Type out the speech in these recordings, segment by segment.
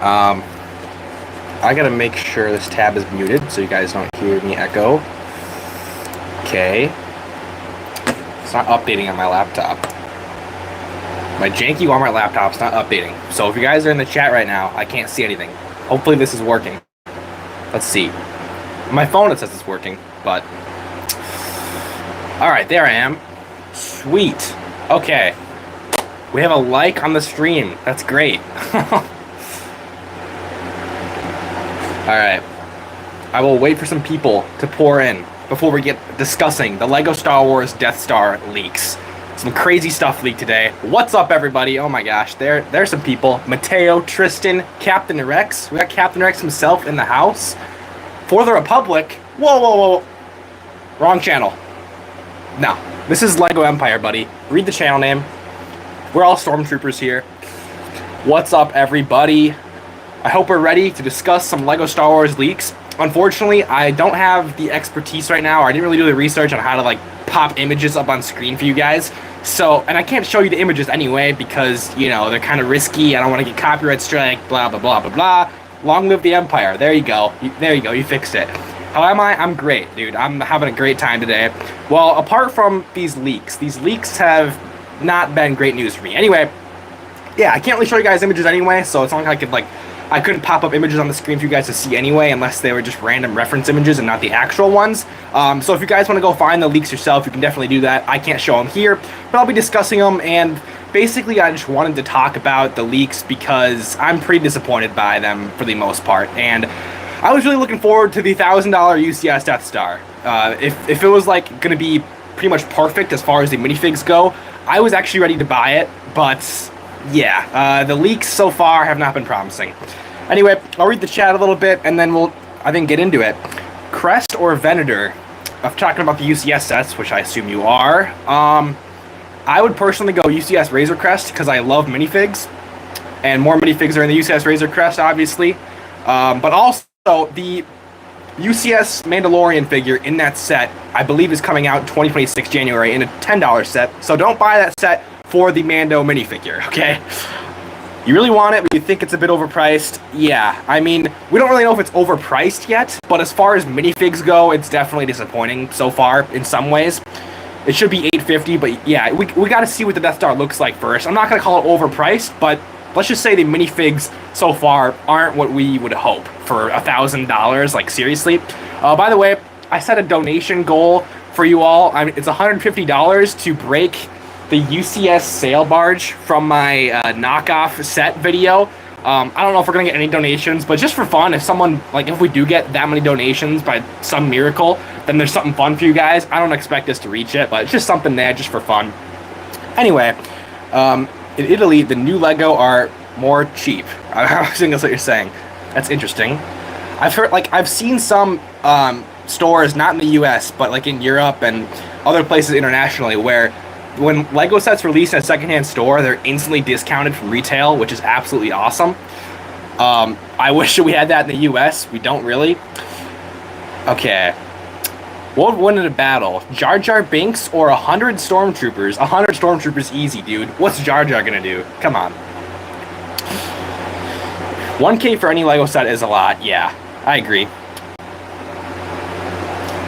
Um, I gotta make sure this tab is muted so you guys don't hear me echo. Okay. It's not updating on my laptop. My janky Walmart laptop's not updating. So if you guys are in the chat right now, I can't see anything. Hopefully this is working. Let's see. On my phone it says it's working, but... Alright, there I am. Sweet. Okay. We have a like on the stream. That's great. Alright. I will wait for some people to pour in before we get discussing the LEGO Star Wars Death Star leaks. Some crazy stuff leaked today. What's up, everybody? Oh my gosh, there's some people. Mateo, Tristan, Captain Rex. We got Captain Rex himself in the house. For the Republic. Whoa, whoa, whoa. Wrong channel. No, this is LEGO Empire, buddy. Read the channel name. We're all stormtroopers here. What's up, everybody? I hope we're ready to discuss some LEGO Star Wars leaks. Unfortunately, I don't have the expertise right now, or I didn't really do the research on how to, like, pop images up on screen for you guys. So, and I can't show you the images anyway because, you know, they're kind of risky. I don't want to get copyright strike, blah, blah, blah, blah, blah. Long live the Empire. There you go. There you go. You fixed it. How am I? I'm great, dude. I'm having a great time today. Well, apart from these leaks have not been great news for me. Anyway, yeah, I can't really show you guys images anyway, so it's not like I couldn't pop up images on the screen for you guys to see anyway, unless they were just random reference images and not the actual ones. So if you guys want to go find the leaks yourself, you can definitely do that. I can't show them here, but I'll be discussing them, and basically I just wanted to talk about the leaks because I'm pretty disappointed by them for the most part, and I was really looking forward to the $1,000 UCS Death Star. If it was like going to be pretty much perfect as far as the minifigs go, I was actually ready to buy it, but yeah, the leaks so far have not been promising. Anyway, I'll read the chat a little bit, and then we'll, I think, get into it. Crest or Venator? I'm talking about the UCS sets, which I assume you are. I would personally go UCS Razor Crest, because I love minifigs, and more minifigs are in the UCS Razor Crest, obviously. But also, the UCS Mandalorian figure in that set, I believe, is coming out 2026 January in a $10 set, so don't buy that set for the Mando minifigure, okay? You really want it, but you think it's a bit overpriced? Yeah, I mean, we don't really know if it's overpriced yet, but as far as minifigs go, it's definitely disappointing so far in some ways. It should be $850, but yeah, we got to see what the Death Star looks like first. I'm not going to call it overpriced, but let's just say the minifigs so far aren't what we would hope for $1,000, like seriously. By the way, I set a donation goal for you all. I mean, it's $150 to break the UCS sail barge from my knockoff set video. I don't know if we're gonna get any donations, but just for fun, if we do get that many donations by some miracle, then there's something fun for you guys. I don't expect us to reach it, but it's just something there just for fun. Anyway, in Italy, the new LEGO are more cheap. I think that's what you're saying. That's interesting. I've seen some stores, not in the US, but like in Europe and other places internationally, where when LEGO sets release in a secondhand store, they're instantly discounted from retail, which is absolutely awesome. I wish we had that in the US. We don't really. Okay. What would win in a battle? Jar Jar Binks or 100 Stormtroopers? 100 Stormtroopers easy, dude. What's Jar Jar gonna do? Come on. 1K for any LEGO set is a lot. Yeah, I agree.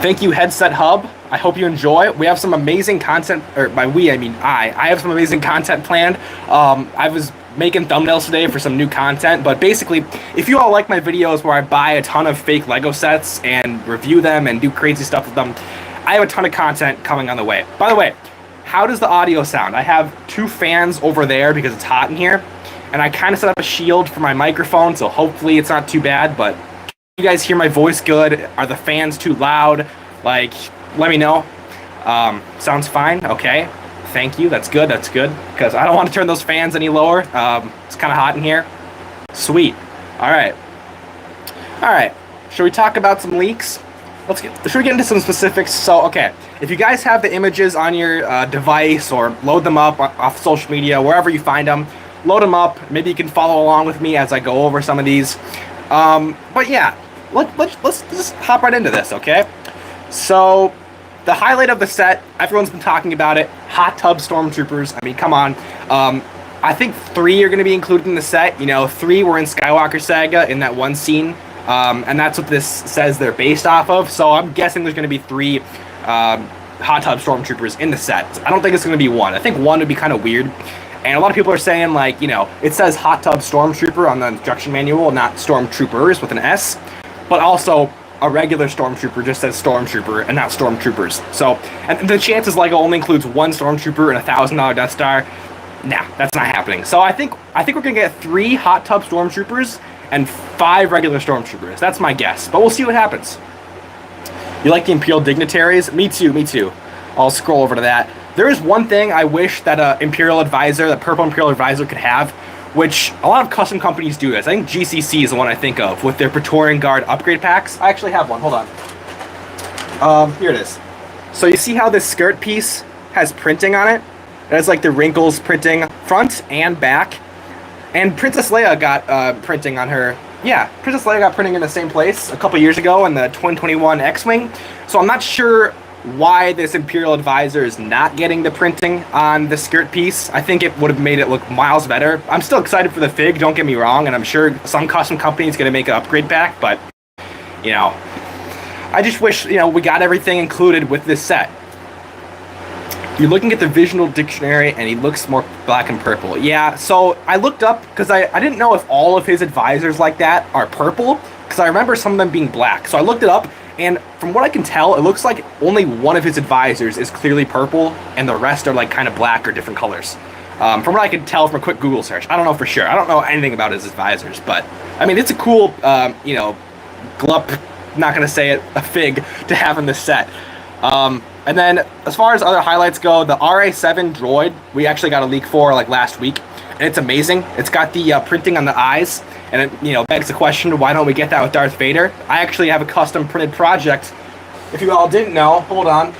Thank you, Headset Hub. I hope you enjoy. We have some amazing content, or by we, I mean I have some amazing content planned. I was making thumbnails today for some new content, but basically, if you all like my videos where I buy a ton of fake LEGO sets and review them and do crazy stuff with them, I have a ton of content coming on the way. By the way, how does the audio sound? I have 2 fans over there because it's hot in here, and I kind of set up a shield for my microphone, so hopefully it's not too bad, but you guys hear my voice good? Are the fans too loud? Like, let me know. Sounds fine. Okay. Thank you. That's good. That's good. Because I don't want to turn those fans any lower. It's kind of hot in here. Sweet. All right. All right. Should we talk about some leaks? Should we get into some specifics? So, okay. If you guys have the images on your device or load them up off social media, wherever you find them, load them up. Maybe you can follow along with me as I go over some of these. But yeah, let's just hop right into this, okay? So, the highlight of the set, everyone's been talking about it, hot tub stormtroopers. I mean, come on. I think 3 are going to be included in the set. You know, 3 were in Skywalker Saga in that one scene, and that's what this says they're based off of. So I'm guessing there's going to be 3 Hot Tub Stormtroopers in the set. I don't think it's going to be 1. I think 1 would be kind of weird. And a lot of people are saying, like, you know, it says Hot Tub Stormtrooper on the instruction manual, not Stormtroopers with an S, but also a regular Stormtrooper just says Stormtrooper and not Stormtroopers. So, and the chances LEGO only includes 1 Stormtrooper and $1,000 Death Star. Nah, that's not happening. So I think we're gonna get 3 Hot Tub Stormtroopers and 5 regular Stormtroopers. That's my guess, but we'll see what happens. You like the Imperial dignitaries? Me too, me too. I'll scroll over to that. There is one thing I wish that Imperial Advisor, the purple Imperial Advisor could have, which a lot of custom companies do this. I think GCC is the one I think of with their Praetorian Guard upgrade packs. I actually have one, hold on. Here it is. So you see how this skirt piece has printing on it? It has like the wrinkles printing front and back. And Princess Leia got printing on her. Yeah, Princess Leia got printing in the same place a couple years ago in the 2021 X-Wing. So I'm not sure why this Imperial Advisor is not getting the printing on the skirt piece. I think it would have made it look miles better. I'm still excited for the fig, don't get me wrong, and I'm sure some custom company is going to make an upgrade pack, but, you know, I just wish, you know, we got everything included with this set. You're looking at the visual dictionary, and he looks more black and purple. Yeah, so I looked up, because I didn't know if all of his advisors like that are purple, because I remember some of them being black. So I looked it up, and from what I can tell, it looks like only one of his advisors is clearly purple, and the rest are like kind of black or different colors. From what I can tell from a quick Google search. I don't know for sure. I don't know anything about his advisors, but I mean, it's a cool, you know, glup, not going to say it, a fig to have in this set. And then as far as other highlights go, the RA7 droid, we actually got a leak for like last week, and it's amazing. It's got the printing on the eyes, and it, you know, begs the question, why don't we get that with Darth Vader? I actually have a custom printed project, if you all didn't know, hold on,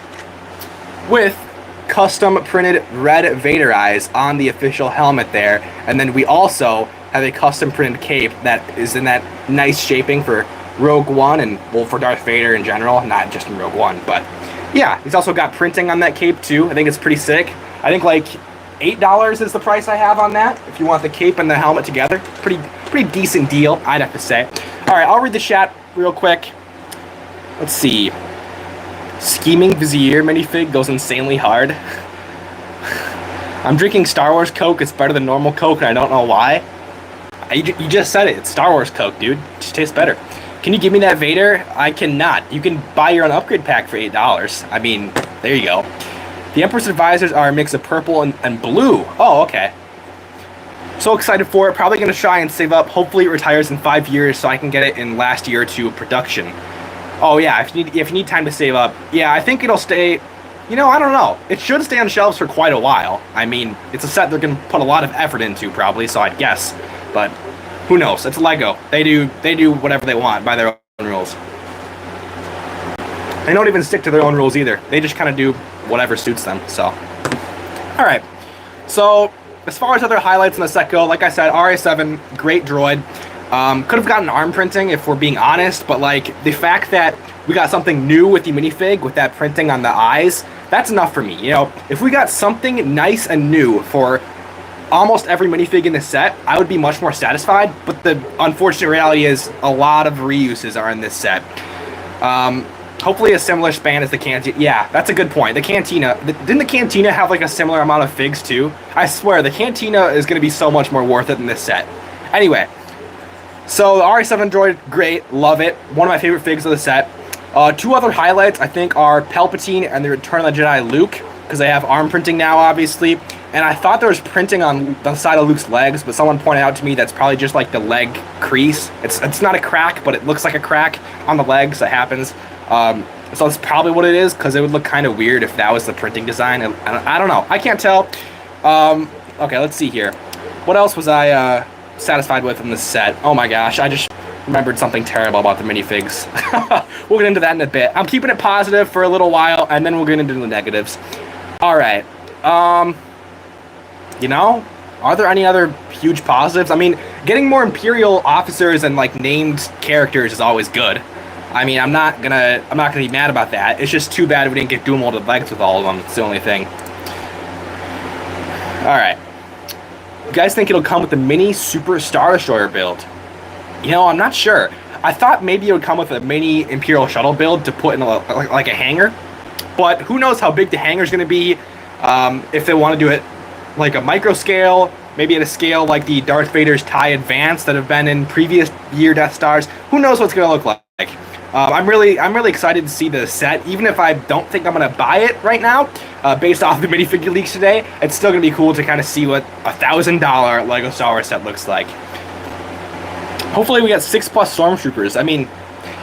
with custom printed red Vader eyes on the official helmet there, and then we also have a custom printed cape that is in that nice shaping for Rogue One, and well, for Darth Vader in general, not just in Rogue One, but yeah, he's also got printing on that cape too. I think it's pretty sick. I think like $8 is the price I have on that, if you want the cape and the helmet together. Pretty decent deal, I'd have to say. Alright, I'll read the chat real quick. Let's see. Scheming Vizier minifig goes insanely hard. I'm drinking Star Wars Coke, it's better than normal Coke, and I don't know why. You just said it, it's Star Wars Coke, dude. It just tastes better. Can you give me that Vader? I cannot. You can buy your own upgrade pack for $8. I mean, there you go. The Emperor's advisors are a mix of purple and blue. Oh, okay. So excited for it. Probably going to try and save up. Hopefully it retires in 5 years so I can get it in last year or two of production. Oh, yeah. If you need time to save up. Yeah, I think it'll stay... You know, I don't know. It should stay on shelves for quite a while. I mean, it's a set they're going to put a lot of effort into, probably, so I'd guess. But who knows? It's LEGO. They do whatever they want by their own rules. They don't even stick to their own rules either. They just kind of do whatever suits them, so. Alright. So, as far as other highlights in the set go, like I said, RA7, great droid. Could have gotten arm printing if we're being honest, but like the fact that we got something new with the minifig with that printing on the eyes, that's enough for me. You know, if we got something nice and new for almost every minifig in the set, I would be much more satisfied, but the unfortunate reality is a lot of reuses are in this set. Hopefully a similar span as the Cantina. Yeah, that's a good point. The Cantina, didn't the Cantina have like a similar amount of figs too? I swear, the Cantina is going to be so much more worth it than this set. Anyway, so the RA7 droid, great, love it. One of my favorite figs of the set. 2 other highlights, I think, are Palpatine and the Return of the Jedi Luke, because they have arm printing now, obviously. And I thought there was printing on the side of Luke's legs, but someone pointed out to me that's probably just like the leg crease. It's not a crack, but it looks like a crack on the legs. That happens. So that's probably what it is, because it would look kind of weird if that was the printing design. I don't know. I can't tell. Okay, let's see here. What else was I satisfied with in this set? Oh my gosh, I just remembered something terrible about the minifigs. We'll get into that in a bit. I'm keeping it positive for a little while, and then we'll get into the negatives. Alright. You know, are there any other huge positives? I mean, getting more Imperial officers and like named characters is always good. I mean, I'm not gonna be mad about that. It's just too bad we didn't get dual-molded legs with all of them. It's the only thing. All right. You guys think it'll come with the mini Super Star Destroyer build? You know, I'm not sure. I thought maybe it would come with a mini Imperial shuttle build to put in like a hangar, but who knows how big the hangar is going to be. If they want to do it like a micro scale, maybe at a scale like the Darth Vader's TIE Advance that have been in previous year Death Stars. Who knows what's going to look like? I'm really excited to see the set, even if I don't think I'm going to buy it right now, based off the minifigure leaks today. It's still going to be cool to kind of see what a $1,000 Lego Star Wars set looks like. Hopefully we get 6+ Stormtroopers. I mean,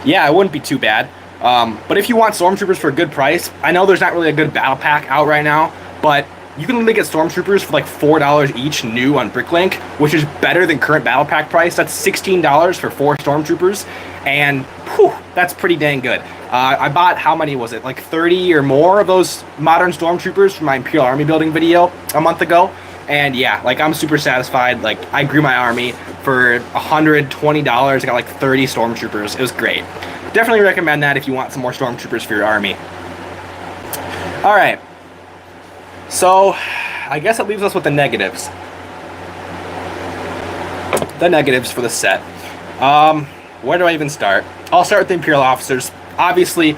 yeah, it wouldn't be too bad. But if you want Stormtroopers for a good price, I know there's not really a good battle pack out right now, but you can literally get Stormtroopers for like $4 each new on BrickLink, which is better than current battle pack price. That's $16 for 4 Stormtroopers, and whew, that's pretty dang good. I bought, how many was it, like 30 or more of those modern Stormtroopers from my Imperial Army building video a month ago, and yeah, like I'm super satisfied. Like I grew my army for $120, I got like 30 Stormtroopers. It was great. Definitely recommend that if you want some more Stormtroopers for your army. Alright, so I guess it leaves us with the negatives. The negatives for the set. Where do I even start? I'll start with the Imperial officers. Obviously,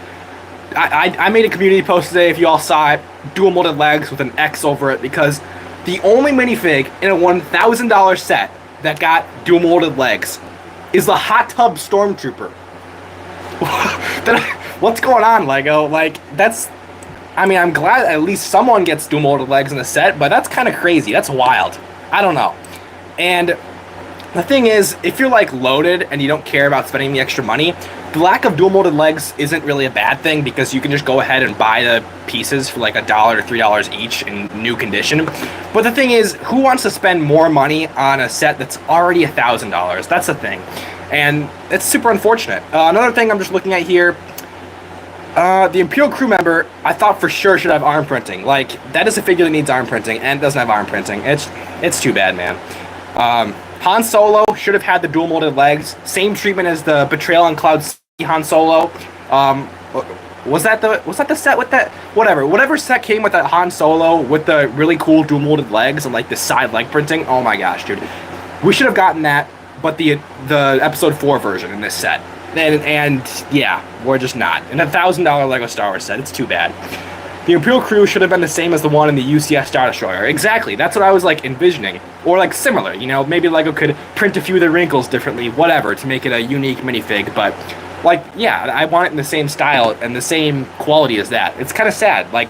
I made a community post today, if you all saw it, dual molded legs with an X over it, because the only minifig in a $1,000 set that got dual molded legs is the Hot Tub Stormtrooper. What's going on, Lego? Like, that's... I mean, I'm glad at least someone gets dual molded legs in the set, but that's kind of crazy. That's wild. I don't know. And the thing is, if you're like loaded and you don't care about spending the extra money, the lack of dual molded legs isn't really a bad thing, because you can just go ahead and buy the pieces for like $1 or $3 each in new condition. But the thing is, who wants to spend more money on a set that's already $1,000? That's the thing. And it's super unfortunate. Another thing I'm just looking at here, the Imperial crew member, I thought for sure should have arm printing. Like, that is a figure that needs arm printing, and it doesn't have arm printing. It's too bad, man. Han Solo should have had the dual molded legs. Same treatment as the Betrayal on Cloud City Han Solo. Was that the set with that? Whatever set came with that Han Solo with the really cool dual molded legs and like the side leg printing. Oh my gosh, dude. We should have gotten that, but the episode 4 version in this set. And yeah, we're just not. And $1,000 Lego Star Wars set, it's too bad. The Imperial crew should have been the same as the one in the UCS Star Destroyer. Exactly, that's what I was like envisioning. Or like similar, you know, maybe Lego could print a few of the wrinkles differently, whatever, to make it a unique minifig. But like, yeah, I want it in the same style and the same quality as that. It's kind of sad. Like,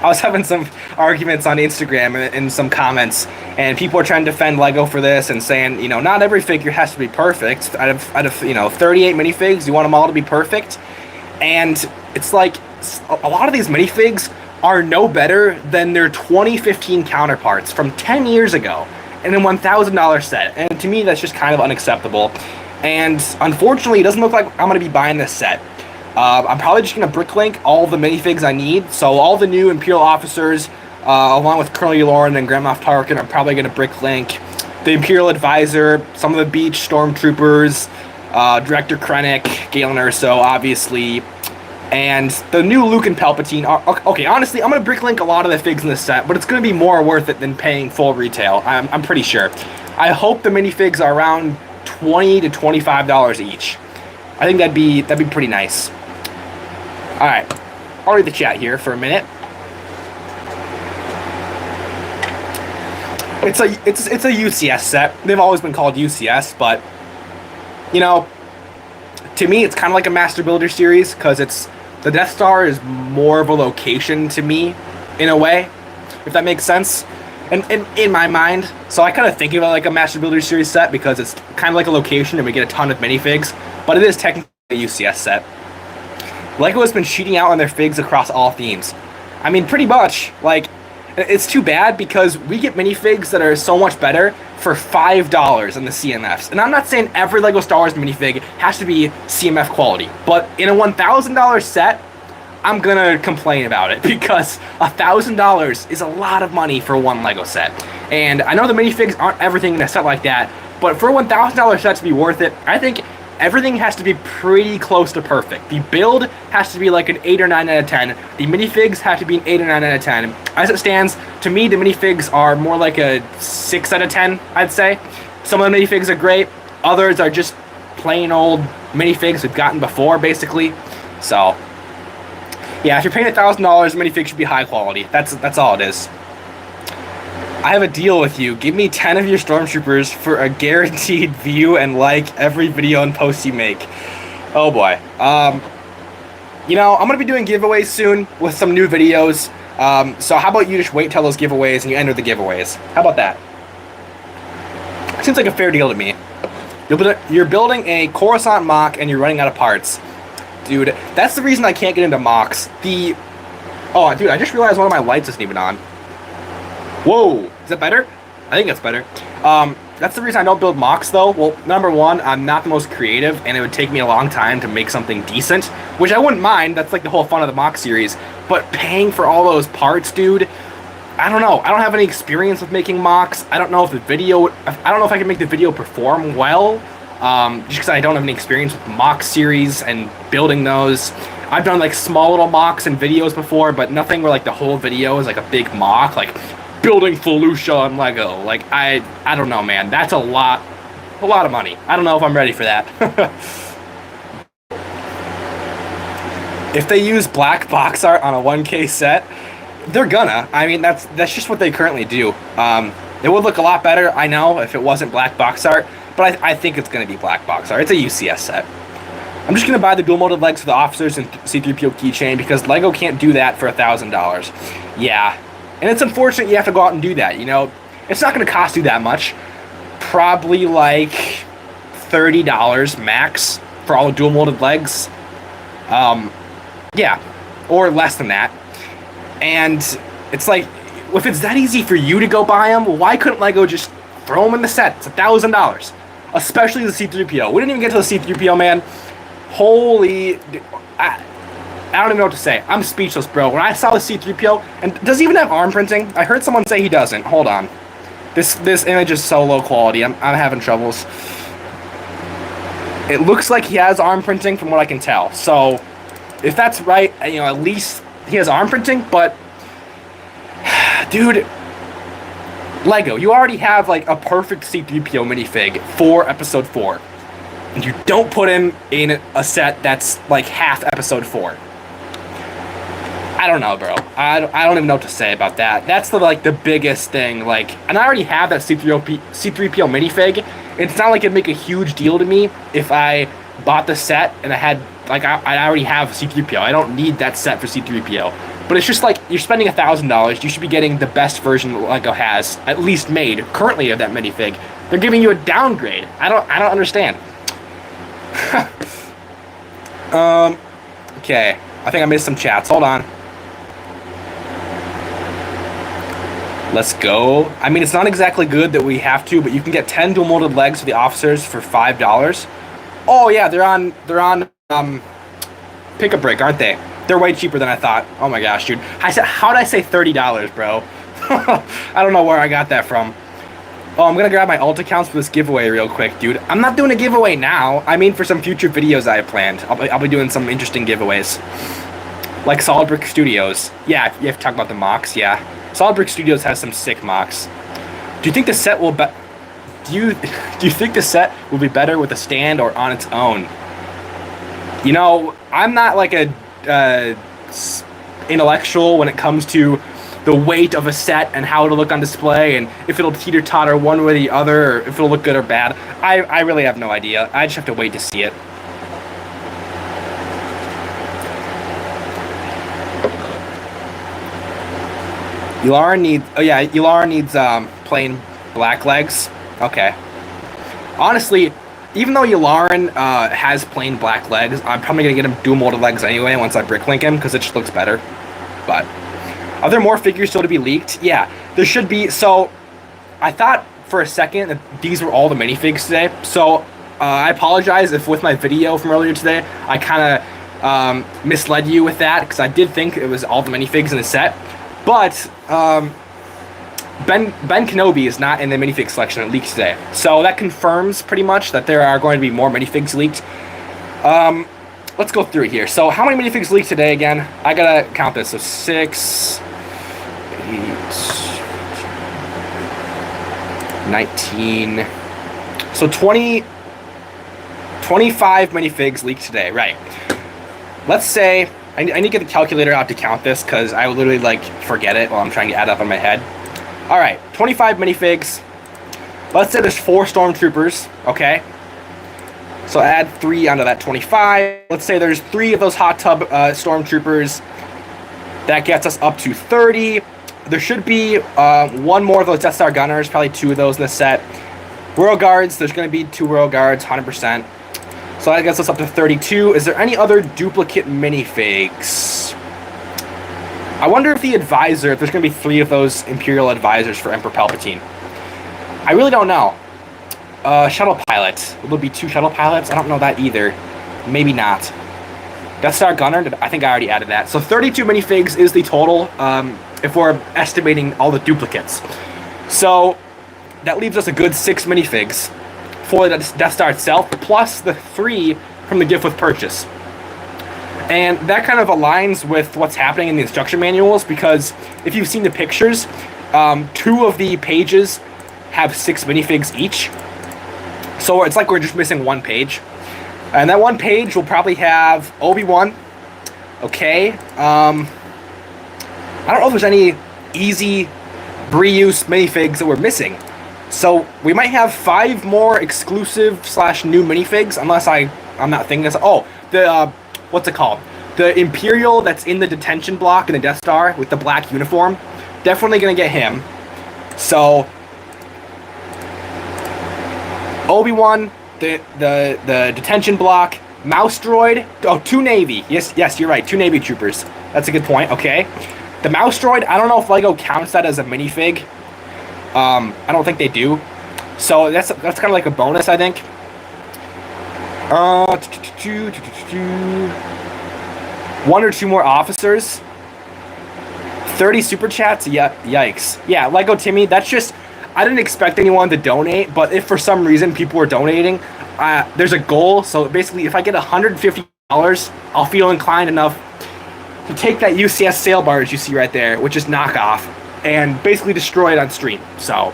I was having some arguments on Instagram and some comments, and people are trying to defend Lego for this and saying, you know, not every figure has to be perfect. Out of you know, 38 minifigs, you want them all to be perfect. And it's like, a lot of these minifigs are no better than their 2015 counterparts from 10 years ago in a $1,000 set. And to me, that's just kind of unacceptable. And unfortunately, it doesn't look like I'm going to be buying this set. I'm probably just going to BrickLink all the minifigs I need. So all the new Imperial officers, along with Colonel Yularen and Grand Moff Tarkin, I'm probably going to BrickLink. The Imperial Advisor, some of the Beach Stormtroopers, Director Krennic, Galen Erso, obviously, and the new Luke and Palpatine. Okay, honestly, I'm going to BrickLink a lot of the figs in this set, but it's going to be more worth it than paying full retail. I'm pretty sure. I hope the minifigs are around $20 to $25 each. I think that'd be pretty nice. All right, I'll read the chat here for a minute. It's a UCS set. They've always been called UCS, but you know, to me, it's kind of like a Master Builder series, because the Death Star is more of a location to me, in a way, if that makes sense. And in my mind, so I kind of think of it like a Master Builder series set, because it's kind of like a location and we get a ton of minifigs, but it is technically a UCS set. Lego has been cheating out on their figs across all themes. I mean, pretty much. Like, it's too bad, because we get minifigs that are so much better for $5 in the CMFs. And I'm not saying every Lego Star Wars minifig has to be CMF quality, but in a $1,000 set, I'm gonna complain about it, because $1,000 is a lot of money for one Lego set. And I know the minifigs aren't everything in a set like that, but for a $1,000 set to be worth it, I think everything has to be pretty close to perfect. The build has to be like an 8 or 9 out of 10. The minifigs have to be an 8 or 9 out of 10. As it stands, to me, the minifigs are more like a 6 out of 10, I'd say. Some of the minifigs are great. Others are just plain old minifigs we've gotten before, basically. So, yeah, if you're paying $1,000, minifig should be high quality. That's all it is. I have a deal with you. Give me 10 of your stormtroopers for a guaranteed view and like every video and post you make. Oh boy. You know, I'm gonna be doing giveaways soon with some new videos. So how about you just wait till those giveaways and you enter the giveaways? How about that? Seems like a fair deal to me. You're building a Coruscant MOC and you're running out of parts. Dude, that's the reason I can't get into MOCs. Oh, dude, I just realized one of my lights isn't even on. Whoa, is that better? I think that's better. That's the reason I don't build MOCs though. Well, number one, I'm not the most creative and it would take me a long time to make something decent, which I wouldn't mind. That's like the whole fun of the MOC series. But paying for all those parts, dude, I don't know. I don't have any experience with making MOCs. I don't know if I don't know if I can make the video perform well, just because I don't have any experience with the MOC series and building those. I've done like small little MOCs and videos before, but nothing where like the whole video is like a big MOC, like building Felucia on Lego. Like, I don't know, man. That's a lot of money. I don't know if I'm ready for that. If they use black box art on a 1K set, they're gonna. I mean, that's just what they currently do. It would look a lot better, I know, if it wasn't black box art, but I think it's gonna be black box art. It's a UCS set. I'm just gonna buy the dual molded legs for the officers and C-3PO keychain because Lego can't do that for $1,000. Yeah. And it's unfortunate you have to go out and do that, you know? It's not going to cost you that much. Probably like $30 max for all the dual molded legs. Yeah, or less than that. And it's like, if it's that easy for you to go buy them, why couldn't Lego just throw them in the set? It's $1,000. Especially the C-3PO. We didn't even get to the C-3PO, man. Holy... I don't even know what to say. I'm speechless, bro. When I saw the C-3PO, and does he even have arm printing? I heard someone say he doesn't. Hold on. This image is so low quality. I'm having troubles. It looks like he has arm printing from what I can tell. So, if that's right, you know, at least he has arm printing, but... Dude... Lego, you already have, like, a perfect C-3PO minifig for Episode 4. And you don't put him in a set that's, like, half Episode 4. I don't know, bro. I don't even know what to say about that. That's the biggest thing. Like, and I already have that C-3PO minifig. It's not like it'd make a huge deal to me if I bought the set and I had, like, I already have C-3PO. I don't need that set for C-3PO. But it's just like, you're spending $1,000. You should be getting the best version that Lego has, at least made, currently, of that minifig. They're giving you a downgrade. I don't understand. Okay. I think I missed some chats. Hold on. Let's go. I mean, it's not exactly good that we have to, but you can get 10 dual molded legs for the officers for $5. Oh yeah, they're on Pick a Brick, aren't they? They're way cheaper than I thought. Oh my gosh, dude. How'd I say $30, bro? I don't know where I got that from. Oh, I'm gonna grab my alt accounts for this giveaway real quick, dude. I'm not doing a giveaway now. I mean, for some future videos I have planned. I'll be doing some interesting giveaways. Like Solid Brick Studios. Yeah, you have to talk about the MOCs, yeah. Solid Brick Studios has some sick MOCs. Do you think the set will do you think the set will be better with a stand or on its own? You know, I'm not like a intellectual when it comes to the weight of a set and how it'll look on display and if it'll teeter-totter one way or the other or if it'll look good or bad. I really have no idea. I just have to wait to see it. Yularen needs plain black legs. Okay. Honestly, even though Yularen has plain black legs, I'm probably gonna get him dual molded legs anyway once I BrickLink him because it just looks better. But are there more figures still to be leaked? Yeah, there should be. So I thought for a second that these were all the minifigs today. So I apologize if with my video from earlier today I kind of misled you with that because I did think it was all the minifigs in the set. But Ben Kenobi is not in the minifig selection that leaked today. So that confirms pretty much that there are going to be more minifigs leaked. Let's go through here. So how many minifigs leaked today again? I gotta count this. So 6, 8, 19. So 25 minifigs leaked today, right? Let's say, I need to get the calculator out to count this because I would literally like forget it while I'm trying to add up in my head. All right, 25 minifigs. Let's say there's 4 stormtroopers, okay? So add 3 onto that 25. Let's say there's 3 of those hot tub stormtroopers. That gets us up to 30. There should be 1 more of those Death Star gunners, probably 2 of those in this set. Royal Guards, there's going to be 2 Royal Guards, 100%. So that gets us up to 32. Is there any other duplicate minifigs? I wonder if the advisor, if there's going to be 3 of those Imperial advisors for Emperor Palpatine. I really don't know. Shuttle pilot. Will there be 2 shuttle pilots? I don't know that either. Maybe not. Death Star gunner, I think I already added that. So 32 minifigs is the total, if we're estimating all the duplicates. So that leaves us a good 6 minifigs for the Death Star itself, plus the 3 from the gift with purchase. And that kind of aligns with what's happening in the instruction manuals, because if you've seen the pictures, 2 of the pages have 6 minifigs each. So it's like we're just missing 1 page. And that 1 page will probably have Obi-Wan. Okay. I don't know if there's any easy reuse minifigs that we're missing. So we might have 5 more exclusive / new minifigs, unless I'm not thinking this. Oh, the what's it called? The Imperial that's in the detention block in the Death Star with the black uniform. Definitely gonna get him. So Obi-Wan, the detention block, mouse droid. Oh, 2 Navy. Yes, you're right. 2 Navy troopers. That's a good point. Okay. The mouse droid, I don't know if LEGO counts that as a minifig. I don't think they do. So that's kind of like a bonus, I think. 1 or 2 more officers. 30 super chats? Yeah, yikes. Yeah, Lego Timmy, that's just, I didn't expect anyone to donate, but if for some reason people were donating, there's a goal. So basically, if I get $150, I'll feel inclined enough to take that UCS sail barge you see right there, which is Knockoff, and basically destroy it on stream. So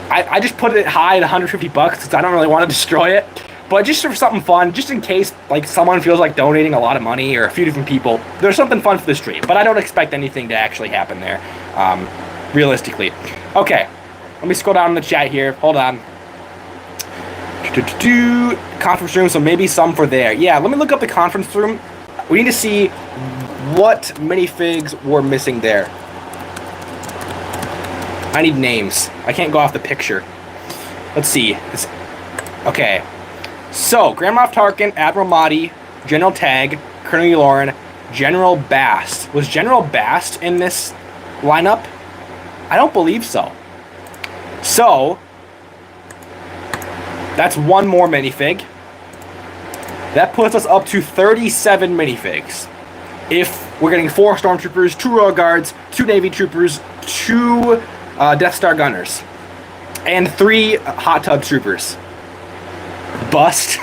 I just put it high at $150 because I don't really want to destroy it, but just for something fun, just in case like someone feels like donating a lot of money, or a few different people, there's something fun for the stream. But I don't expect anything to actually happen there, realistically. Okay, let me scroll down in the chat here. Hold on. Conference room, so maybe some for there. Yeah, let me look up the conference room. We need to see what minifigs we're missing there. I need names. I can't go off the picture. Let's see. Okay. So, Grand Moff Tarkin, Admiral Mahdi, General Tag, Colonel Yularen, General Bast. Was General Bast in this lineup? I don't believe so. So, that's 1 more minifig. That puts us up to 37 minifigs. If we're getting 4 Stormtroopers, 2 Royal Guards, 2 Navy Troopers, 2 Death Star Gunners, and 3 Hot Tub Troopers. Bust.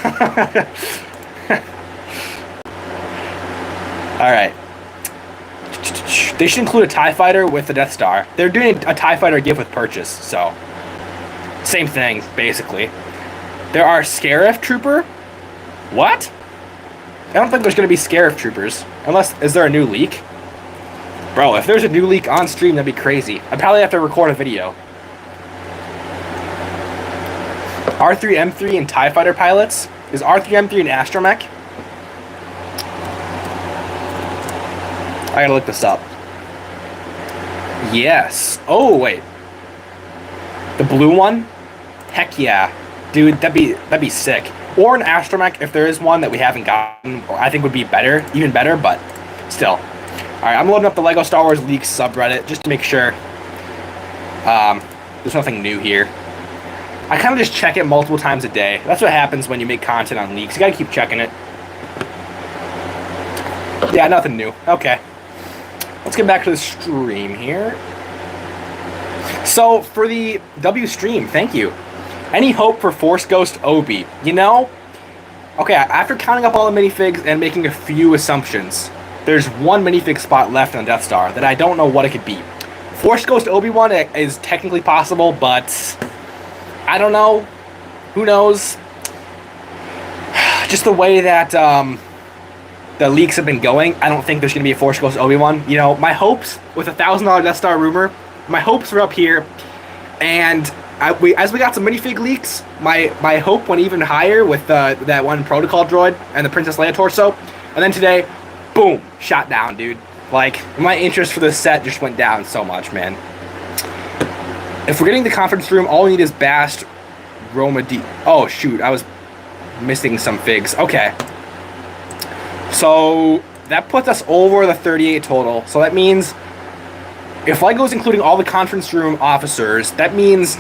Alright. They should include a TIE Fighter with the Death Star. They're doing a TIE Fighter gift with purchase, so same thing, basically. There are Scarif Trooper. What? I don't think there's going to be Scarif Troopers. Unless, is there a new leak? Bro, if there's a new leak on stream, that'd be crazy. I'd probably have to record a video. R3-M3 and TIE Fighter pilots? Is R3-M3 an astromech? I gotta look this up. Yes. Oh, wait. The blue one? Heck yeah. Dude, that'd be sick. Or an astromech if there is one that we haven't gotten, or I think would be better, even better, but still. Alright, I'm loading up the LEGO Star Wars Leaks subreddit just to make sure there's nothing new here. I kind of just check it multiple times a day. That's what happens when you make content on leaks. You gotta keep checking it. Yeah, nothing new. Okay. Let's get back to the stream here. So for the W stream, thank you. Any hope for Force Ghost Obi? You know, okay, after counting up all the minifigs and making a few assumptions, there's one minifig spot left on Death Star that I don't know what it could be. Force Ghost Obi-Wan is technically possible, but I don't know. Who knows? Just the way that the leaks have been going, I don't think there's going to be a Force Ghost Obi-Wan. You know, my hopes with $1,000 Death Star rumor, my hopes were up here, and as we got some minifig leaks, my hope went even higher with that one protocol droid and the Princess Leia torso, and then today, boom, shot down, dude. Like, my interest for this set just went down so much, man. If we're getting the conference room, all we need is Bast, Roma D. Oh, shoot, I was missing some figs. Okay. So, that puts us over the 38 total. So that means, if LEGO's including all the conference room officers, that means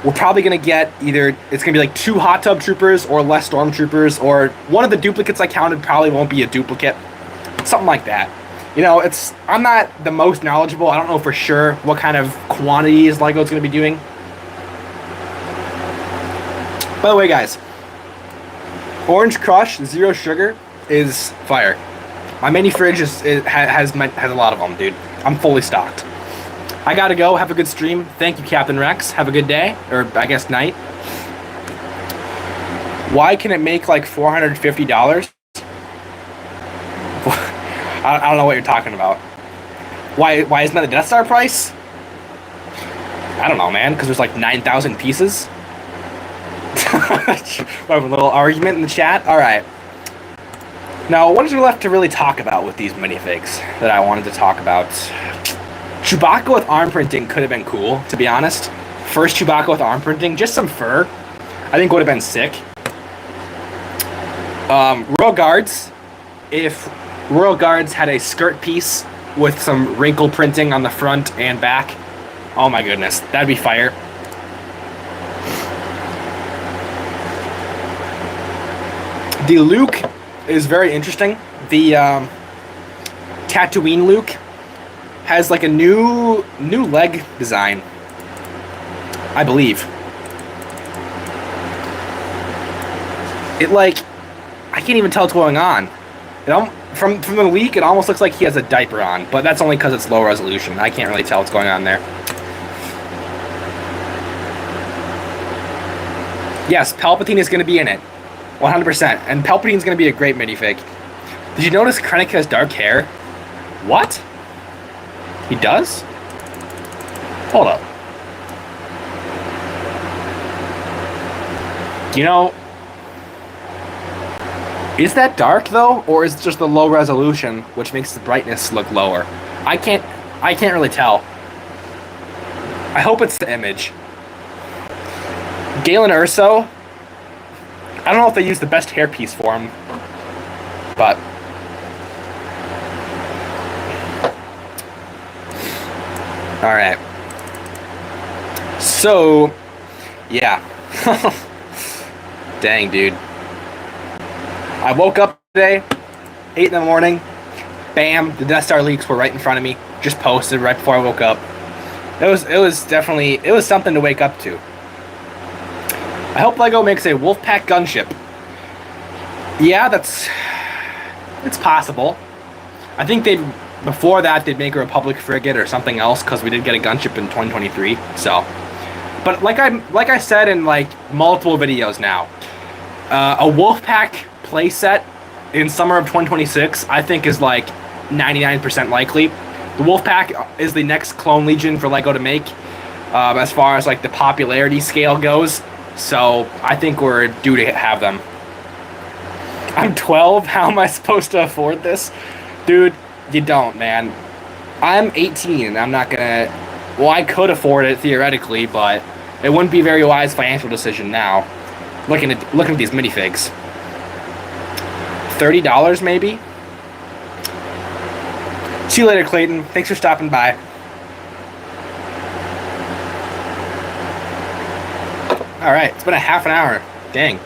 we're probably going to get either, it's going to be like 2 hot tub troopers or less stormtroopers, or one of the duplicates I counted probably won't be a duplicate. Something like that. You know, I'm not the most knowledgeable. I don't know for sure what kind of quantities LEGO's going to be doing. By the way, guys, Orange Crush Zero Sugar is fire. My mini fridge has a lot of them, dude. I'm fully stocked. I gotta go. Have a good stream. Thank you, Captain Rex. Have a good day, or I guess night. Why can it make like $450? I don't know what you're talking about. Why isn't that the Death Star price? I don't know, man, because there's like 9,000 pieces. We have a little argument in the chat. Alright. Now, what is there left to really talk about with these minifigs that I wanted to talk about? Chewbacca with arm printing could have been cool, to be honest. First Chewbacca with arm printing, just some fur, I think would have been sick. Royal Guards, if Royal Guards had a skirt piece with some wrinkle printing on the front and back, oh my goodness, that'd be fire. The Luke is very interesting. The Tatooine Luke has like a new leg design, I believe. It like, I can't even tell what's going on. From the leak, it almost looks like he has a diaper on, but that's only because it's low resolution. I can't really tell what's going on there. Yes, Palpatine is going to be in it. 100%. And Palpatine's going to be a great minifig. Did you notice Krennic has dark hair? What? He does? Hold up. You know, is that dark though, or is it just the low resolution which makes the brightness look lower? I can't really tell. I hope it's the image. Galen Erso, I don't know if they used the best hairpiece for him, but all right. So, yeah. Dang, dude. I woke up today, 8 in the morning, bam, the Death Star leaks were right in front of me, just posted right before I woke up. It was something to wake up to. I hope LEGO makes a Wolfpack gunship. Yeah, it's possible. I think before that they'd make a Republic frigate or something else, because we did get a gunship in 2023, so. But like I said in like multiple videos now, a Wolfpack playset in summer of 2026, I think is like 99% likely. The Wolfpack is the next Clone Legion for LEGO to make, as far as like the popularity scale goes. So I think we're due to have them. I'm 12. How am I supposed to afford this? Dude, you don't, man. I'm 18. I'm not gonna. Well, I could afford it theoretically, but it wouldn't be a very wise financial decision now. Looking at these minifigs. $30 maybe? See you later, Clayton. Thanks for stopping by. Alright, it's been a half an hour. Dang.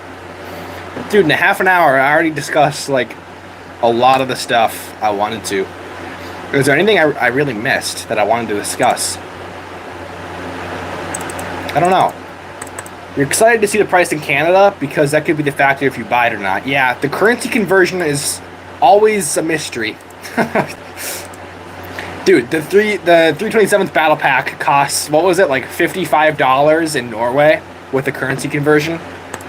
Dude, in a half an hour, I already discussed, like, a lot of the stuff I wanted to. Is there anything I really missed that I wanted to discuss? I don't know. You're excited to see the price in Canada because that could be the factor if you buy it or not. Yeah, the currency conversion is always a mystery. Dude, the 327th battle pack costs, what was it, like $55 in Norway with the currency conversion?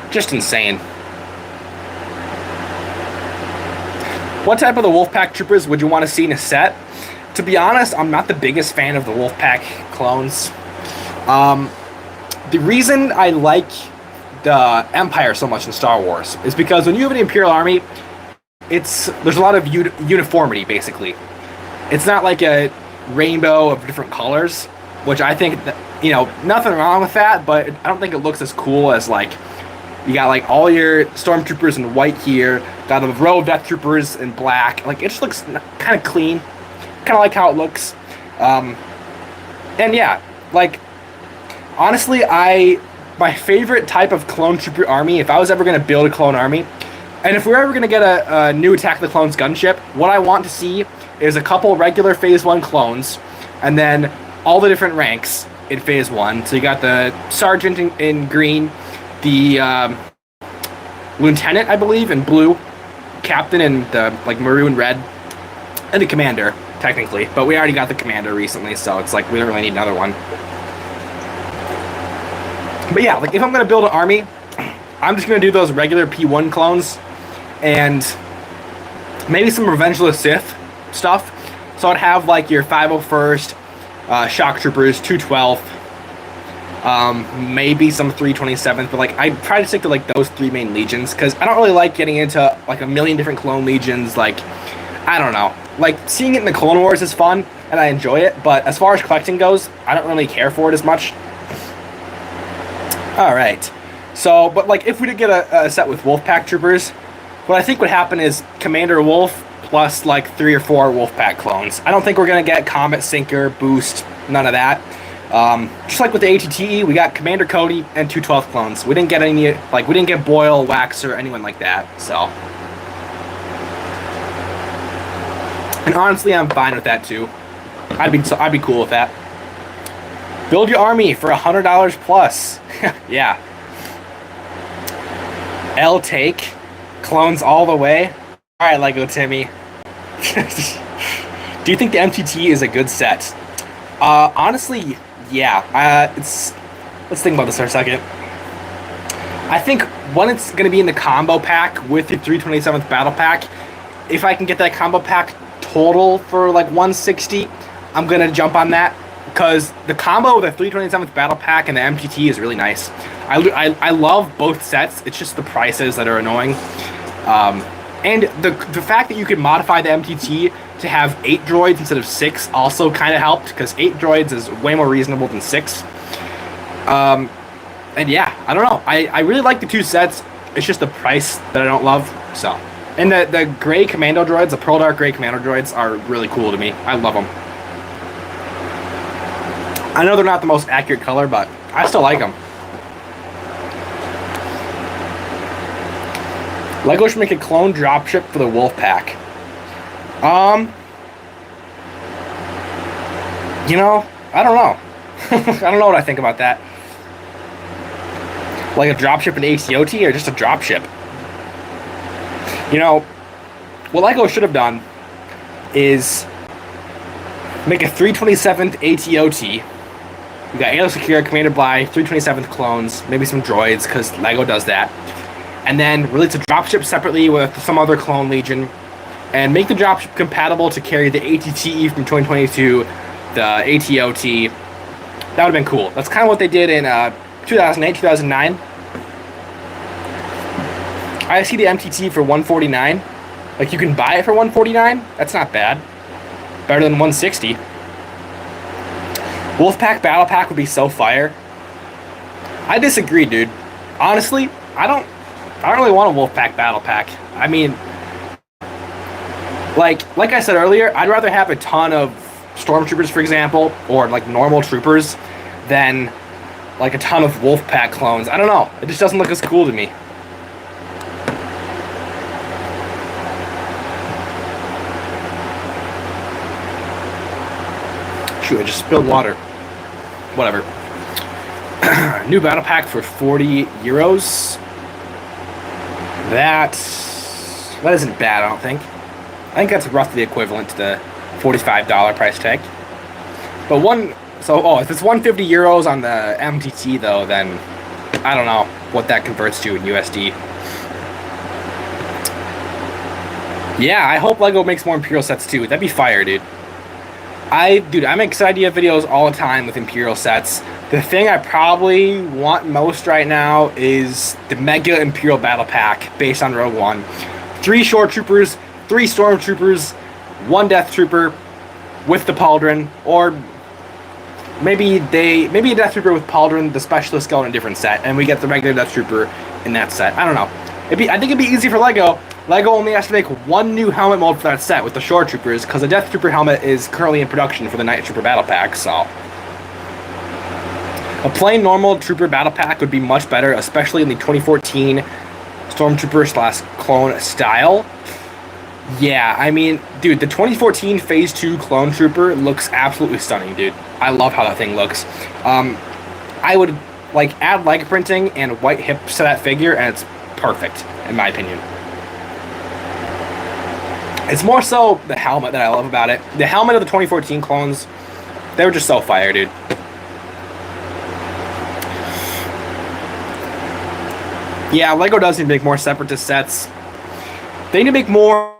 Just insane. What type of the Wolfpack troopers would you want to see in a set? To be honest, I'm not the biggest fan of the Wolfpack clones. The reason I like the Empire so much in Star Wars is because when you have an Imperial army, there's a lot of uniformity, basically. It's not like a rainbow of different colors, which I think, that, nothing wrong with that, but I don't think it looks as cool as, like, you got, like, all your stormtroopers in white here, got a row of death troopers in black. Like, it just looks kind of clean. Kind of like how it looks. And yeah, like, honestly, my favorite type of clone trooper army, if I was ever going to build a clone army, and if we're ever going to get a new Attack of the Clones gunship, what I want to see is a couple regular Phase 1 clones, and then all the different ranks in Phase 1. So you got the Sergeant in green, the Lieutenant, I believe, in blue, Captain in the, like, maroon red, and the Commander, technically. But we already got the Commander recently, so it's like we don't really need another one. But yeah, like, if I'm going to build an army, I'm just going to do those regular P1 clones, and maybe some Revenge of the Sith stuff. So I'd have, like, your 501st, Shock Troopers, 212th, maybe some 327th, but, like, I try to stick to, like, those three main legions, because I don't really like getting into, like, a million different clone legions. Like, I don't know. Like, seeing it in the Clone Wars is fun, and I enjoy it, but as far as collecting goes, I don't really care for it as much. Alright. So, but, like, if we did get a set with Wolfpack troopers, what I think would happen is Commander Wolf plus, like, 3 or 4 Wolfpack clones. I don't think we're going to get Comet, Sinker, Boost, none of that. Just like with the ATTE, we got Commander Cody and 212 clones. We didn't get any, like, we didn't get Boyle, Wax, or anyone like that, so. And honestly, I'm fine with that, too. I'd be cool with that. Build your army for $100 plus. Yeah. L take. Clones all the way. Alright, Lego Timmy. Do you think the MTT is a good set? Honestly, yeah. Let's think about this for a second. I think when it's going to be in the combo pack with the 327th battle pack, if I can get that combo pack total for like 160, I'm going to jump on that. Because the combo of the 327th battle pack and the MTT is really nice. I love both sets. It's just the prices that are annoying. And the fact that you can modify the MTT to have 8 droids instead of 6 also kind of helped, because 8 droids is way more reasonable than 6. And yeah, I don't know. I really like the two sets. It's just the price that I don't love. So, and the gray commando droids, the Pearl Dark gray commando droids, are really cool to me. I love them. I know they're not the most accurate color, but I still like them. LEGO should make a clone dropship for the Wolfpack. I don't know. I don't know what I think about that. Like a dropship in ATOT or just a dropship? What LEGO should have done is make a 327th ATOT. We got Aero Secure, Commander Bly, 327th clones, maybe some droids, because LEGO does that. And then release a dropship separately with some other clone legion, and make the dropship compatible to carry the ATTE from 2022, the ATOT. That would have been cool. That's kind of what they did in 2008, 2009. I see the MTT for 149. Like, you can buy it for 149. That's not bad. Better than 160. Wolfpack Battle Pack would be so fire. I disagree, dude. Honestly, I don't really want a Wolfpack Battle Pack. I mean, like I said earlier, I'd rather have a ton of Stormtroopers, for example, or like normal troopers, than like a ton of Wolfpack clones. I don't know. It just doesn't look as cool to me. Shoot, I just spilled water. Whatever. New battle pack for 40 euros. That isn't bad, I don't think. I think that's roughly equivalent to the $45 price tag. But if it's 150 euros on the MTT though, then I don't know what that converts to in USD. Yeah, I hope LEGO makes more Imperial sets too. That'd be fire, dude. I make excited idea videos all the time with Imperial sets. The thing I probably want most right now is the Mega Imperial Battle Pack based on Rogue One. 3 Shore Troopers, 3 Stormtroopers, 1 Death Trooper with the Pauldron, or maybe a Death Trooper with Pauldron, the Specialist Skull in a different set, and we get the regular Death Trooper in that set. I don't know. I think it'd be easy for LEGO. LEGO only has to make 1 new helmet mold for that set with the Shore Troopers, because the Death Trooper helmet is currently in production for the Night Trooper Battle Pack, so... A plain normal Trooper Battle Pack would be much better, especially in the 2014 Stormtrooper/Clone style. Yeah, I mean, dude, the 2014 Phase 2 Clone Trooper looks absolutely stunning, dude. I love how that thing looks. I would, add leg printing and white hips to that figure, and it's perfect, in my opinion. It's more so the helmet that I love about it. The helmet of the 2014 clones, they were just so fire, dude. Yeah, LEGO does need to make more Separatist sets. They need to make more,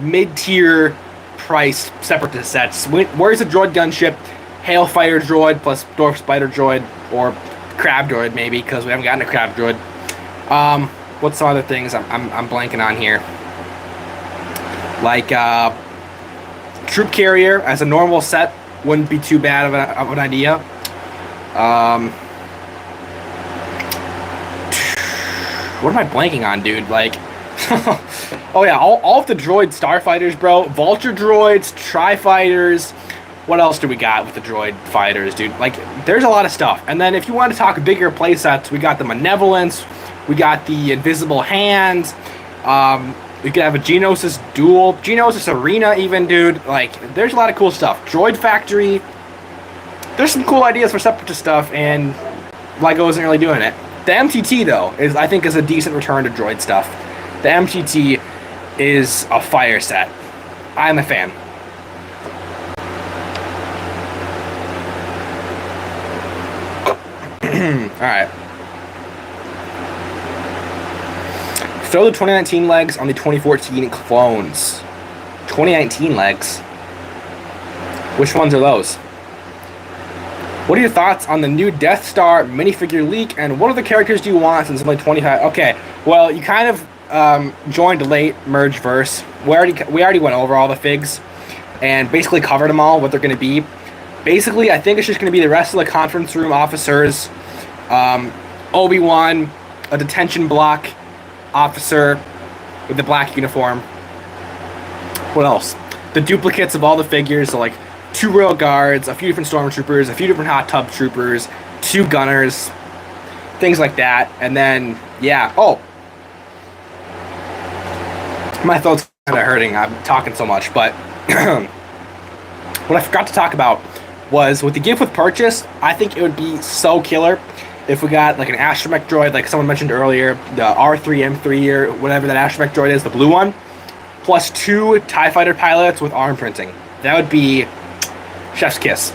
mid-tier priced Separatist sets. Where's the droid gunship? Hailfire droid plus Dwarf Spider droid, or Crab droid, maybe, because we haven't gotten a Crab droid. What's some other things I'm blanking on here? Troop Carrier as a normal set wouldn't be too bad of an idea. What am I blanking on, dude? Oh yeah, all of the droid starfighters, bro. Vulture droids, tri-fighters. What else do we got with the droid fighters, dude? There's a lot of stuff. And then if you want to talk bigger playsets, we got the Malevolence, we got the Invisible Hand, we could have a Geonosis Duel, Geonosis Arena even, dude. There's a lot of cool stuff. Droid Factory. There's some cool ideas for Separatist stuff, and LEGO isn't really doing it. The MTT, though, I think is a decent return to droid stuff. The MTT is a fire set. I'm a fan. Alright. Throw the 2019 legs on the 2014 clones. 2019 legs? Which ones are those? What are your thoughts on the new Death Star minifigure leak, and what other characters do you want since it's only 25? Okay, well, you kind of joined late, Mergeverse. We already went over all the figs and basically covered them all, what they're going to be. Basically, I think it's just going to be the rest of the conference room officers, Obi-Wan, a detention block officer with the black uniform. What else? The duplicates of all the figures, so 2 Royal Guards, a few different Stormtroopers, a few different Hot Tub Troopers, 2 Gunners, things like that. And then, yeah. Oh! My throat's kind of hurting. I'm talking so much. But what I forgot to talk about was with the gift with purchase, I think it would be so killer if we got an astromech droid, like someone mentioned earlier, the R3M3 or whatever that astromech droid is, the blue one, plus 2 TIE Fighter pilots with arm printing. That would be chef's kiss.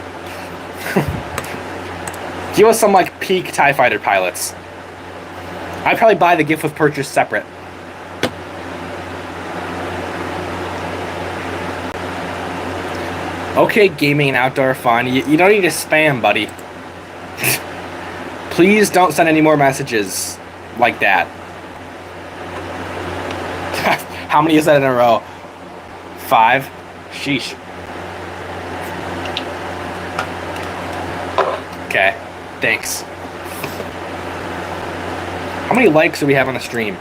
Give us some peak TIE Fighter pilots. I'd probably buy the gift with purchase separate. Okay, gaming and outdoor fun. You don't need to spam, buddy. Please don't send any more messages like that. How many is that in a row? 5? Sheesh. Okay, thanks. How many likes do we have on the stream?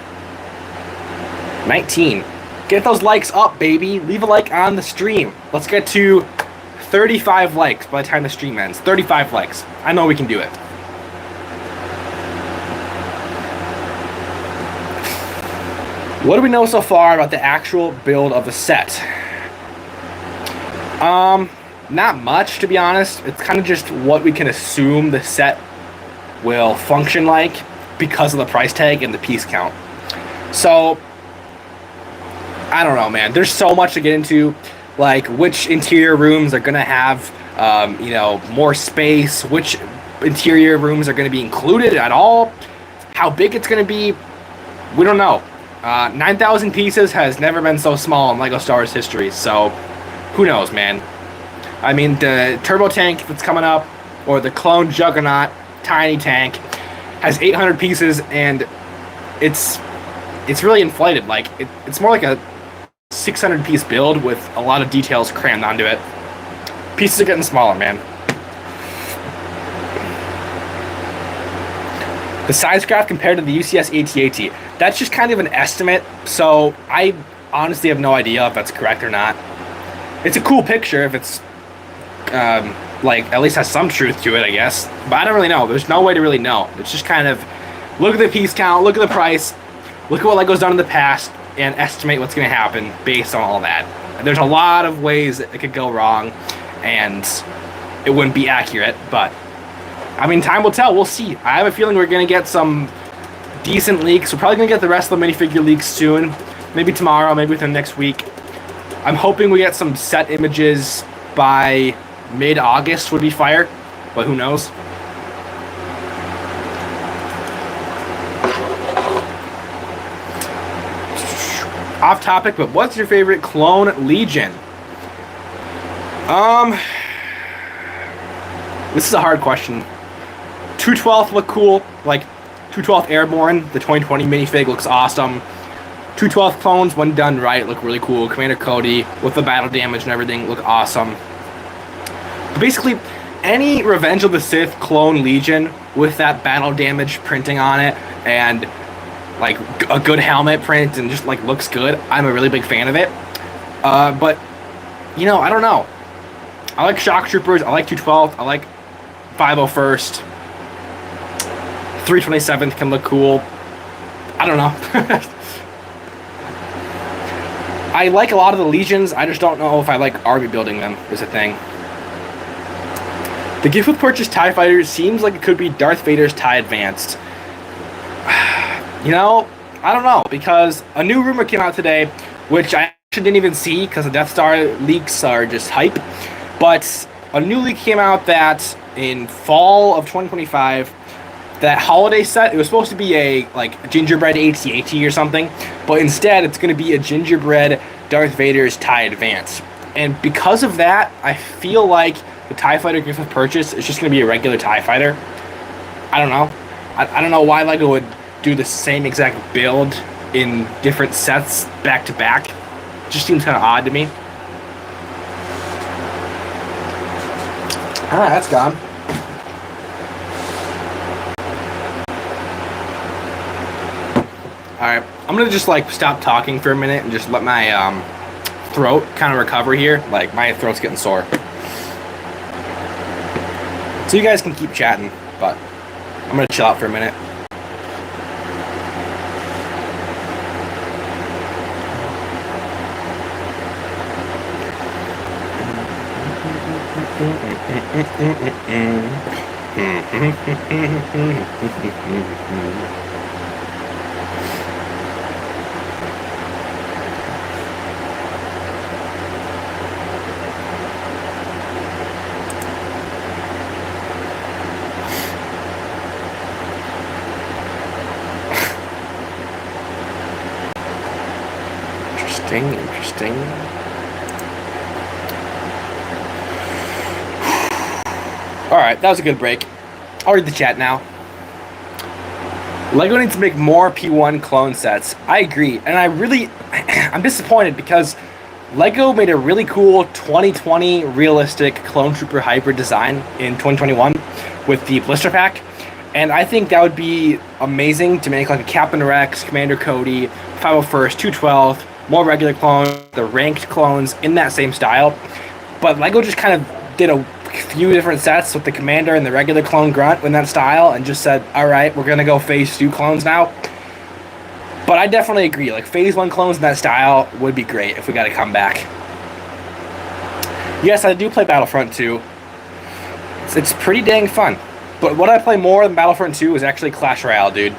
19. Get those likes up, baby. Leave a like on the stream. Let's get to 35 likes by the time the stream ends. 35 likes. I know we can do it. What do we know so far about the actual build of the set? Not much, to be honest. It's kind of just what we can assume the set will function like because of the price tag and the piece count. So, I don't know, man. There's so much to get into, like which interior rooms are going to have, more space, which interior rooms are going to be included at all, how big it's going to be. We don't know. 9,000 pieces has never been so small in LEGO Star Wars history, so who knows, man. I mean, the turbo tank that's coming up, or the clone juggernaut tiny tank, has 800 pieces, and it's really inflated. Like it's more like a 600 piece build with a lot of details crammed onto it. Pieces are getting smaller, man. The size graph compared to the UCS AT-AT, that's just kind of an estimate, so I honestly have no idea if that's correct or not. It's a cool picture if it's, at least has some truth to it, I guess. But I don't really know. There's no way to really know. It's just kind of, look at the piece count, look at the price, look at what LEGO's done in the past, and estimate what's going to happen based on all that. And there's a lot of ways that it could go wrong, and it wouldn't be accurate, but I mean, time will tell. We'll see. I have a feeling we're going to get some decent leaks. We're probably going to get the rest of the minifigure leaks soon. Maybe tomorrow, maybe within next week. I'm hoping we get some set images by mid-August would be fire, but who knows? Off topic, but what's your favorite clone Legion? This is a hard question. 212th look cool, like 212th Airborne, the 2020 minifig looks awesome. 212th clones, when done right, look really cool. Commander Cody with the battle damage and everything look awesome. But basically, any Revenge of the Sith clone Legion with that battle damage printing on it and like a good helmet print and just like looks good, I'm a really big fan of it. But I don't know. I like Shock Troopers. I like 212th. I like 501st. 327th can look cool. I don't know. I like a lot of the Legions. I just don't know if I like army building them is a thing. The gift with purchased TIE Fighter seems like it could be Darth Vader's TIE Advanced. I don't know, because a new rumor came out today, which I actually didn't even see because the Death Star leaks are just hype. But a new leak came out that in fall of 2025, that holiday set, it was supposed to be a gingerbread AT-AT or something, but instead it's going to be a gingerbread Darth Vader's TIE Advance. And because of that, I feel like the TIE Fighter gift with purchase is just going to be a regular TIE Fighter. I don't know. I don't know why LEGO would do the same exact build in different sets back to back. It just seems kind of odd to me. Alright, that's gone. Alright, I'm gonna just stop talking for a minute and just let my throat kind of recover here. Like, my throat's getting sore. So you guys can keep chatting, but I'm gonna chill out for a minute. Interesting. Alright, that was a good break. I'll read the chat now. LEGO needs to make more P1 clone sets. I agree, and I'm disappointed because LEGO made a really cool 2020 realistic Clone Trooper hybrid design in 2021 with the blister pack, and I think that would be amazing to make like a Captain Rex, Commander Cody, 501st, 212th, more regular clones, the ranked clones in that same style. But LEGO just kind of did a few different sets with the Commander and the regular clone grunt in that style and just said, alright, we're gonna go phase 2 clones now. But I definitely agree, like phase 1 clones in that style would be great if we got to come back. Yes, I do play Battlefront 2. It's pretty dang fun. But what I play more than Battlefront 2 is actually Clash Royale, dude.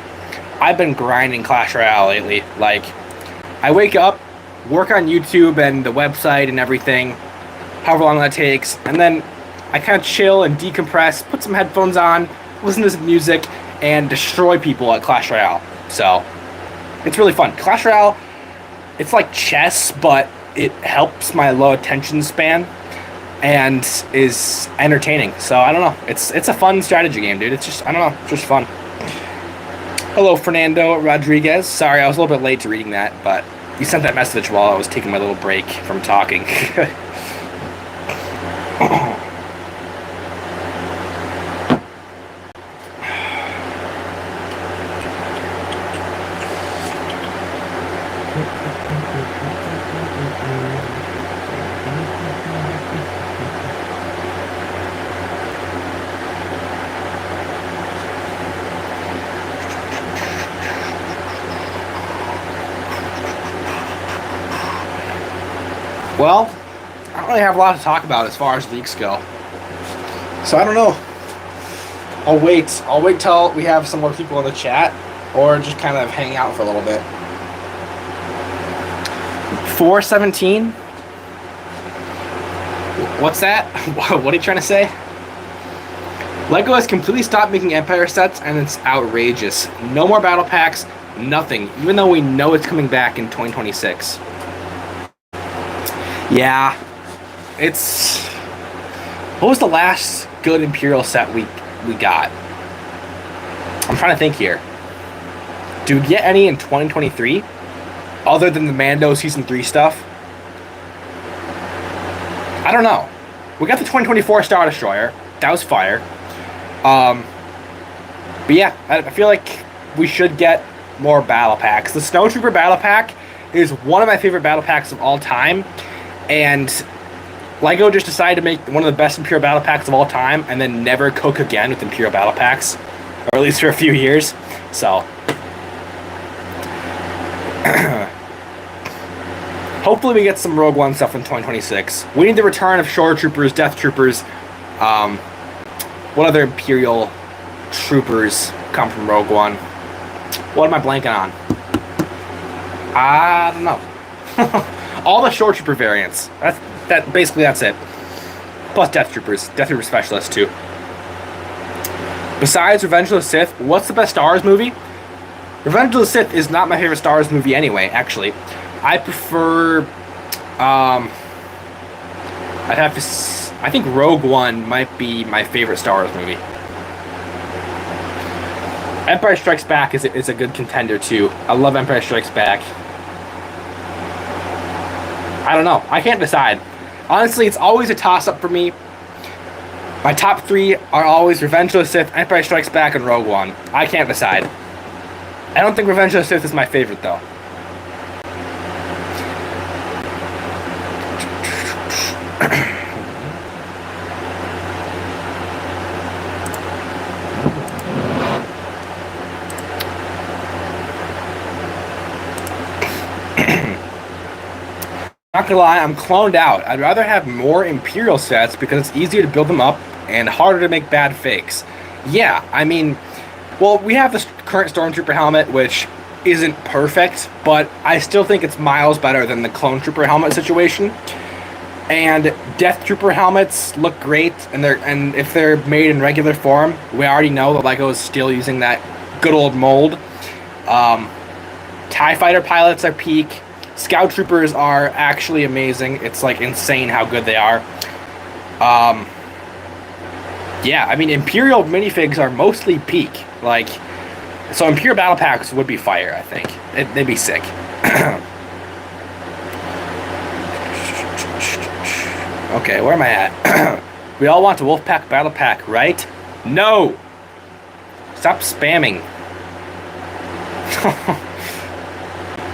I've been grinding Clash Royale lately. Like, I wake up, work on YouTube and the website and everything, however long that takes, and then I kind of chill and decompress, put some headphones on, listen to some music, and destroy people at Clash Royale. So, it's really fun. Clash Royale, it's like chess, but it helps my low attention span and is entertaining. So, I don't know. It's a fun strategy game, dude. It's just, I don't know, it's just fun. Hello, Fernando Rodriguez. Sorry, I was a little bit late to reading that, but you sent that message while I was taking my little break from talking. Well, I don't really have a lot to talk about as far as leaks go. So I don't know. I'll wait. I'll wait till we have some more people in the chat, or just kind of hang out for a little bit. 417? What's that? What are you trying to say? LEGO has completely stopped making Empire sets, and it's outrageous. No more battle packs, nothing, even though we know it's coming back in 2026. Yeah, it's... What was the last good Imperial set we got? I'm trying to think here. Did we get any in 2023? Other than the Mando Season 3 stuff? I don't know. We got the 2024 Star Destroyer. That was fire. But yeah, I feel like we should get more battle packs. The Snowtrooper battle pack is one of my favorite battle packs of all time. And LEGO just decided to make one of the best Imperial battle packs of all time and then never cook again with Imperial battle packs. Or at least for a few years. So. Hopefully we get some Rogue One stuff in 2026. We need the return of Shore Troopers, Death Troopers. What other Imperial troopers come from Rogue One? What am I blanking on? I don't know. All the Shore Trooper variants. Basically that's it. Plus Death Troopers. Death Trooper Specialists too. Besides Revenge of the Sith, what's the best Star Wars movie? Revenge of the Sith is not my favorite Star Wars movie anyway, actually. I prefer... I'd have to... I think Rogue One might be my favorite Star Wars movie. Empire Strikes Back is a good contender too. I love Empire Strikes Back. I don't know. I can't decide. Honestly, it's always a toss-up for me. My top three are always Revenge of the Sith, Empire Strikes Back, and Rogue One. I can't decide. I don't think Revenge of the Sith is my favorite, though. Not gonna lie, I'm cloned out. I'd rather have more Imperial sets because it's easier to build them up and harder to make bad fakes. Yeah, I mean, well, we have the current Stormtrooper helmet, which isn't perfect, but I still think it's miles better than the Clone Trooper helmet situation. And Death Trooper helmets look great, and if they're made in regular form, we already know that LEGO is still using that good old mold. TIE Fighter pilots are peak. Scout Troopers are actually amazing. It's like insane how good they are. Yeah, I mean, Imperial minifigs are mostly peak. Like, so Imperial battle packs would be fire, I think. They'd be sick. Okay, where am I at? We all want a Wolfpack battle pack, right? No! Stop spamming.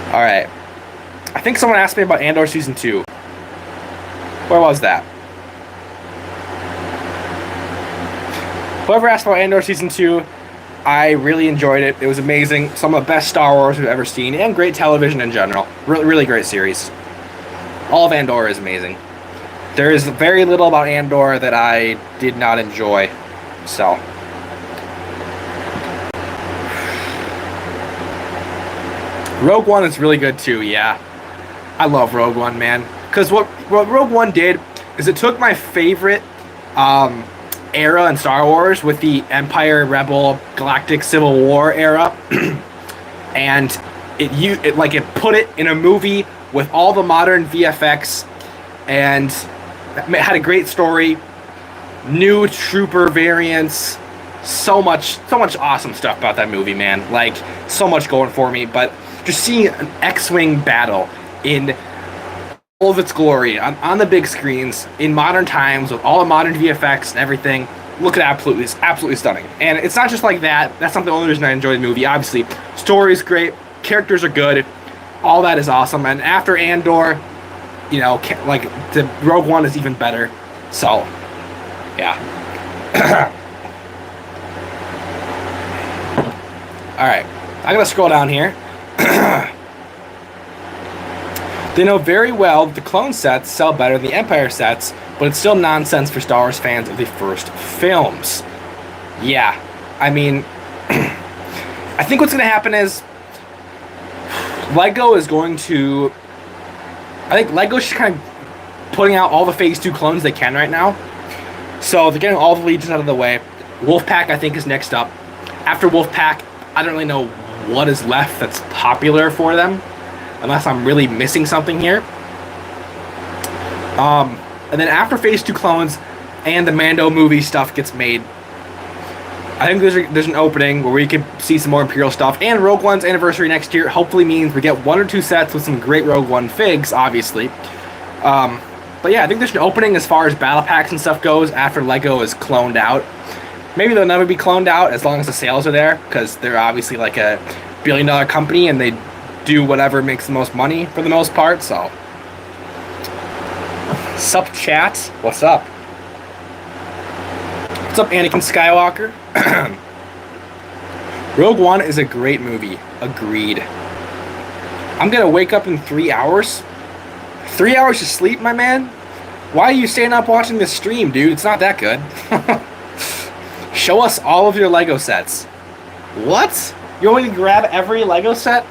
Alright. I think someone asked me about Andor Season 2. Where was that? Whoever asked about Andor Season 2, I really enjoyed it. It was amazing. Some of the best Star Wars we've ever seen, and great television in general. Really, really great series. All of Andor is amazing. There is very little about Andor that I did not enjoy. So, Rogue One is really good too, yeah. I love Rogue One, man. Because what Rogue One did is it took my favorite era in Star Wars with the Empire, Rebel, Galactic Civil War era, and it put it in a movie with all the modern VFX, and it had a great story, new trooper variants, so much awesome stuff about that movie, man. Like, so much going for me. But just seeing an X-Wing battle in all of its glory on the big screens in modern times with all the modern VFX and everything, look at it's absolutely stunning. And it's not just like that. That's not the only reason I enjoy the movie. Obviously, story is great, characters are good, all that is awesome. And after Andor, you know, like, the Rogue One is even better. So, yeah. All right, I'm gonna scroll down here. They know very well that the clone sets sell better than the Empire sets, but it's still nonsense for Star Wars fans of the first films. Yeah, I mean, I think what's going to happen is LEGO is going to... I think LEGO's just kind of putting out all the Phase 2 clones they can right now. So they're getting all the Legions out of the way. Wolfpack, I think, is next up. After Wolfpack, I don't really know what is left that's popular for them, unless I'm really missing something here. And then after Phase 2 clones and the Mando movie stuff gets made, I think there's an opening where we can see some more Imperial stuff. And Rogue One's anniversary next year hopefully means we get 1 or 2 sets with some great Rogue One figs, obviously. But yeah, I think there's an opening as far as battle packs and stuff goes after LEGO is cloned out. Maybe they'll never be cloned out as long as the sales are there, because they're obviously like a billion-dollar company and they do whatever makes the most money for the most part. So, sup chat? What's up? What's up, Anakin Skywalker? Rogue One is a great movie. Agreed. I'm gonna wake up in 3 hours. 3 hours of sleep, my man? Why are you staying up watching this stream, dude? It's not that good. Show us all of your LEGO sets. What? You want me to grab every LEGO set?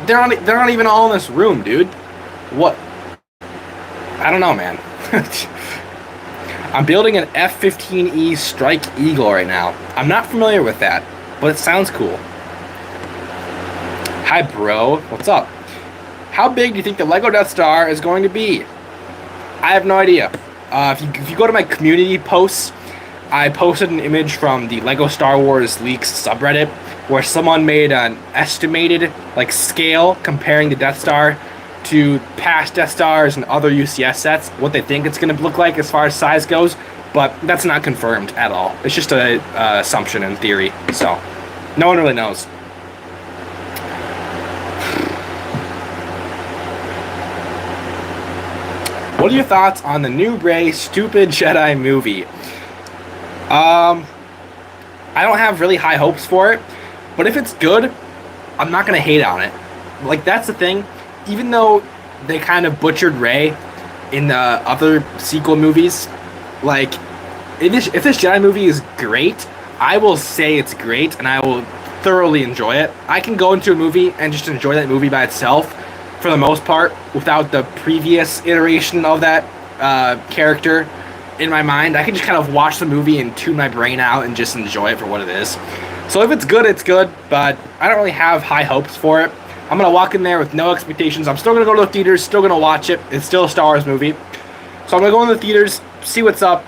They're not even all in this room, dude. What? I don't know, man. I'm building an F-15E Strike Eagle right now. I'm not familiar with that, but it sounds cool. Hi, bro. What's up? How big do you think the LEGO Death Star is going to be? I have no idea. If you go to my community posts, I posted an image from the LEGO Star Wars Leaks subreddit where someone made an estimated scale comparing the Death Star to past Death Stars and other UCS sets, what they think it's going to look like as far as size goes, but that's not confirmed at all. It's just an assumption and theory, so no one really knows. What are your thoughts on the new Bray Stupid Jedi movie? I don't have really high hopes for it, but if it's good, I'm not going to hate on it. That's the thing. Even though they kind of butchered Rey in the other sequel movies, if this Jedi movie is great, I will say it's great, and I will thoroughly enjoy it. I can go into a movie and just enjoy that movie by itself, for the most part, without the previous iteration of that character in my mind. I can just kind of watch the movie and tune my brain out and just enjoy it for what it is. So if it's good, it's good, but I don't really have high hopes for it. I'm going to walk in there with no expectations. I'm still going to go to the theaters, still going to watch it. It's still a Star Wars movie. So I'm going to go in the theaters, see what's up,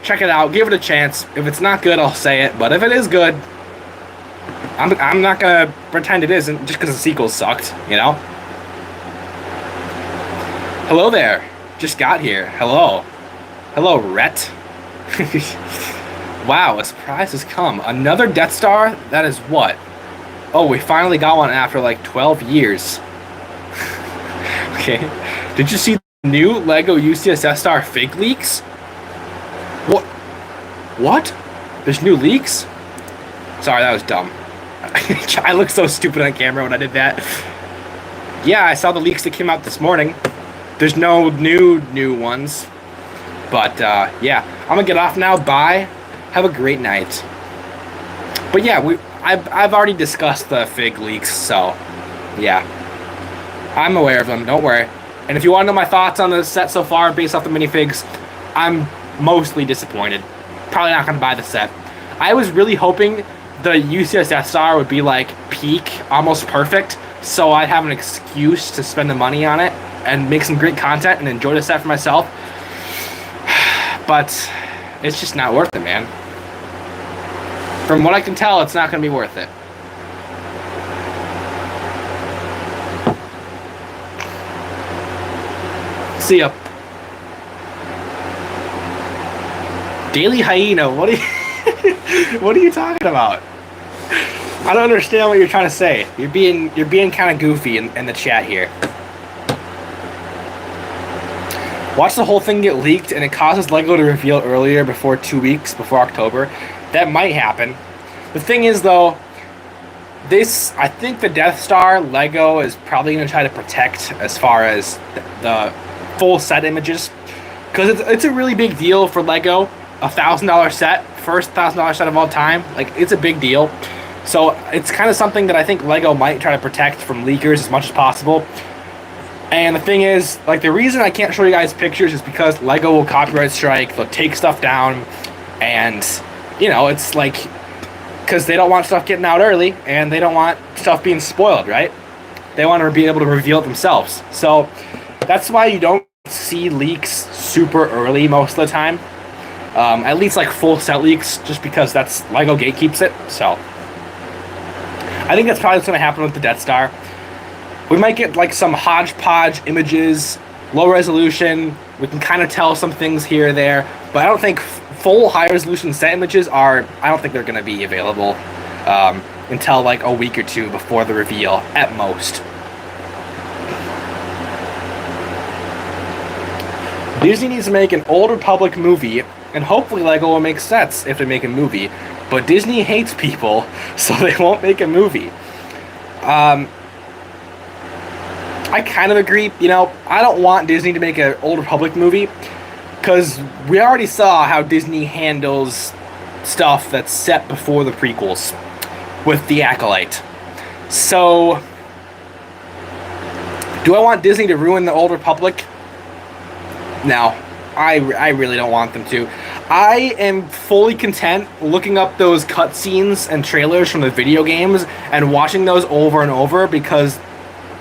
check it out, give it a chance. If it's not good, I'll say it. But if it is good, I'm not going to pretend it isn't just because the sequel sucked, you know? Hello there. Just got here. Hello. Hello, Rhett. Wow, a surprise has come. Another Death Star? That is what? Oh, we finally got one after 12 years. Okay. Did you see the new LEGO UCS Death Star fig leaks? What? What? There's new leaks? Sorry, that was dumb. I looked so stupid on camera when I did that. Yeah, I saw the leaks that came out this morning. There's no new ones. But, yeah. I'm gonna get off now. Bye. Have a great night. But yeah, I've already discussed the fig leaks, so Yeah. I'm aware of them, don't worry. And if you want to know my thoughts on the set so far based off the minifigs, I'm mostly disappointed. Probably not going to buy the set. I was really hoping the UCS Death Star would be like peak, almost perfect, so I'd have an excuse to spend the money on it and make some great content and enjoy the set for myself. But it's just not worth it, man. From what I can tell, it's not going to be worth it. See ya. Daily Hyena, what are you what are you talking about? I don't understand what you're trying to say. You're being kind of goofy in the chat here. Watch the whole thing get leaked and it causes LEGO to reveal earlier before 2 weeks before October. That might happen. The thing is though, I think the Death Star LEGO is probably going to try to protect as far as the full set images, because it's a really big deal for LEGO. $1,000 set, first $1,000 set of all time, like it's a big deal. So it's kind of something that I think LEGO might try to protect from leakers as much as possible. And the thing is, like, the reason I can't show you guys pictures is because LEGO will copyright strike, they'll take stuff down, and you know, it's like, because they don't want stuff getting out early and they don't want stuff being spoiled, right? They want to be able to reveal it themselves. So that's why you don't see leaks super early most of the time. At least like full set leaks, just because that's LEGO gatekeeps it. So I think that's probably what's going to happen with the Death Star. We might get like some hodgepodge images, low resolution. We can kind of tell some things here or there, but I don't think full high resolution set images I don't think they're going to be available until like a week or two before the reveal at most. Disney needs to make an Old Republic movie, and hopefully LEGO will make sets if they make a movie. But Disney hates people, so they won't make a movie. I kind of agree. You know, I don't want Disney to make an Old Republic movie, because we already saw how Disney handles stuff that's set before the prequels with The Acolyte. So, do I want Disney to ruin the Old Republic? No, I really don't want them to. I am fully content looking up those cutscenes and trailers from the video games and watching those over and over, because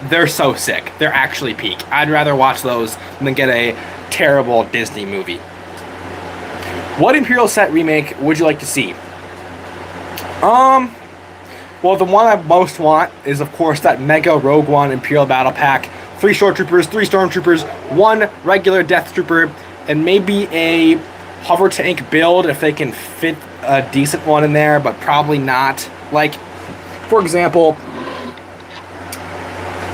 they're so sick. They're actually peak. I'd rather watch those than get a terrible Disney movie. What Imperial set remake would you like to see? Well, the one I most want is, of course, that Mega Rogue One Imperial Battle Pack. 3 Short Troopers, 3 Stormtroopers, 1 regular Death Trooper, and maybe a hover tank build if they can fit a decent one in there, but probably not. Like, for example,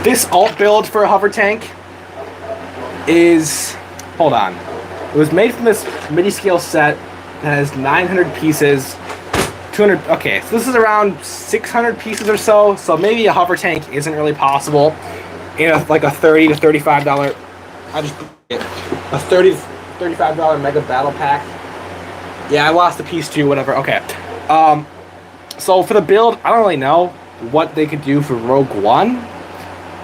this alt build for a hover tank is, hold on, it was made from this mini scale set that has 900 pieces, 200, okay, so this is around 600 pieces or so maybe a hover tank isn't really possible in like a $30 to $35, I just a $30 to $35 Mega Battle Pack. Yeah, I lost a piece too, whatever, okay. So for the build, I don't really know what they could do for Rogue One.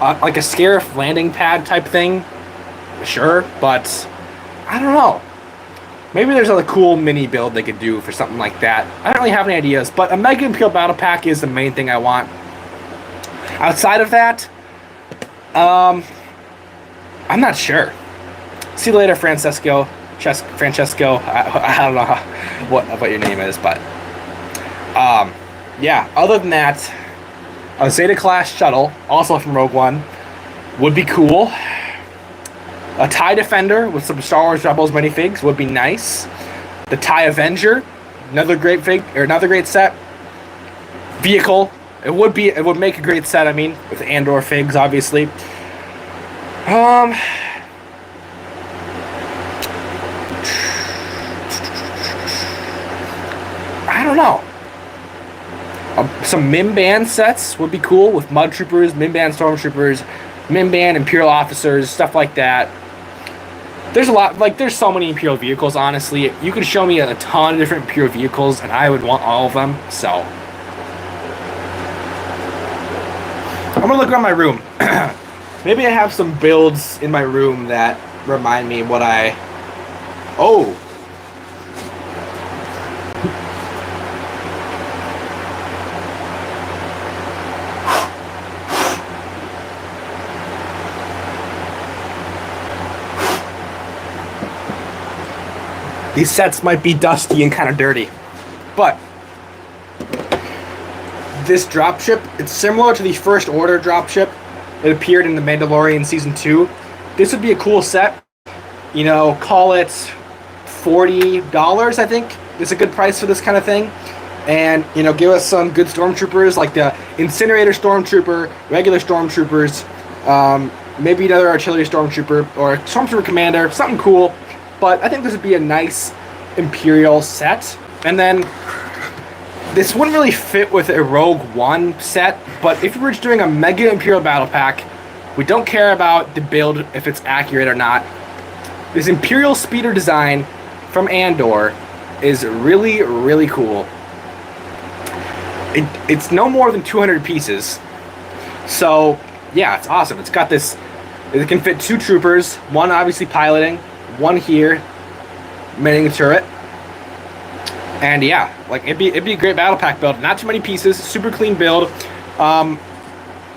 Like a Scarif landing pad type thing, sure, but I don't know. Maybe there's a cool mini build they could do for something like that. I don't really have any ideas, but a Mega Imperial Battle Pack is the main thing I want. Outside of that, I'm not sure. See you later, Francesco. I don't know what your name is, but yeah. Other than that, a Zeta class shuttle, also from Rogue One, would be cool. A TIE Defender with some Star Wars Rebels minifigs would be nice. The TIE Avenger, another great set. Vehicle, it would make a great set. I mean, with Andor figs, obviously. I don't know. Some Mimban sets would be cool with Mud Troopers, Mimban Stormtroopers, Mimban Imperial Officers, stuff like that. There's a lot, like, there's so many Imperial vehicles, honestly. You could show me a ton of different Imperial vehicles, and I would want all of them, so. gonna look around my room. Maybe I have some builds in my room that remind me what I... Oh! These sets might be dusty and kind of dirty, but this dropship, it's similar to the First Order dropship. It appeared in The Mandalorian Season 2. This would be a cool set. You know, call it $40, I think. It's a good price for this kind of thing. And, you know, give us some good stormtroopers, like the Incinerator Stormtrooper, regular Stormtroopers, maybe another Artillery Stormtrooper, or Stormtrooper Commander, something cool. But I think this would be a nice Imperial set. And then this wouldn't really fit with a Rogue One set, but if you were just doing a Mega Imperial Battle Pack, we don't care about the build if it's accurate or not. This Imperial Speeder design from Andor is really, really cool. It's no more than 200 pieces. So, yeah, it's awesome. It's got this, it can fit 2 troopers, one obviously piloting, one here, manning the turret. And yeah, like it'd be a great battle pack build. Not too many pieces, super clean build.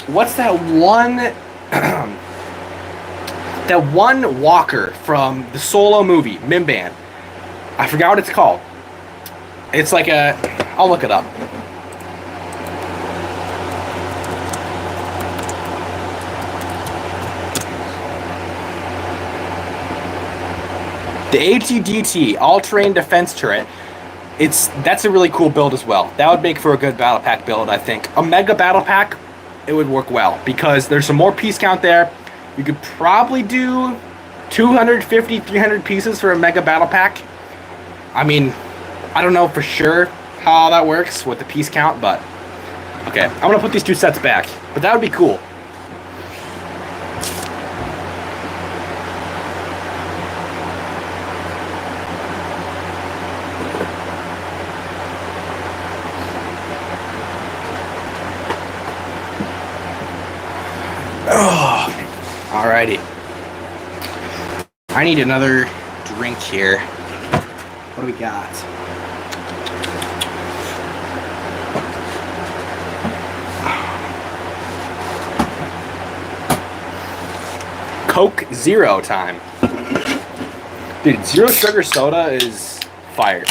What's that one that one walker from the Solo movie, Mimban? I forgot what it's called. It's like a, I'll look it up. The ATDT, All-Terrain Defense Turret. That's a really cool build as well. That would make for a good battle pack build, I think. A mega battle pack, it would work well because there's some more piece count there. You could probably do 250, 300 pieces for a mega battle pack. I mean, I don't know for sure how that works with the piece count, but okay. I'm gonna put these 2 sets back, but that would be cool. Alrighty. I need another drink here. What do we got? Coke Zero time. Dude, zero sugar soda is fire.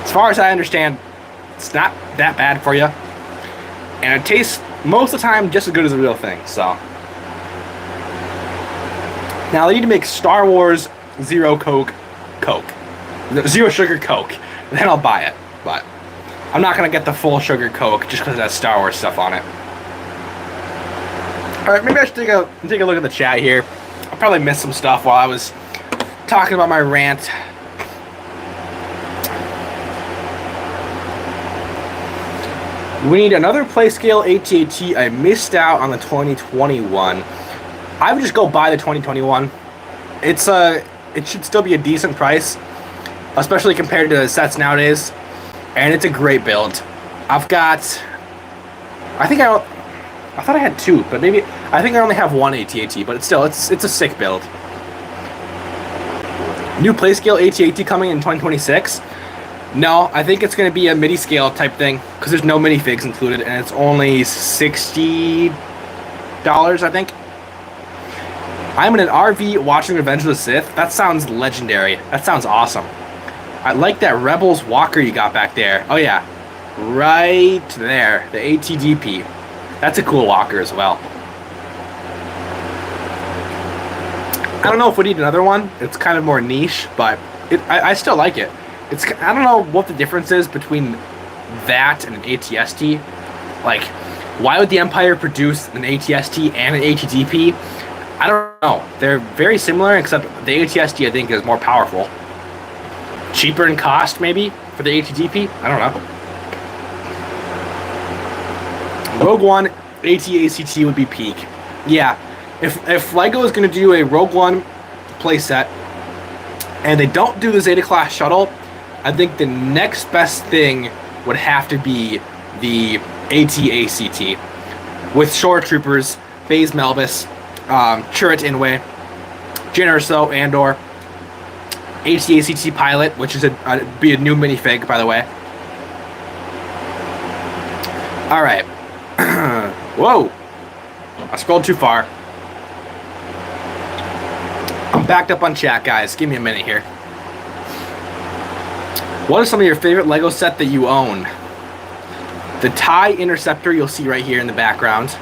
As far as I understand, it's not that bad for you. And it tastes most of the time just as good as the real thing, so. Now they need to make Star Wars Zero Coke. Zero Sugar Coke. Then I'll buy it. But I'm not going to get the full sugar Coke just because it has Star Wars stuff on it. Alright, maybe I should take a look at the chat here. I probably missed some stuff while I was talking about my rant. We need another Playscale AT-AT. I missed out on the 2021. I would just go buy the 2021. It should still be a decent price, especially compared to the sets nowadays. And it's a great build. I thought I had 2, but maybe I think I only have 1 AT-AT. But it's a sick build. New Playscale AT-AT coming in 2026. No, I think it's going to be a midi scale type thing because there's no minifigs included, and it's only $60, I think. I'm in an RV watching Revenge of the Sith. That sounds legendary. That sounds awesome. I like that Rebels walker you got back there. Oh yeah, right there, the ATDP. That's a cool walker as well. I don't know if we need another one. It's kind of more niche, but I still like it. I don't know what the difference is between that and an ATST. Like, why would the Empire produce an ATST and an ATDP? I don't know. They're very similar, except the ATST, I think, is more powerful. Cheaper in cost, maybe, for the ATDP? I don't know. Rogue One AT-ACT would be peak. Yeah, if LEGO is going to do a Rogue One playset, and they don't do the Zeta Class shuttle, I think the next best thing would have to be the AT-ACT. With Shore Troopers, Baze Melvis, Chirrut Inway, Jyn Erso, Andor, AT-ACT Pilot, which is be a new minifig, by the way. Alright. Whoa! I scrolled too far. I'm backed up on chat, guys. Give me a minute here. What are some of your favorite LEGO set that you own? The TIE Interceptor you'll see right here in the background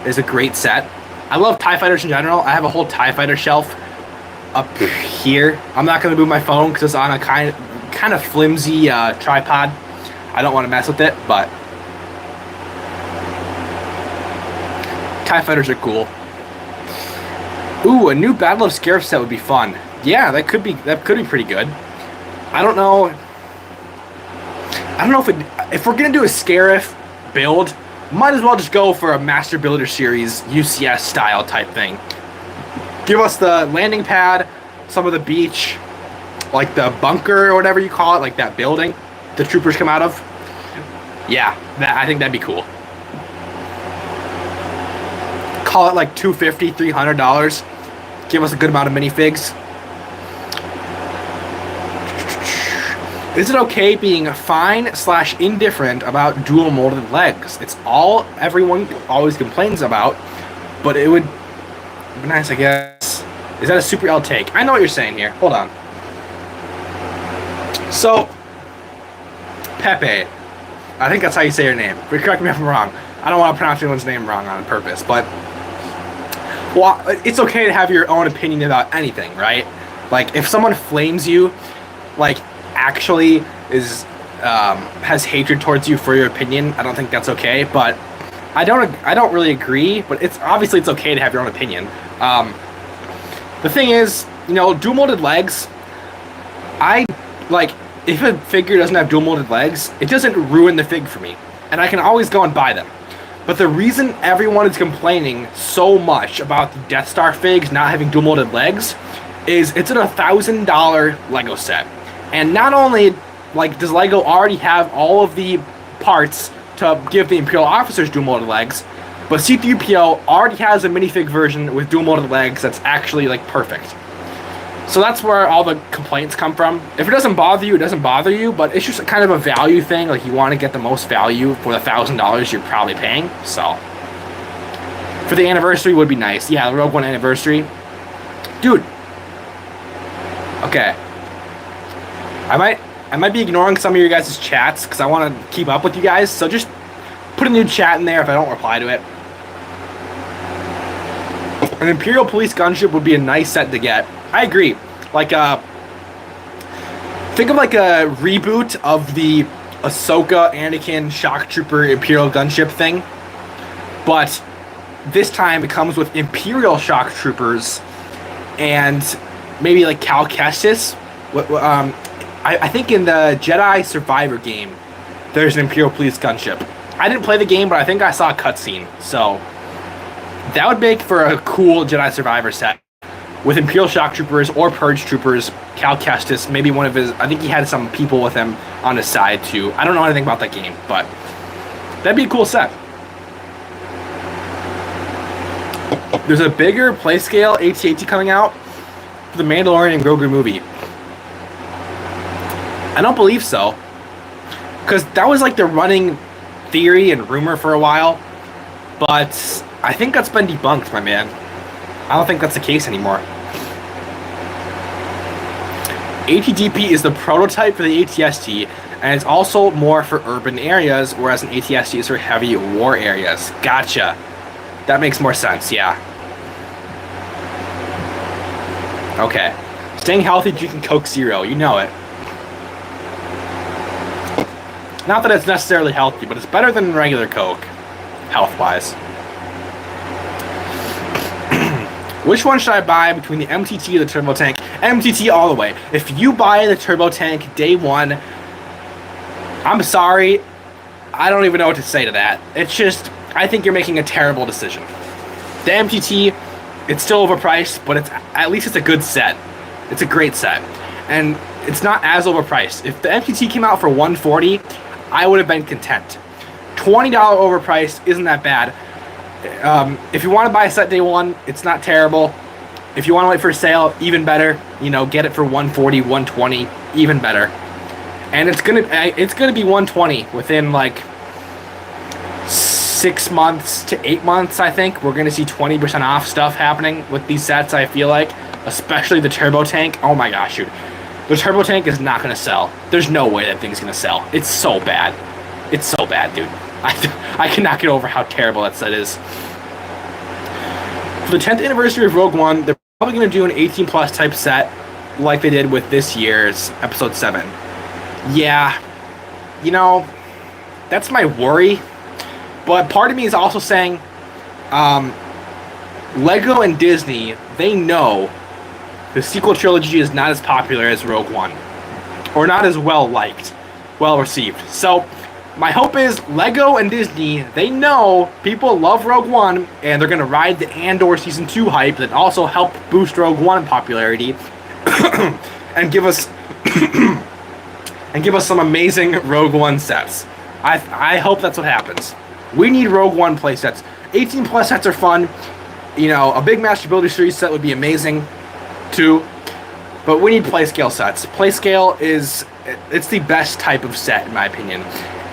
is a great set. I love TIE Fighters in general. I have a whole TIE Fighter shelf up here. I'm not going to move my phone because it's on a kind of flimsy tripod. I don't want to mess with it, but TIE Fighters are cool. Ooh, a new Battle of Scarif set would be fun. Yeah, that could be pretty good. I don't know if we're gonna do a Scarif build, might as well just go for a Master Builder Series UCS style type thing. Give us the landing pad, some of the beach, like the bunker or whatever you call it, like that building the troopers come out of. Yeah, I think that'd be cool. Call it like $250, $300. Give us a good amount of minifigs. Is it okay being fine/indifferent about dual molded legs? It's all everyone always complains about, but it would be nice, I guess. Is that a super L take? I know what you're saying here. Hold on. So, Pepe. I think that's how you say your name. But correct me if I'm wrong. I don't want to pronounce anyone's name wrong on purpose, but well, it's okay to have your own opinion about anything, right? Like, if someone flames you, like, actually has hatred towards you for your opinion, I don't think that's okay. But I don't really agree. But it's okay to have your own opinion. The thing is, dual molded legs. If a figure doesn't have dual molded legs, it doesn't ruin the fig for me, and I can always go and buy them. But the reason everyone is complaining so much about the Death Star figs not having dual molded legs is it's an $1,000 Lego set. And not only does Lego already have all of the parts to give the Imperial officers dual molded legs, but C3PO already has a minifig version with dual molded legs that's actually perfect. So that's where all the complaints come from. If it doesn't bother you, it doesn't bother you, but it's just kind of a value thing. Like, you want to get the most value for the $1,000 you're probably paying. So for the anniversary would be nice. Yeah, the Rogue One anniversary. Dude. Okay. I might be ignoring some of your guys' chats because I want to keep up with you guys. So just put a new chat in there if I don't reply to it. An Imperial Police gunship would be a nice set to get. I agree. Think of a reboot of the Ahsoka, Anakin, Shock Trooper, Imperial gunship thing. But this time it comes with Imperial Shock Troopers and maybe Cal Kestis. I think in the Jedi Survivor game, there's an Imperial Police gunship. I didn't play the game, but I think I saw a cutscene. So that would make for a cool Jedi Survivor set with Imperial Shock Troopers or Purge Troopers, Cal Kestis, maybe one of his... I think he had some people with him on his side, too. I don't know anything about that game, but that'd be a cool set. There's a bigger play-scale AT-AT coming out for the Mandalorian and Grogu movie. I don't believe so. Because that was the running theory and rumor for a while. But I think that's been debunked, my man. I don't think that's the case anymore. ATDP is the prototype for the ATST, and it's also more for urban areas, whereas an ATST is for heavy war areas. Gotcha. That makes more sense, yeah. Okay. Staying healthy, drinking Coke Zero. You know it. Not that it's necessarily healthy, but it's better than regular Coke, health-wise. Which one should I buy between the MTT and the Turbo Tank? MTT all the way. If you buy the Turbo Tank day one, I'm sorry. I don't even know what to say to that. It's just, I think you're making a terrible decision. The MTT, it's still overpriced, but at least it's a good set. It's a great set. And it's not as overpriced. If the MTT came out for $140, I would have been content. $20 overpriced isn't that bad. If you want to buy a set day one, it's not terrible. If you want to wait for a sale, even better. You know, get it for $140, $120, even better. And it's gonna be $120 within like 6 months to 8 months. I think we're gonna see 20% off stuff happening with these sets. I feel like, especially the turbo tank. Oh my gosh, dude, the turbo tank is not gonna sell. There's no way that thing's gonna sell. It's so bad. It's so bad, dude. I cannot get over how terrible that set is. For the 10th anniversary of Rogue One, they're probably going to do an 18+ type set like they did with this year's Episode 7. Yeah, you know, that's my worry. But part of me is also saying, Lego and Disney, they know the sequel trilogy is not as popular as Rogue One. Or not as well liked, well received. So, my hope is Lego and Disney, they know people love Rogue One, and they're going to ride the Andor Season 2 hype that also helped boost Rogue One in popularity and give us some amazing Rogue One sets. I hope that's what happens. We need Rogue One playsets. 18+ sets are fun. You know, a big Master Builder Series set would be amazing too. But we need playscale sets. Playscale it's the best type of set in my opinion.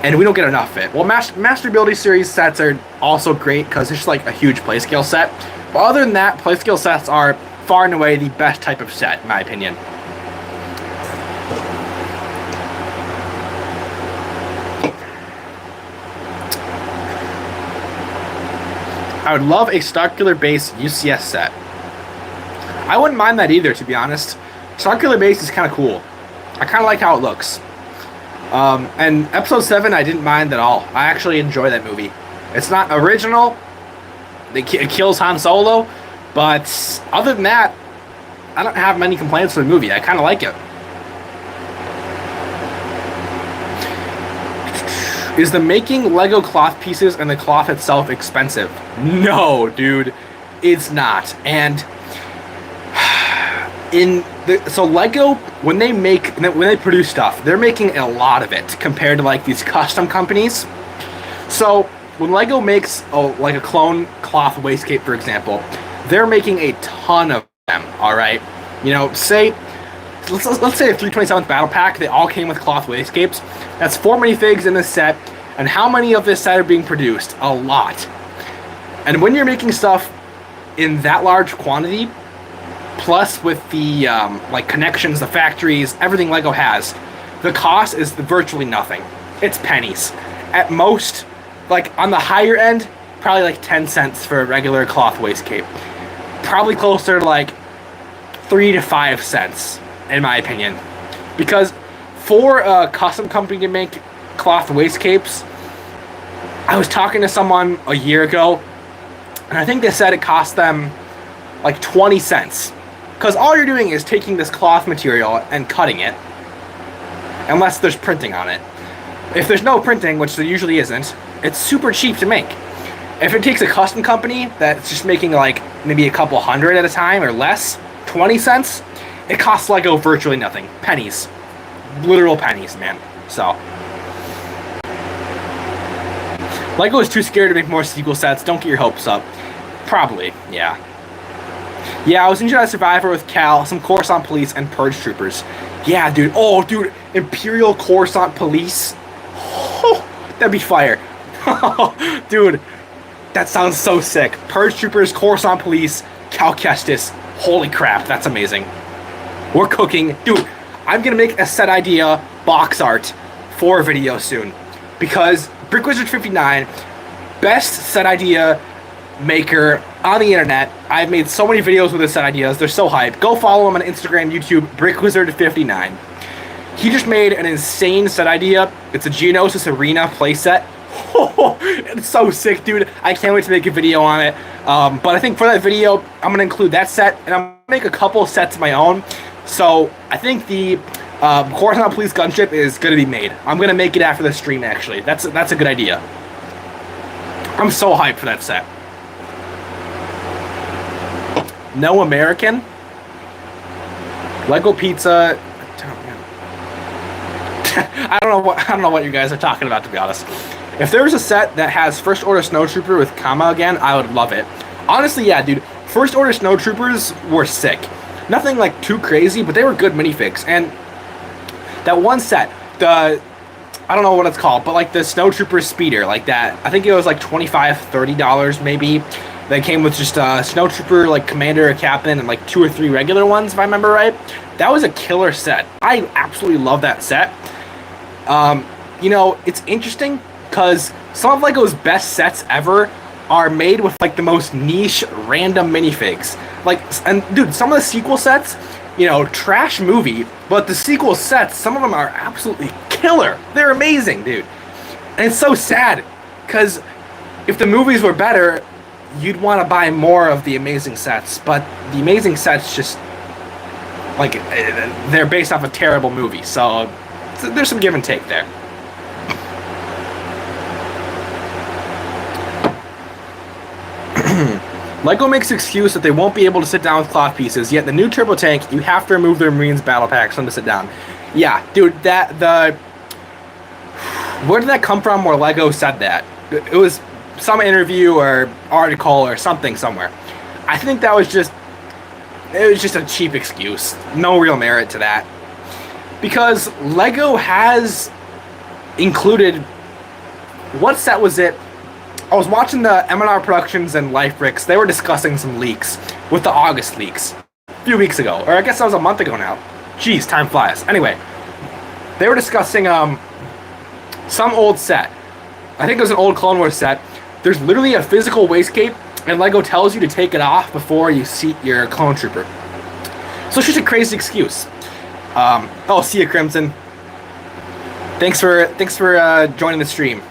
And we don't get enough of it. Well, Master Builder Series sets are also great because it's just like a huge playscale set. But other than that, playscale sets are far and away the best type of set, in my opinion. I would love a Starkiller Base UCS set. I wouldn't mind that either, to be honest. Starkiller Base is kind of cool. I kind of like how it looks. And Episode 7, I didn't mind at all. I actually enjoy that movie. It's not original. It kills Han Solo. But other than that, I don't have many complaints with the movie. I kind of like it. Is the making Lego cloth pieces and the cloth itself expensive? No, dude. It's not. And so Lego, when they produce stuff, they're making a lot of it compared to like these custom companies. So when Lego makes like a clone cloth waistcape, for example, they're making a ton of them. All right, you know, let's say a 327th battle pack, they all came with cloth waistcapes. That's 4 minifigs in this set, and how many of this set are being produced? A lot. And when you're making stuff in that large quantity, plus with the like connections, the factories, everything Lego has, the cost is virtually nothing. It's pennies. At most, like on the higher end, probably like 10 cents for a regular cloth waistcape. Probably closer to like 3 to 5 cents, in my opinion. Because for a custom company to make cloth waistcapes, I was talking to someone a year ago, and I think they said it cost them like 20 cents. Because all you're doing is taking this cloth material and cutting it, unless there's printing on it. If there's no printing, which there usually isn't, it's super cheap to make. If it takes a custom company that's just making like maybe a couple hundred at a time or less, 20 cents, it costs Lego virtually nothing. Pennies. Literal pennies, man. So Lego is too scared to make more sequel sets. Don't get your hopes up. Probably, yeah. Yeah, I was in Jedi Survivor with Cal, some Coruscant Police, and Purge Troopers. Yeah, dude. Oh, dude. Imperial Coruscant Police. Oh, that'd be fire. Dude, that sounds so sick. Purge Troopers, Coruscant Police, Cal Kestis. Holy crap, that's amazing. We're cooking. Dude, I'm going to make a set idea box art for a video soon. Because BrickWizard59, best set idea maker on the internet. I've made so many videos with his set ideas. They're so hyped. Go follow him on Instagram, YouTube, BrickWizard59. He just made an insane set idea. It's a Geonosis Arena playset. It's so sick, dude. I can't wait to make a video on it. But I think for that video, I'm going to include that set, and I'm going to make a couple sets of my own. So I think the Coruscant Police gunship is going to be made. I'm going to make it after the stream, actually. That's a good idea. I'm so hyped for that set. No American? Lego Pizza. I don't know what you guys are talking about, to be honest. If there was a set that has First Order Snowtrooper with Kama again, I would love it. Honestly, yeah, dude. First Order Snowtroopers were sick. Nothing like too crazy, but they were good minifigs. And that one set, I don't know what it's called, but like the Snowtrooper Speeder, like that. I think it was like $25, $30 maybe. They came with just a Snowtrooper, like Commander or Captain, and like 2 or 3 regular ones, if I remember right. That was a killer set. I absolutely love that set. You know, it's interesting because some of LEGO's best sets ever are made with like the most niche, random minifigs. Like, and dude, some of the sequel sets, you know, trash movie, but the sequel sets, some of them are absolutely killer. They're amazing, dude. And it's so sad because if the movies were better, you'd want to buy more of the amazing sets, but the amazing sets just, like, they're based off a terrible movie, so there's some give and take there. LEGO makes the excuse that they won't be able to sit down with cloth pieces, yet the new turbo tank, you have to remove their Marines battle packs for them to sit down. Yeah, dude, where did that come from where LEGO said that? It was some interview or article or something somewhere. I think that was just, it was just a cheap excuse. No real merit to that. Because LEGO has included, what set was it? I was watching the M&R Productions and Life Bricks. They were discussing some leaks with the August leaks a few weeks ago. Or I guess that was a month ago now. Jeez, time flies. Anyway, they were discussing some old set. I think it was an old Clone Wars set. There's literally a physical waistcape, and LEGO tells you to take it off before you seat your clone trooper. So it's just a crazy excuse. Oh, see ya, Crimson. Thanks for joining the stream.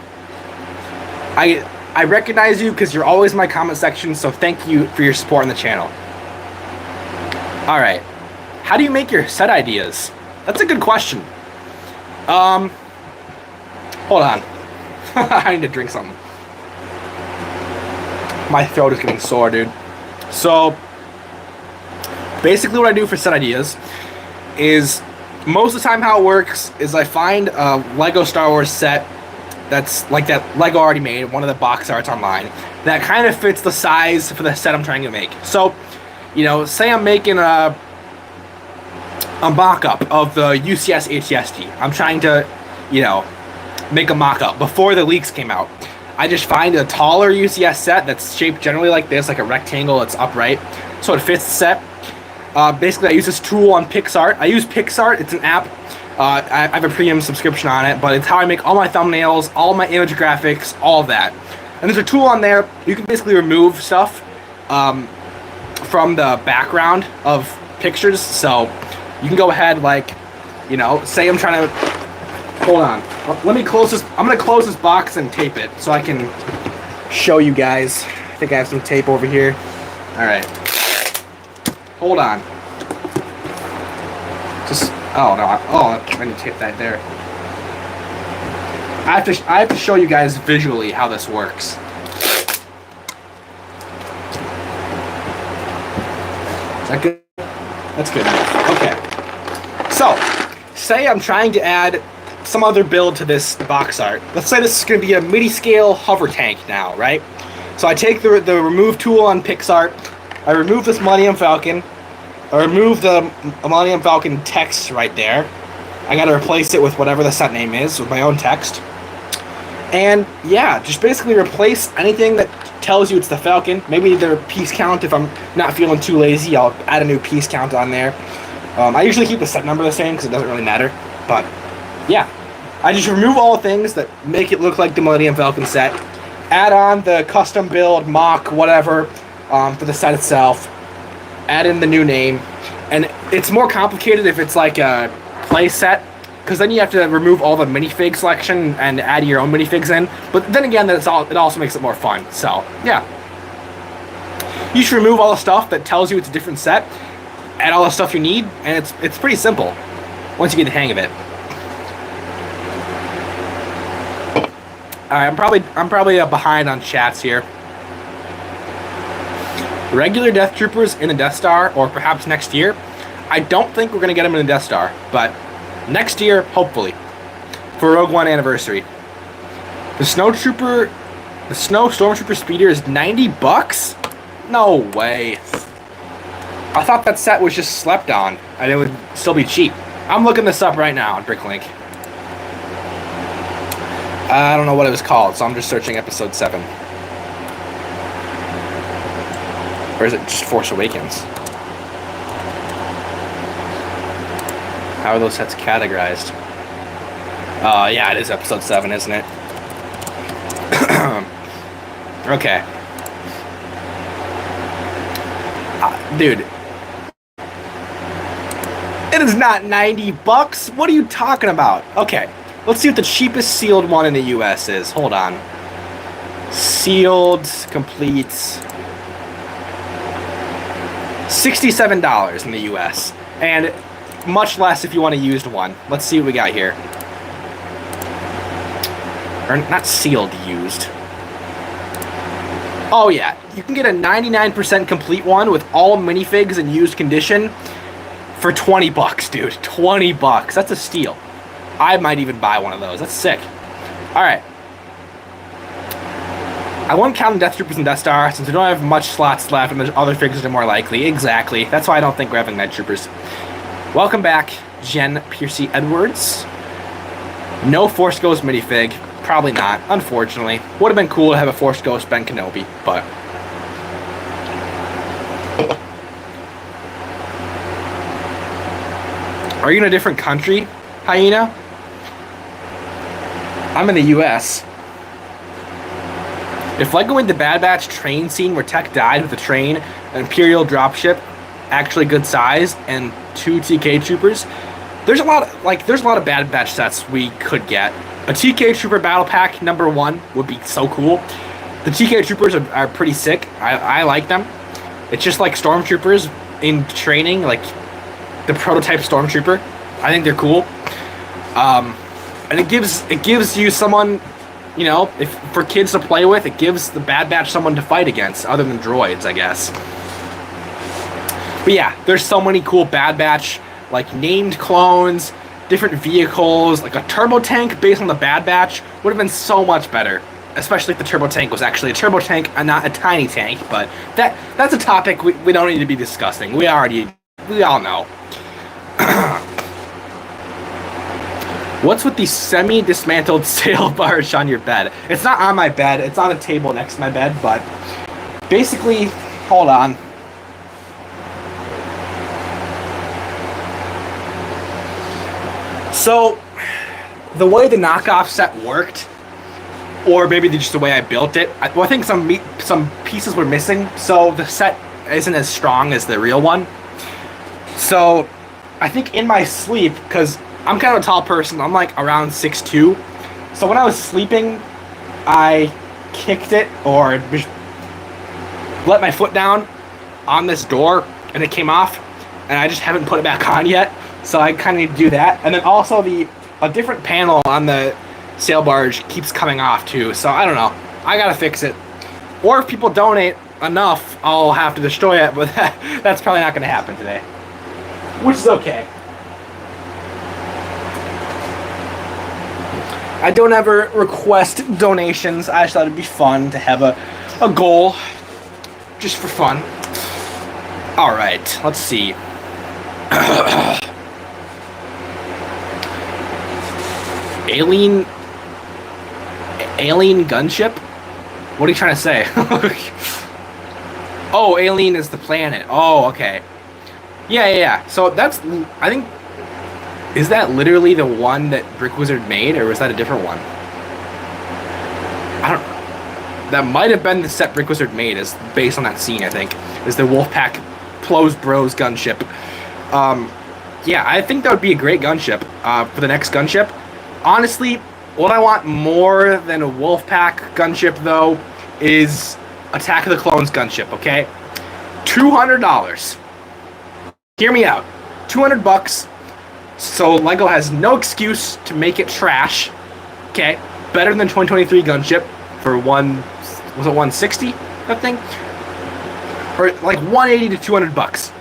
I recognize you because you're always in my comment section, so thank you for your support on the channel. Alright. How do you make your set ideas? That's a good question. Hold on. I need to drink something. My throat is getting sore, dude. So, basically what I do for set ideas is, most of the time how it works is I find a LEGO Star Wars set that's like that LEGO already made, one of the box arts online, that kind of fits the size for the set I'm trying to make. So, you know, say I'm making a mock-up of the UCS ATST. I'm trying to, you know, make a mock-up before the leaks came out. I just find a taller UCS set that's shaped generally like this, like a rectangle, it's upright, so it fits the set. Basically, I use this tool on PixArt. I use PixArt, it's an app. I have a premium subscription on it, but it's how I make all my thumbnails, all my image graphics, all of that. And there's a tool on there, you can basically remove stuff from the background of pictures, so you can go ahead, like, you know, say I'm trying to, hold on, let me close this, I'm going to close this box and tape it so I can show you guys. I think I have some tape over here. Alright. Hold on. Just, oh no, I need to tape that there. I have to show you guys visually how this works. Is that good? That's good enough. Okay. So, say I'm trying to add some other build to this box art. Let's say this is going to be a midi-scale hover tank now, right? So I take the remove tool on PixArt, I remove this Millennium Falcon, I remove the Millennium Falcon text right there. I gotta replace it with whatever the set name is, with my own text. And yeah, just basically replace anything that tells you it's the Falcon. Maybe their piece count, if I'm not feeling too lazy, I'll add a new piece count on there. I usually keep the set number the same because it doesn't really matter. But yeah, I just remove all the things that make it look like the Millennium Falcon set. Add on the custom build, mock, whatever, for the set itself. Add in the new name, and it's more complicated if it's like a play set, because then you have to remove all the minifig selection and add your own minifigs in. But then again, it also makes it more fun. So yeah, you should remove all the stuff that tells you it's a different set, add all the stuff you need, and it's pretty simple once you get the hang of it. All right, I'm probably behind on chats here. Regular Death Troopers in the Death Star, or perhaps next year. I don't think we're going to get them in the Death Star, but next year, hopefully, for Rogue One anniversary. The snowtrooper, the snow stormtrooper speeder is $90? No way. I thought that set was just slept on and it would still be cheap. I'm looking this up right now on BrickLink. I don't know what it was called, so I'm just searching episode 7. Or is it just Force Awakens? How are those sets categorized? Yeah, it is episode 7, isn't it? Okay. Dude. It is not $90. What are you talking about? Okay. Let's see what the cheapest sealed one in the US is. Hold on. Sealed, complete. $67 in the US. And much less if you want a used one. Let's see what we got here. Or not sealed, used. Oh yeah, you can get a 99% complete one with all minifigs in used condition for $20, dude. $20. That's a steal. I might even buy one of those. That's sick. Alright. I won't count Death Troopers and Death Star since we don't have much slots left and there's other figures that are more likely. Exactly. That's why I don't think we're having Night Troopers. Welcome back, Jen Piercy Edwards. No Force Ghost minifig. Probably not, unfortunately. Would have been cool to have a Force Ghost Ben Kenobi, but... Are you in a different country, Hyena? I'm in the US. If LEGO made the Bad Batch train scene where Tech died with the train, an Imperial dropship, actually good size, and 2 TK Troopers, there's a lot of Bad Batch sets we could get. A TK Trooper Battle Pack #1 would be so cool. The TK Troopers are pretty sick. I like them. It's just like Stormtroopers in training, like the prototype Stormtrooper. I think they're cool. And it gives you someone, you know, if for kids to play with, it gives the Bad Batch someone to fight against, other than droids, I guess. But yeah, there's so many cool Bad Batch, like named clones, different vehicles, like a turbo tank based on the Bad Batch would have been so much better. Especially if the turbo tank was actually a turbo tank and not a tiny tank, but that's a topic we don't need to be discussing. We all know. What's with the semi-dismantled sail barge on your bed? It's not on my bed, it's on a table next to my bed, but basically, hold on. So, the way the knockoff set worked, or maybe just the way I built it, I think some pieces were missing, so the set isn't as strong as the real one. So, I think in my sleep, because I'm kind of a tall person, I'm like around 6'2", so when I was sleeping, I kicked it, or just let my foot down on this door, and it came off, and I just haven't put it back on yet. So I kind of need to do that. And then also a different panel on the sail barge keeps coming off too. So I don't know. I gotta fix it. Or if people donate enough, I'll have to destroy it. But that's probably not gonna happen today. Which is okay. I don't ever request donations. I just thought it'd be fun to have a goal. Just for fun. Alright, let's see. Alien gunship? What are you trying to say? Oh, alien is the planet. Oh, okay. Yeah. So that's, I think, is that literally the one that BrickWizard made, or was that a different one? I don't know. That might have been the set BrickWizard made, is based on that scene, I think. Is the Wolfpack Plos Bros gunship. Yeah, I think that would be a great gunship for the next gunship. Honestly, what I want more than a Wolfpack gunship, though, is Attack of the Clones gunship, okay? $200. Hear me out. $200, so LEGO has no excuse to make it trash, okay? Better than 2023 gunship for was it 160, that thing? Or like 180 to $200,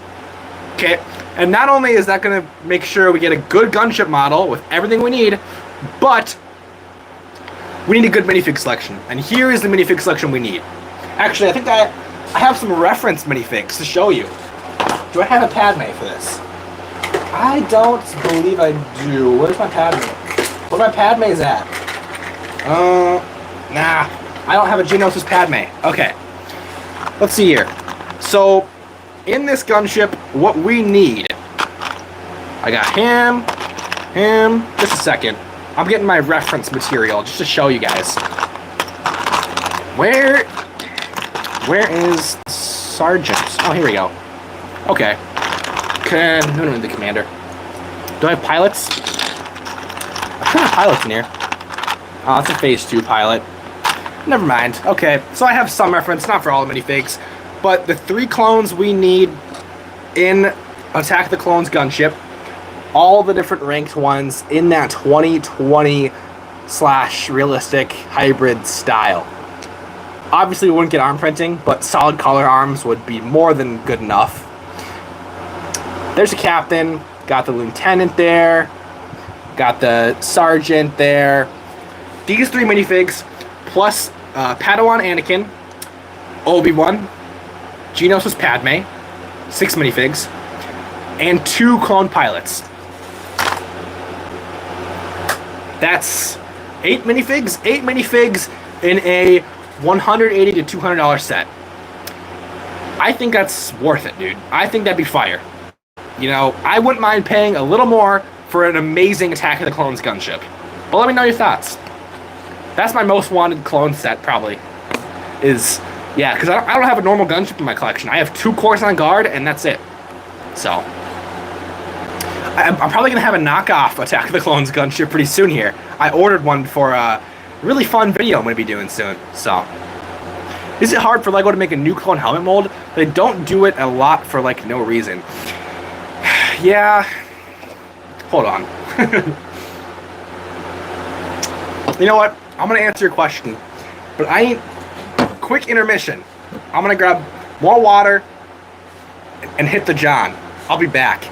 okay? And not only is that going to make sure we get a good gunship model with everything we need, but we need a good minifig selection. And here is the minifig selection we need. Actually, I think I have some reference minifigs to show you. Do I have a Padme for this? I don't believe I do. Where's my Padme? Where my Padme's at? Nah. I don't have a Geonosis Padme. Okay. Let's see here. So, in this gunship, what we need... I got him. Just a second. I'm getting my reference material just to show you guys. Where is Sergeant? Oh, here we go. Okay. No, the commander. Do I have pilots? I should have pilots in here. Oh, it's a phase 2 pilot. Never mind. Okay, so I have some reference, not for all the minifigs, but the 3 clones we need in Attack the Clones gunship, all the different ranked ones in that 2020/realistic hybrid style. Obviously, we wouldn't get arm printing, but solid color arms would be more than good enough. There's a captain, got the lieutenant there, got the sergeant there. These 3 minifigs, plus Padawan Anakin, Obi-Wan, Geonosis Padme, 6 minifigs, and 2 clone pilots. That's 8 minifigs. 8 minifigs in a $180 to $200 set. I think that's worth it, dude. I think that'd be fire. You know, I wouldn't mind paying a little more for an amazing Attack of the Clones gunship. But let me know your thoughts. That's my most wanted clone set, probably. Yeah, because I don't have a normal gunship in my collection. I have 2 Coruscant Guard, and that's it. So... I'm probably going to have a knockoff Attack of the Clones gunship pretty soon here. I ordered one for a really fun video I'm going to be doing soon. So, is it hard for LEGO to make a new clone helmet mold? They don't do it a lot for, like, no reason. Yeah. Hold on. You know what? I'm going to answer your question. But quick intermission. I'm going to grab more water and hit the John. I'll be back.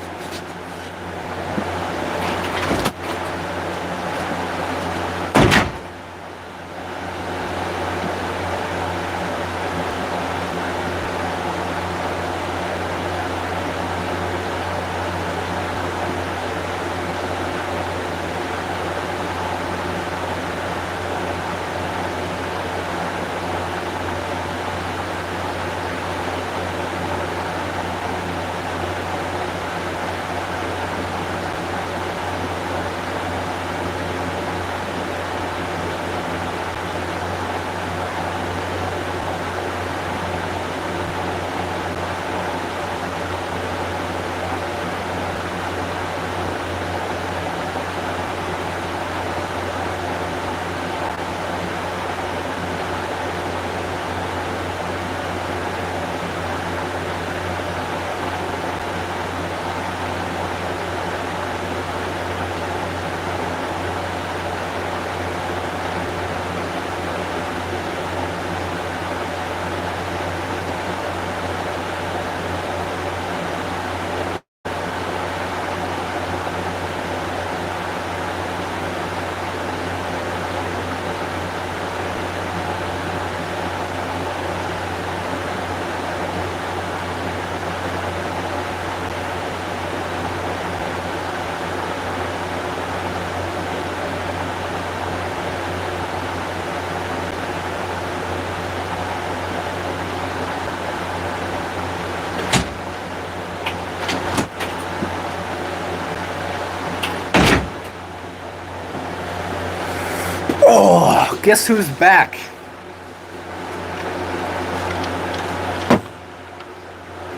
Oh, guess who's back?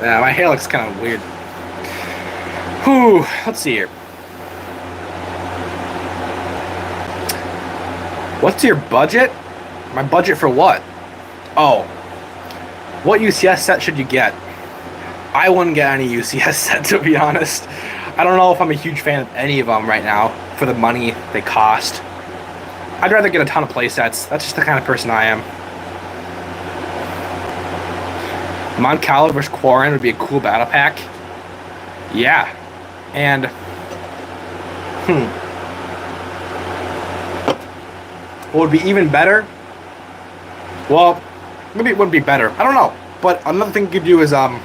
My hair looks kind of weird. Whew, let's see here. What's your budget? My budget for what? Oh. What UCS set should you get? I wouldn't get any UCS set, to be honest. I don't know if I'm a huge fan of any of them right now for the money they cost. I'd rather get a ton of playsets. That's just the kind of person I am. Mon Cala vs. Quarren would be a cool battle pack. Yeah. And... What would be even better? Well, maybe it wouldn't be better. I don't know. But another thing you could do is do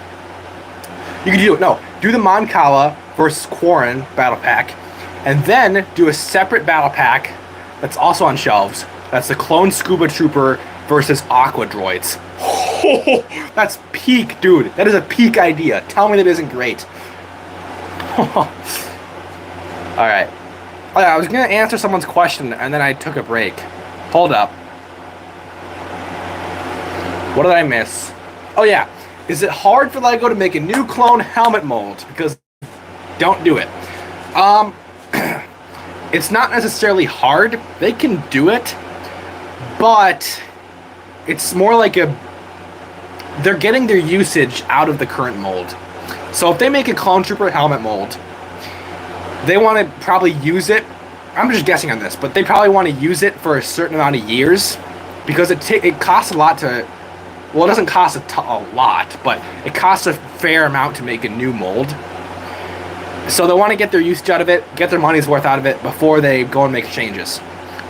the Moncala versus Quarren battle pack, and then do a separate battle pack that's also on shelves. That's the Clone Scuba Trooper versus Aqua Droids. That's peak, dude. That is a peak idea. Tell me that isn't great. Alright. Oh, yeah, I was going to answer someone's question, and then I took a break. Hold up. What did I miss? Oh, yeah. Is it hard for LEGO to make a new clone helmet mold? Because don't do it. It's not necessarily hard. They can do it. But it's more like they're getting their usage out of the current mold. So if they make a Clone Trooper helmet mold, they want to probably use it. I'm just guessing on this, but they probably want to use it for a certain amount of years because it costs a lot to. Well, it doesn't cost a lot, but it costs a fair amount to make a new mold. So they want to get their usage out of it, get their money's worth out of it before they go and make changes.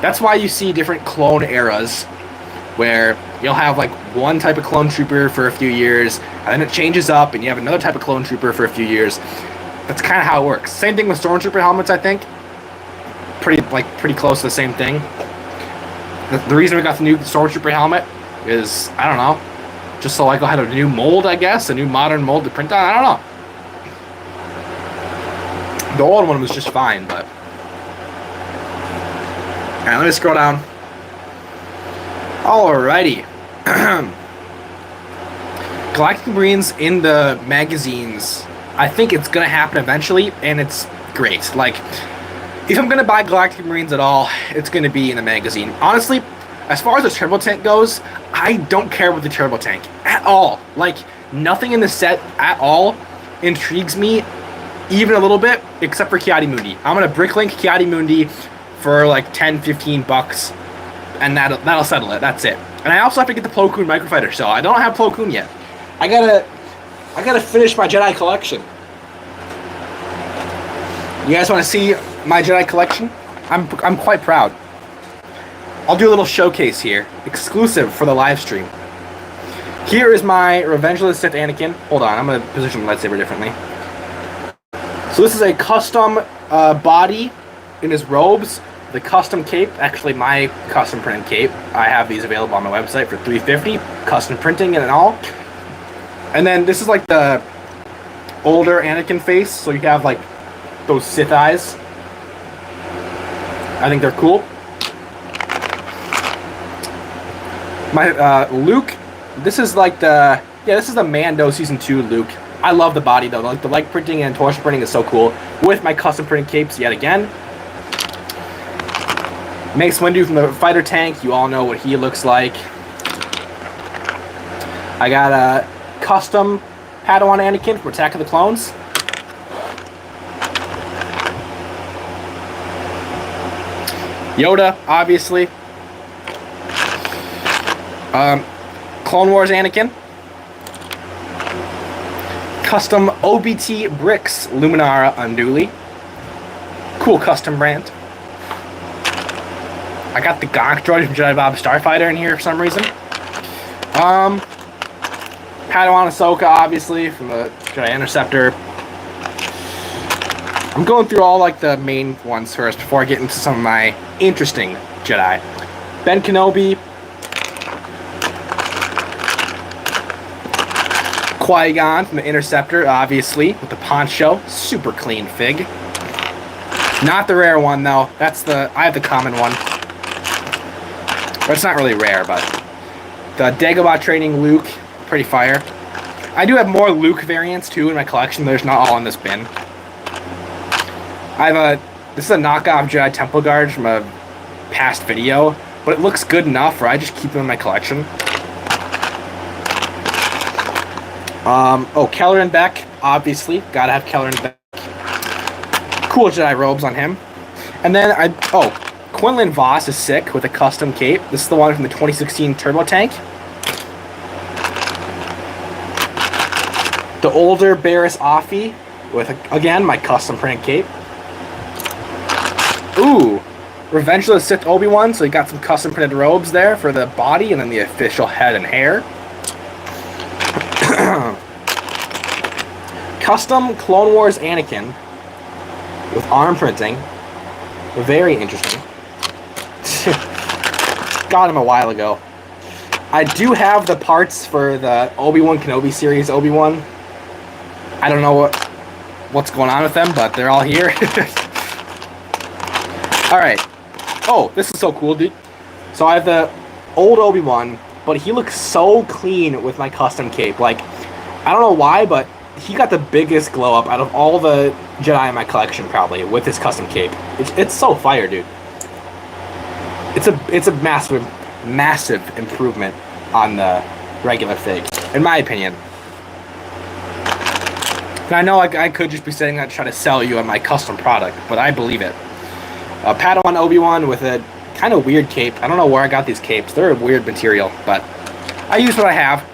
That's why you see different clone eras where you'll have like one type of clone trooper for a few years, and then it changes up and you have another type of clone trooper for a few years. That's kind of how it works. Same thing with stormtrooper helmets, I think. Pretty close to the same thing. The reason we got the new stormtrooper helmet is, I don't know, just so LEGO had a new mold, I guess, a new modern mold to print on. I don't know. The old one was just fine, but. Alright, let me scroll down. Alrighty. Galactic Marines in the magazines. I think it's gonna happen eventually, and it's great. Like, if I'm gonna buy Galactic Marines at all, it's gonna be in the magazine. Honestly, as far as the turbo tank goes, I don't care about the turbo tank at all. Like, nothing in the set at all intrigues me even a little bit, except for Ki-Adi-Mundi. I'm gonna BrickLink Ki-Adi-Mundi for like 10, 15 bucks, and that'll settle it. That's it. And I also have to get the Plo Koon Microfighter Shell. I don't have Plo Koon yet. I gotta finish my Jedi collection. You guys want to see my Jedi collection? I'm quite proud. I'll do a little showcase here, exclusive for the live stream. Here is my Revenge of the Sith Anakin. Hold on, I'm gonna position the lightsaber differently. So this is a custom body in his robes, the custom cape. Actually, my custom printed cape. I have these available on my website for $350, custom printing and all. And then this is like the older Anakin face, so you have like those Sith eyes. I think they're cool. My Luke, this is like this is the Mando Season 2 Luke. I love the body though. Like the leg printing and torso printing is so cool. With my custom printed capes yet again. Mace Windu from the fighter tank. You all know what he looks like. I got a custom Padawan Anakin from Attack of the Clones. Yoda, obviously. Clone Wars Anakin. Custom OBT Bricks Luminara Unduli. Cool custom brand. I got the Gonk droid from Jedi Bob Starfighter in here for some reason. Padawan Ahsoka, obviously, from the Jedi Interceptor. I'm going through all like the main ones first before I get into some of my interesting Jedi. Ben Kenobi. Qui-Gon from the Interceptor, obviously, with the poncho. Super clean fig. Not the rare one, though. I have the common one. But it's not really rare, but the Dagobah training Luke, pretty fire. I do have more Luke variants, too, in my collection. There's not all in this bin. This is a knockoff Jedi Temple Guard from a past video, but it looks good enough where I just keep them in my collection. Kelleran Beck, obviously. Gotta have Kelleran Beck. Cool Jedi robes on him. And then, Quinlan Voss is sick with a custom cape. This is the one from the 2016 Turbo Tank. The older Barriss Offee with, again, my custom printed cape. Ooh, Revenge of the Sith Obi-Wan, so you got some custom printed robes there for the body, and then the official head and hair. Custom Clone Wars Anakin with arm printing. Very interesting. Got him a while ago. I do have the parts for the Obi-Wan Kenobi series Obi-Wan. I don't know what's going on with them, but they're all here. Alright. Oh, this is so cool, dude. So I have the old Obi-Wan, but he looks so clean with my custom cape. Like, I don't know why, but he got the biggest glow up out of all the Jedi in my collection, probably, with his custom cape. It's so fire, dude. It's a massive improvement on the regular fig, in my opinion. And I know I could just be saying that to try to sell you on my custom product, but I believe it. Padawan Obi-Wan with a kind of weird cape. I don't know where I got these capes. They're a weird material, but I use what I have.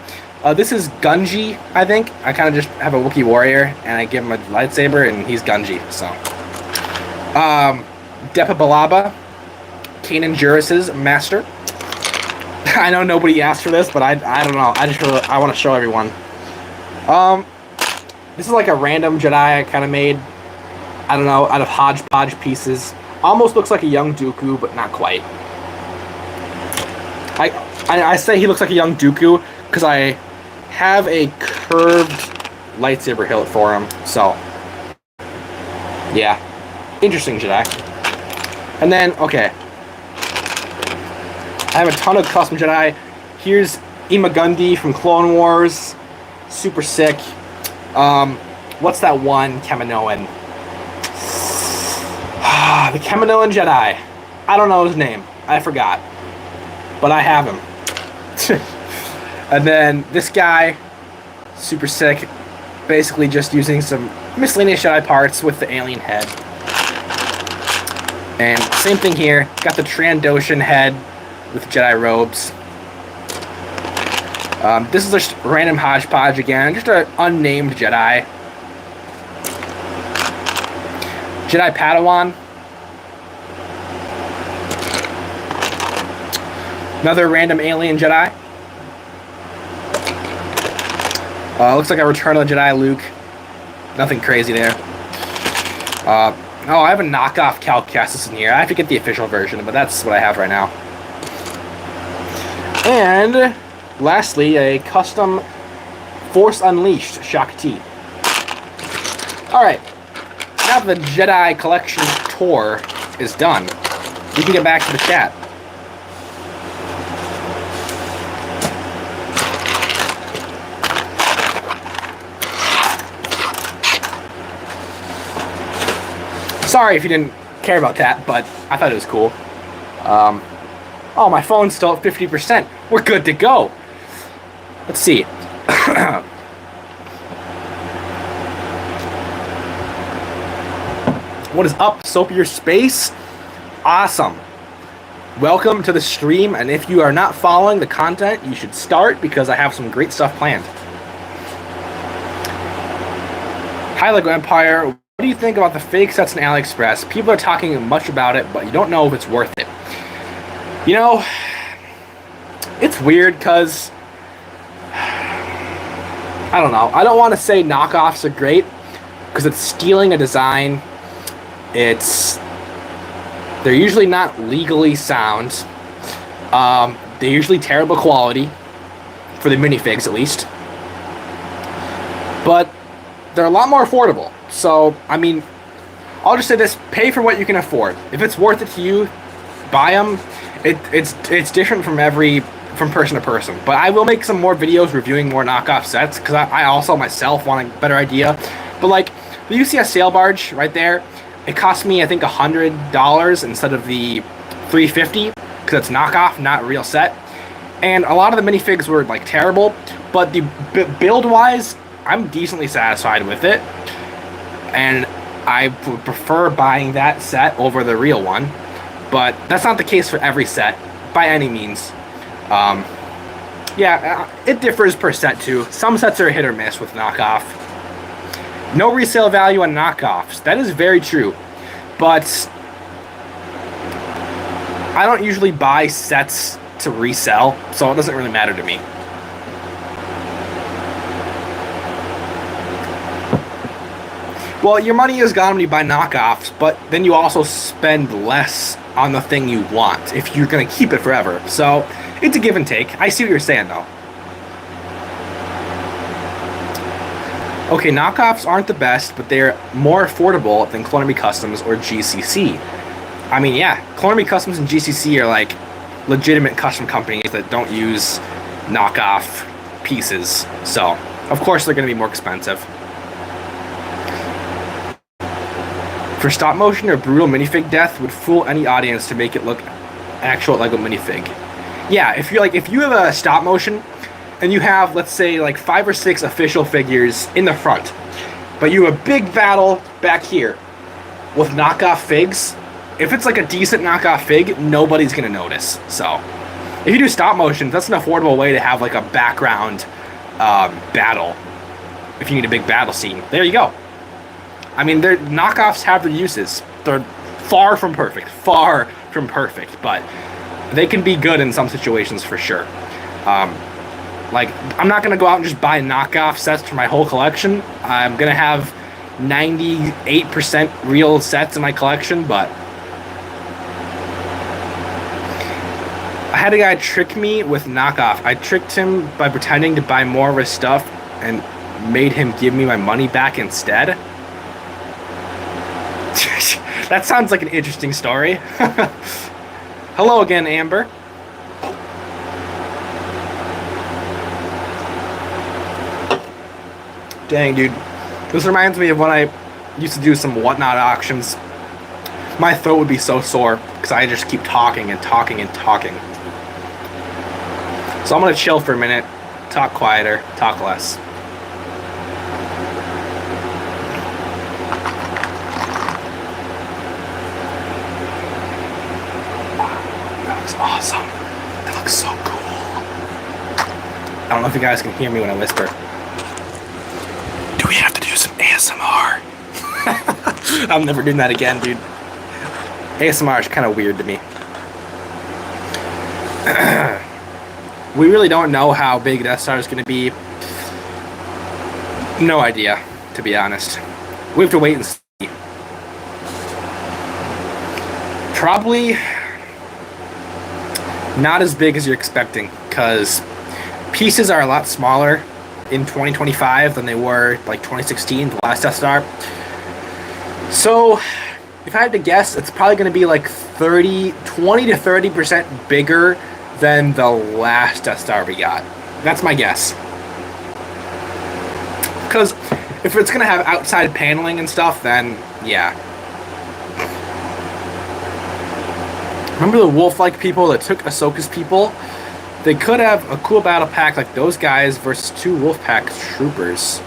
This is Gunji, I think. I kind of just have a Wookiee warrior, and I give him a lightsaber, and he's Gunji, so. Depa Balaba, Kanan Jarrus's master. I know nobody asked for this, but I don't know. I want to show everyone. This is like a random Jedi I kind of made, I don't know, out of hodgepodge pieces. Almost looks like a young Dooku, but not quite. I say he looks like a young Dooku because I have a curved lightsaber hilt for him, so yeah, interesting Jedi. And then, okay, I have a ton of custom Jedi. Here's Imagundi from Clone Wars, super sick. What's that one Kaminoan? The Kaminoan Jedi. I don't know his name. I forgot, but I have him. And then this guy, super sick, basically just using some miscellaneous Jedi parts with the alien head. And same thing here, got the Trandoshan head with Jedi robes. This is just random hodgepodge again, just an unnamed Jedi. Jedi Padawan. Another random alien Jedi. Looks like a Return of the Jedi Luke. Nothing crazy there. Oh, I have a knockoff Cal Kestis in here. I have to get the official version, but that's what I have right now. And lastly, a custom Force Unleashed Shakti. Alright, now the Jedi collection tour is done, we can get back to the chat. Sorry if you didn't care about that, but I thought it was cool. Oh, my phone's still at 50%. We're good to go. Let's see. What is up, Soapier Space? Awesome. Welcome to the stream, and if you are not following the content, you should start because I have some great stuff planned. Hi, Lego Empire. What do you think about the fake sets in AliExpress? People are talking much about it, but you don't know if it's worth it. You know, it's weird because, I don't know. I don't want to say knockoffs are great because it's stealing a design. They're usually not legally sound. They're usually terrible quality, for the minifigs at least. But they're a lot more affordable. So, I mean, I'll just say this, pay for what you can afford. If it's worth it to you, buy them. It's different from person to person. But I will make some more videos reviewing more knockoff sets, because I also myself want a better idea. But like, the UCS sail barge right there, it cost me, I think, $100 instead of the $350, because it's knockoff, not real set. And a lot of the minifigs were like terrible, but the build-wise, I'm decently satisfied with it. And I would prefer buying that set over the real one, but that's not the case for every set, by any means. Yeah, it differs per set too. Some sets are hit or miss with knockoff. No resale value on knockoffs. That is very true. But I don't usually buy sets to resell, so it doesn't really matter to me. Well, your money is gone when you buy knockoffs, but then you also spend less on the thing you want if you're going to keep it forever. So it's a give and take. I see what you're saying, though. Okay, knockoffs aren't the best, but they're more affordable than Clone Army Customs or GCC. I mean, yeah, Clone Army Customs and GCC are like legitimate custom companies that don't use knockoff pieces. So, of course, they're going to be more expensive. For stop motion or brutal minifig death would fool any audience to make it look actual Lego minifig. Yeah, if you have a stop motion and you have, let's say, like 5 or 6 official figures in the front, but you have a big battle back here with knockoff figs, if it's like a decent knockoff fig, nobody's gonna notice. So if you do stop motion, that's an affordable way to have like a background battle. If you need a big battle scene, there you go. I mean, their knockoffs have their uses. They're far from perfect, but they can be good in some situations for sure. Like, I'm not gonna go out and just buy knockoff sets for my whole collection. I'm gonna have 98% real sets in my collection, but I had a guy trick me with knockoff. I tricked him by pretending to buy more of his stuff and made him give me my money back instead. That sounds like an interesting story. Hello again, Amber. Dang, dude. This reminds me of when I used to do some whatnot auctions. My throat would be so sore because I just keep talking and talking and talking. So I'm going to chill for a minute, talk quieter, talk less. Awesome. That looks so cool. I don't know if you guys can hear me when I whisper. Do we have to do some ASMR? I'm never doing that again, dude. ASMR is kind of weird to me. We really don't know how big Death Star is going to be. No idea, to be honest. We have to wait and see. Probably not as big as you're expecting, because pieces are a lot smaller in 2025 than they were like 2016, the last Death Star. So if I had to guess, it's probably going to be like 20 to 30% bigger than the last Death Star we got. That's my guess. Because if it's going to have outside paneling and stuff, then yeah. Remember the wolf-like people that took Ahsoka's people? They could have a cool battle pack like those guys versus 2 wolf pack troopers.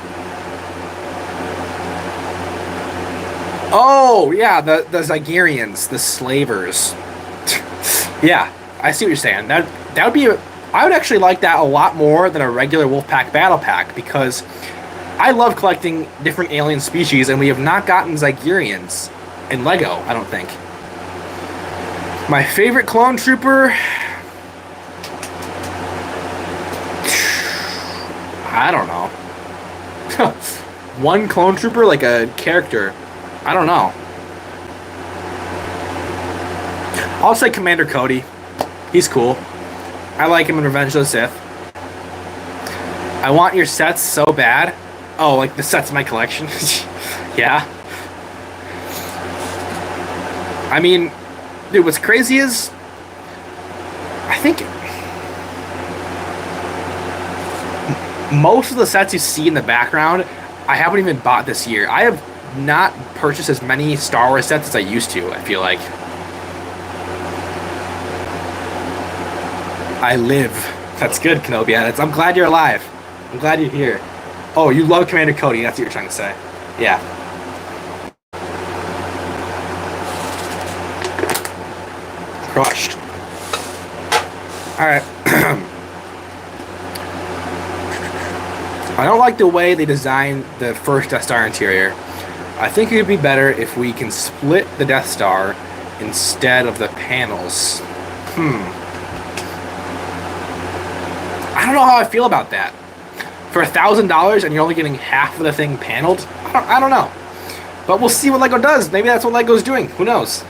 Oh, yeah, the Zygerians, the slavers. Yeah, I see what you're saying. That would be I would actually like that a lot more than a regular wolf pack battle pack, because I love collecting different alien species, and we have not gotten Zygerians in LEGO, I don't think. My favorite clone trooper, I don't know. One clone trooper, like a character, I don't know. I'll say Commander Cody. He's cool. I like him in Revenge of the Sith. I want your sets so bad. Oh, like the sets in my collection? Yeah. I mean, dude, what's crazy is, I think most of the sets you see in the background, I haven't even bought this year. I have not purchased as many Star Wars sets as I used to, I feel like. I live. That's good, Kenobi. I'm glad you're alive. I'm glad you're here. Oh, you love Commander Cody, that's what you're trying to say. Yeah. Crushed. Alright. I don't like the way they designed the first Death Star interior. I think it would be better if we can split the Death Star instead of the panels. I don't know how I feel about that. For $1,000 and you're only getting half of the thing paneled? I don't know. But we'll see what LEGO does. Maybe that's what LEGO's doing. Who knows?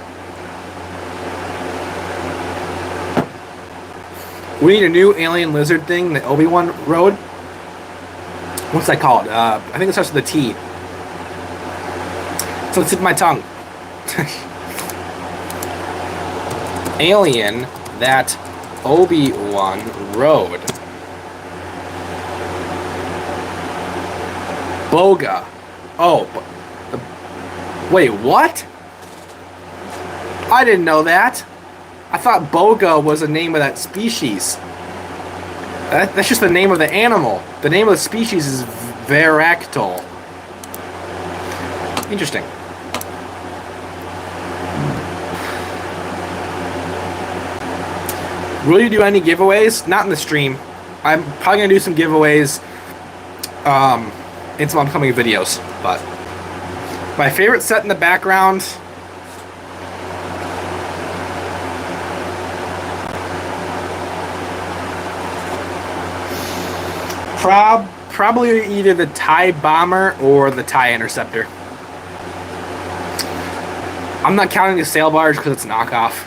We need a new alien lizard thing that Obi-Wan rode. What's that called? I think it starts with a T. So it's in my tongue. Alien that Obi-Wan rode. Boga. Oh. Wait, what? I didn't know that. I thought Boga was the name of that species. That's just the name of the animal. The name of the species is Varactol. Interesting. Will you do any giveaways? Not in the stream. I'm probably going to do some giveaways in some upcoming videos. But my favorite set in the background... Probably either the TIE Bomber or the TIE Interceptor. I'm not counting the sail barge because it's knockoff.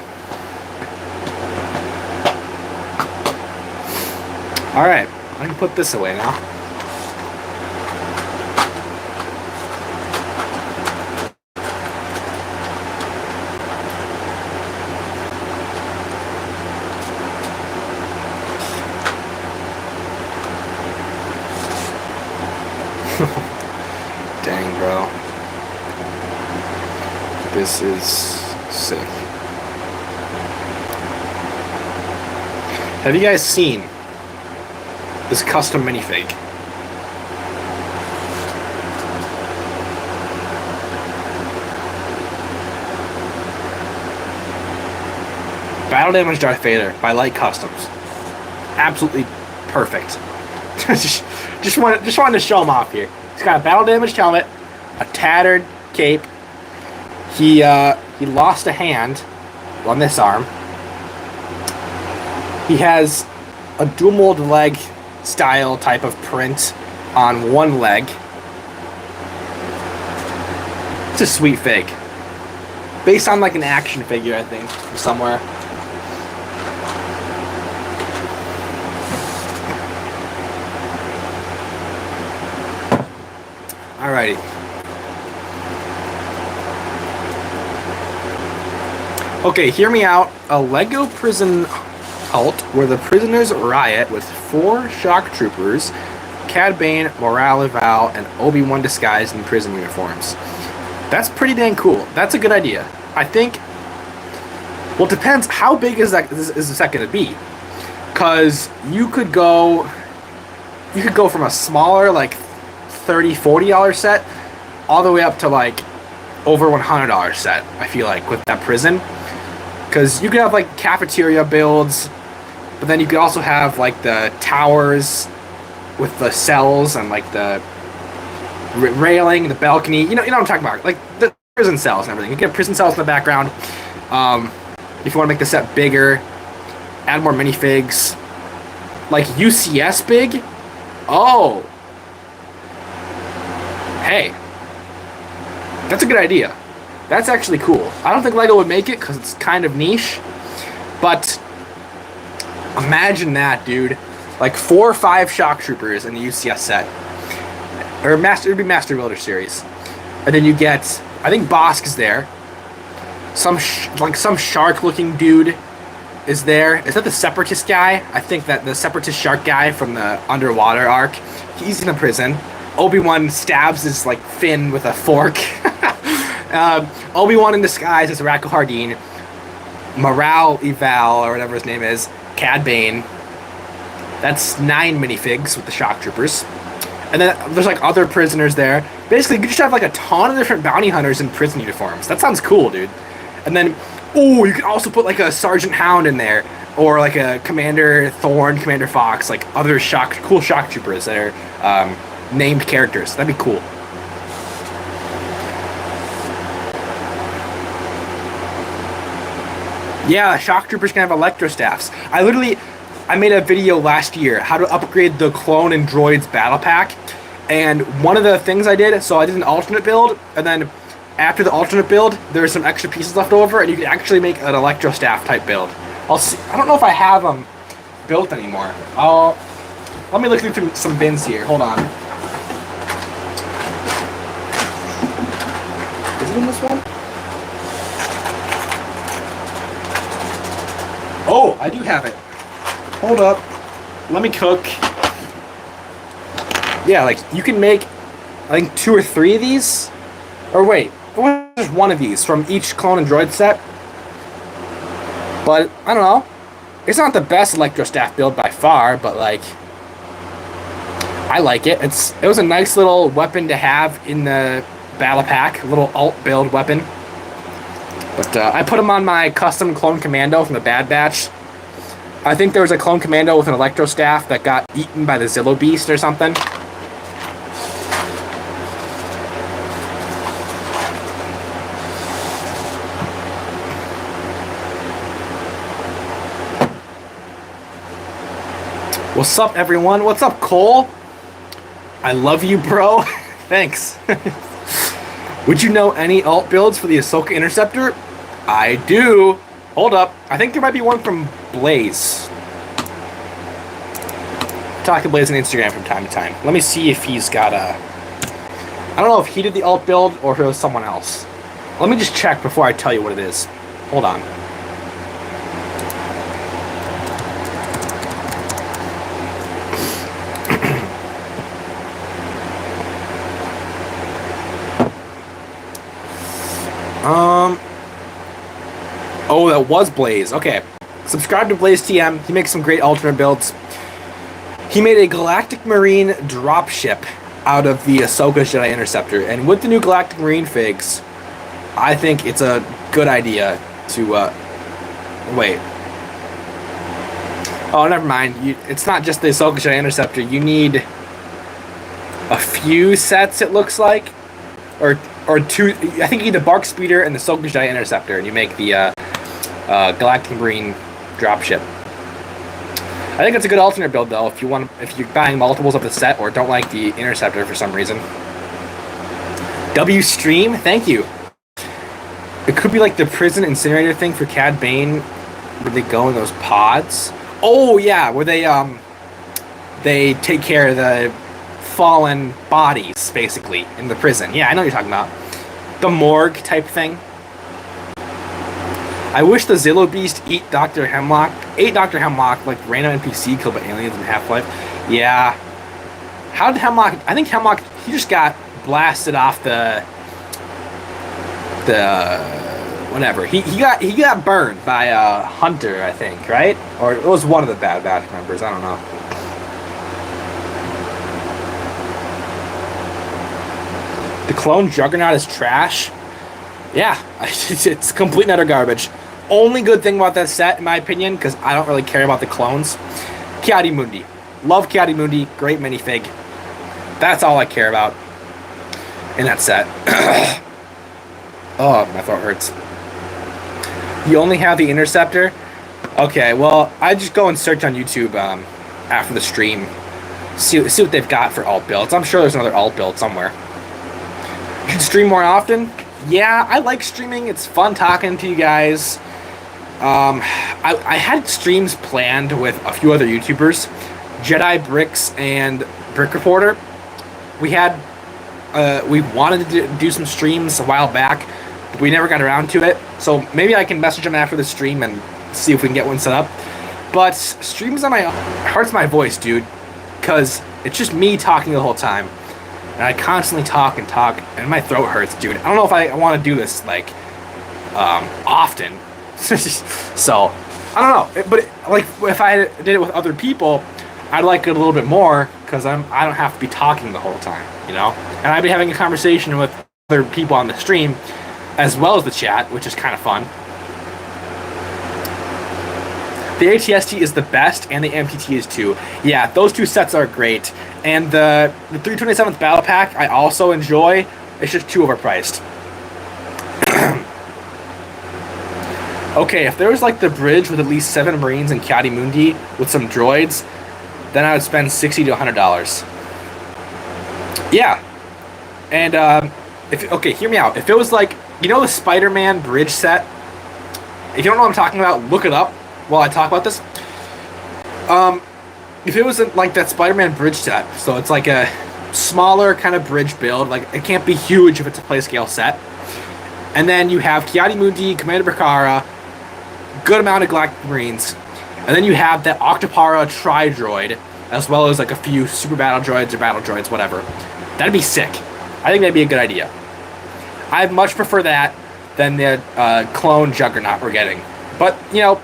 Alright, I can put this away now. Dang, bro. This is sick. Have you guys seen this custom minifig? Battle Damage Darth Vader by Light Customs. Absolutely perfect. just wanted to show him off here. He's got a battle damaged helmet, a tattered cape. He lost a hand on this arm. He has a dual mold leg style type of print on one leg. It's a sweet fig. Based on like an action figure, I think, from somewhere. Alrighty. Okay, hear me out. A LEGO prison cult where the prisoners riot with 4 shock troopers, Cad Bane, Morale Eval, and Obi-Wan disguised in prison uniforms. That's pretty dang cool. That's a good idea. I think... Well, it depends. How big is the set going to be? Because you could go from a smaller, like, $30, $40 set all the way up to like over $100 set, I feel like, with that prison. Because you could have like cafeteria builds, but then you could also have like the towers with the cells and like the railing, the balcony, you know what I'm talking about, like the prison cells and everything. You get prison cells in the background. If you want to make the set bigger, add more minifigs, like UCS big. Oh, hey, that's a good idea. That's actually cool. I don't think LEGO would make it because it's kind of niche, but imagine that, dude. Like 4 or 5 shock troopers in the UCS set, or it'd be Master Builder series, and then you get, I think Bosk is there. Some shark-looking dude is there. Is that the Separatist guy? I think that the Separatist shark guy from the underwater arc. He's in a prison. Obi-Wan stabs his like fin with a fork. Obi-Wan in disguise as Racco Hardeen. Morale Eval, or whatever his name is, Cad Bane. That's 9 minifigs with the shock troopers. And then there's like other prisoners there. Basically, you just have like a ton of different bounty hunters in prison uniforms. That sounds cool, dude. And then, oh, you can also put like a Sergeant Hound in there, or like a Commander Thorn, Commander Fox, like other cool shock troopers that are named characters. That'd be cool. Yeah, shock troopers can have electro staffs. I made a video last year how to upgrade the clone and droids battle pack, and one of the things I did, so I did an alternate build, and then after the alternate build, there's some extra pieces left over, and you can actually make an electro staff type build. I'll see. I don't know if I have them built anymore. Let me look through some bins here. Hold on. Is it in this one? Oh, I do have it. Hold up. Let me cook. Yeah, like, you can make, I think, 2 or 3 of these. Or wait, it was just one of these from each clone and droid set. But, I don't know. It's not the best electro staff build by far, but, like, I like it. It was a nice little weapon to have in the battle pack. A little alt build weapon. But I put them on my custom clone commando from the Bad Batch. I think there was a clone commando with an electro staff that got eaten by the Zillo Beast or something. What's up, everyone? What's up, Cole? I love you, bro. Thanks. Would you know any alt builds for the Ahsoka Interceptor? I do. Hold up. I think there might be one from Blaze. Talk to Blaze on Instagram from time to time. Let me see if he's got a... I don't know if he did the alt build or if it was someone else. Let me just check before I tell you what it is. Hold on. Oh, that was Blaze. Okay. Subscribe to Blaze TM. He makes some great alternate builds. He made a Galactic Marine dropship out of the Ahsoka Jedi Interceptor. And with the new Galactic Marine figs, I think it's a good idea to... wait. Oh, never mind. It's not just the Ahsoka Jedi Interceptor. You need a few sets, it looks like. Or 2... I think you need the Bark Speeder and the Ahsoka Jedi Interceptor. And you make the... Galactic Marine dropship. I think it's a good alternate build though if you're buying multiples of the set or don't like the Interceptor for some reason. W Stream, thank you. It could be like the prison incinerator thing for Cad Bane, where they go in those pods. Oh yeah, where they take care of the fallen bodies basically in the prison. Yeah, I know what you're talking about. The morgue type thing. I wish the Zillo Beast ate Dr. Hemlock, like random NPC killed by aliens in Half-Life. Yeah. How did Hemlock... I think Hemlock, he just got blasted off the whatever. He got burned by a hunter, I think, right? Or it was one of the Bad Batch members, I don't know. The clone Juggernaut is trash. Yeah, it's complete and utter garbage. Only good thing about that set, in my opinion, because I don't really care about the clones. Ki-Adi-Mundi. Love Ki-Adi-Mundi. Great minifig. That's all I care about in that set. Oh, my throat hurts. You only have the Interceptor? Okay, well, I just go and search on YouTube after the stream. See what they've got for alt builds. I'm sure there's another alt build somewhere. You should stream more often? Yeah, I like streaming. It's fun talking to you guys. I had streams planned with a few other YouTubers, Jedi, Bricks, and Brick Reporter. We wanted to do some streams a while back, but we never got around to it. So maybe I can message them after the stream and see if we can get one set up. But streams on my own hurts my voice, dude, because it's just me talking the whole time. And I constantly talk, and my throat hurts, dude. I don't know if I want to do this, like, often. So, I don't know. But, like, if I did it with other people, I'd like it a little bit more, because I don't have to be talking the whole time, you know? And I'd be having a conversation with other people on the stream, as well as the chat, which is kind of fun. The ATST is the best, and the MTT is too. Yeah, those two sets are great. And the 327th Battle Pack I also enjoy. It's just too overpriced. Okay, if there was like the bridge with at least 7 Marines and Mundi with some droids, then I would spend $60 to $100. Yeah, and okay, hear me out. If it was like, you know, the Spider-Man bridge set. If you don't know what I'm talking about, look it up while I talk about this. If it was like that Spider-Man bridge set, so it's like a smaller kind of bridge build, like it can't be huge if it's a play scale set. And then you have Mundi, Commander Bakara, good amount of Galactic Marines, and then you have that Octopara Tri-Droid, as well as like a few Super Battle Droids or Battle Droids, whatever. That'd be sick. I think that'd be a good idea. I'd much prefer that than the clone Juggernaut we're getting. But, you know,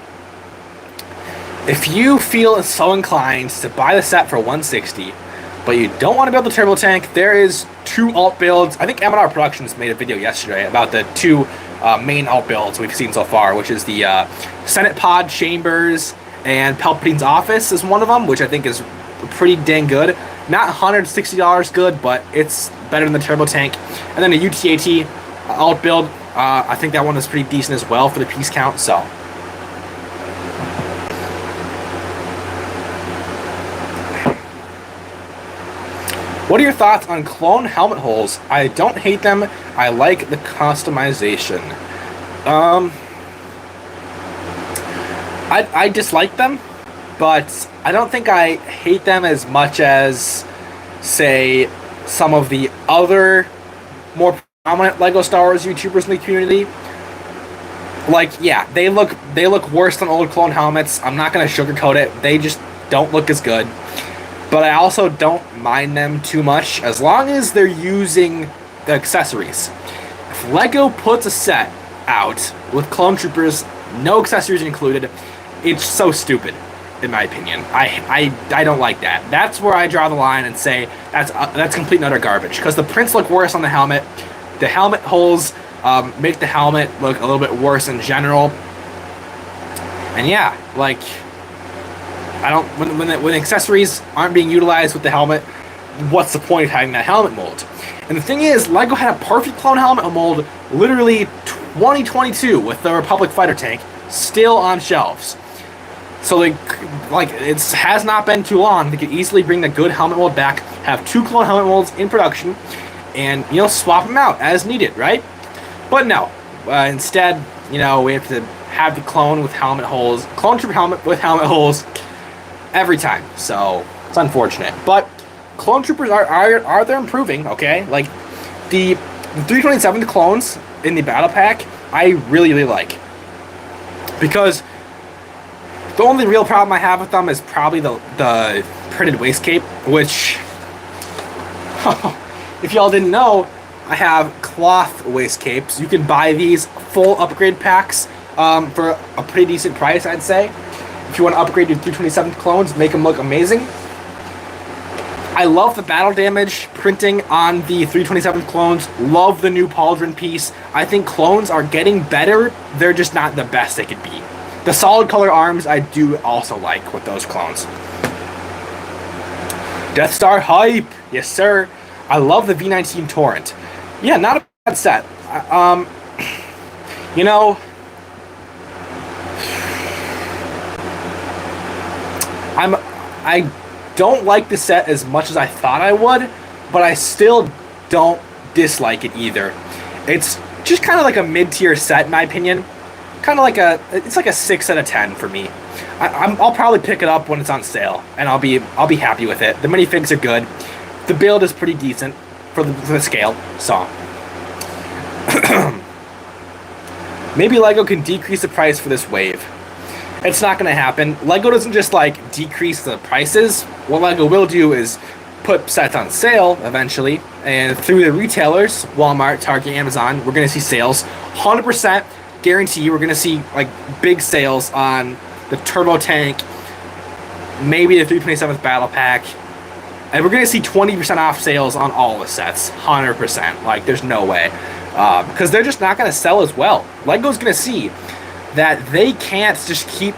if you feel so inclined to buy the set for $160, but you don't want to build the turbo tank, there is 2 alt builds. I think M&R Productions made a video yesterday about the 2 main alt builds we've seen so far, which is the Senate Pod Chambers and Palpatine's Office is one of them, which I think is pretty dang good. Not $160 good, but it's better than the turbo tank. And then a UTAT alt build, I think that one is pretty decent as well for the piece count, so. What are your thoughts on clone helmet holes? I don't hate them. I like the customization. I dislike them, but I don't think I hate them as much as, say, some of the other more prominent LEGO Star Wars YouTubers in the community. Like, yeah, they look worse than old clone helmets. I'm not gonna sugarcoat it. They just don't look as good. But I also don't mind them too much as long as they're using the accessories. If LEGO puts a set out with clone troopers, no accessories included, it's so stupid, in my opinion. I don't like that. That's where I draw the line and say that's complete and utter garbage. Because the prints look worse on the helmet. The helmet holes make the helmet look a little bit worse in general. And yeah, like, I don't, when accessories aren't being utilized with the helmet, what's the point of having that helmet mold? And the thing is, LEGO had a perfect clone helmet mold literally 2022 with the Republic fighter tank still on shelves. So like it has not been too long. They could easily bring the good helmet mold back, have 2 clone helmet molds in production, and, you know, swap them out as needed, right? But no, instead, you know, we have to have the clone with helmet holes, clone trooper helmet with helmet holes every time. So it's unfortunate, but clone troopers are they're improving. Okay, like the 327 clones in the battle pack, I really like, because the only real problem I have with them is probably the printed waist cape, which if y'all didn't know, I have cloth waist capes. You can buy these full upgrade packs for a pretty decent price, I'd say. If you want to upgrade your 327 clones, make them look amazing. I love the battle damage printing on the 327 clones. Love the new pauldron piece. I think clones are getting better. They're just not the best they could be. The solid color arms I do also like with those clones. Death Star hype. Yes, sir. I love the V19 Torrent. Yeah, not a bad set. You know, I don't like the set as much as I thought I would, but I still don't dislike it either. It's just kind of like a mid-tier set in my opinion. Kind of like it's like a 6 out of 10 for me. I'll probably pick it up when it's on sale, and I'll be happy with it. The minifigs are good. The build is pretty decent for the scale, so. Maybe LEGO can decrease the price for this wave. It's not going to happen. LEGO doesn't just like decrease the prices. What LEGO will do is put sets on sale eventually, and through the retailers, Walmart, Target, Amazon, we're going to see sales. 100% guarantee we're going to see like big sales on the turbo tank, maybe the 327th battle pack, and we're going to see 20% off sales on all the sets. 100%. Like, there's no way. Because they're just not going to sell as well. LEGO's going to see that they can't just keep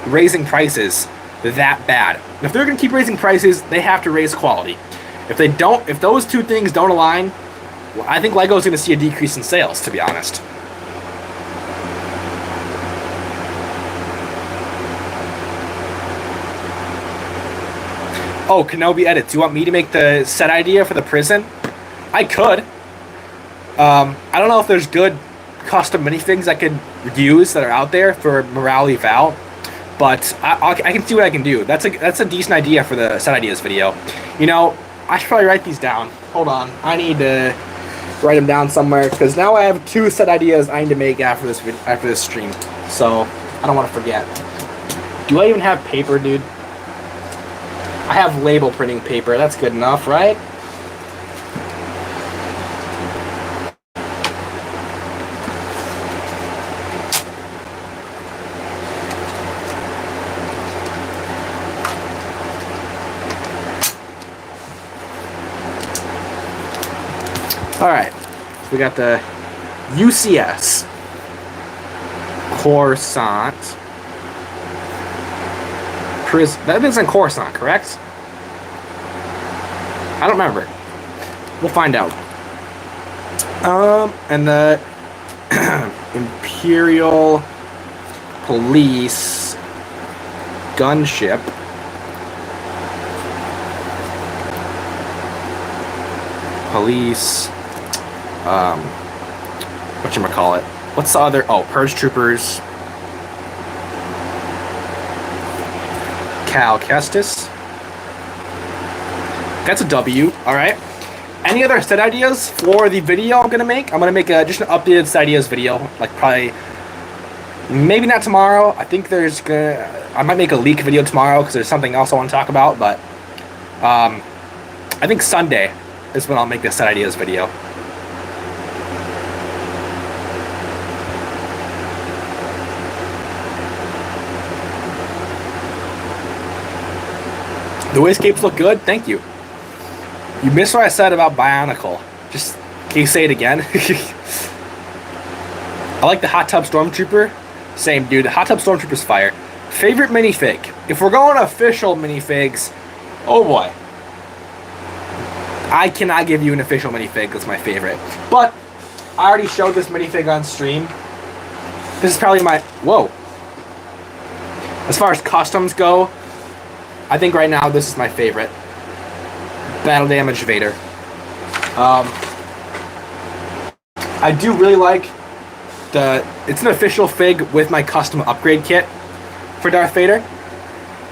raising prices that bad. If they're going to keep raising prices, they have to raise quality. If they don't, if those two things don't align, well, I think LEGO's going to see a decrease in sales, to be honest. Oh, Kenobi edits. You want me to make the set idea for the prison? I could. I don't know if there's good custom minifigs I could use that are out there for morality Val, but I can see what I can do. That's a decent idea for the set ideas video. You know, I should probably write these down. Hold on, I need to write them down somewhere because now I have 2 set ideas I need to make after this stream. So I don't want to forget. Do I even have paper, dude? I have label printing paper. That's good enough, right? Alright, so we got the UCS Coruscant Prison. That isn't Coruscant, correct? I don't remember. We'll find out. And the Imperial Police Gunship. Police, whatchamacallit? What's the other? Oh, Purge Troopers. Cal Kestis. That's a W. All right. Any other set ideas for the video I'm gonna make? I'm gonna make just an updated set ideas video, like probably, maybe not tomorrow. I think I might make a leak video tomorrow because there's something else I want to talk about. But I think Sunday is when I'll make this set ideas video. The waistcapes look good. Thank you. You missed what I said about Bionicle. Just, can you say it again? I like the Hot Tub Stormtrooper. Same, dude. The Hot Tub Stormtrooper's fire. Favorite minifig. If we're going official minifigs, oh boy. I cannot give you an official minifig that's my favorite. But I already showed this minifig on stream. This is probably my... Whoa. As far as customs go, I think right now this is my favorite. Battle Damage Vader. I do really like it's an official fig with my custom upgrade kit for Darth Vader.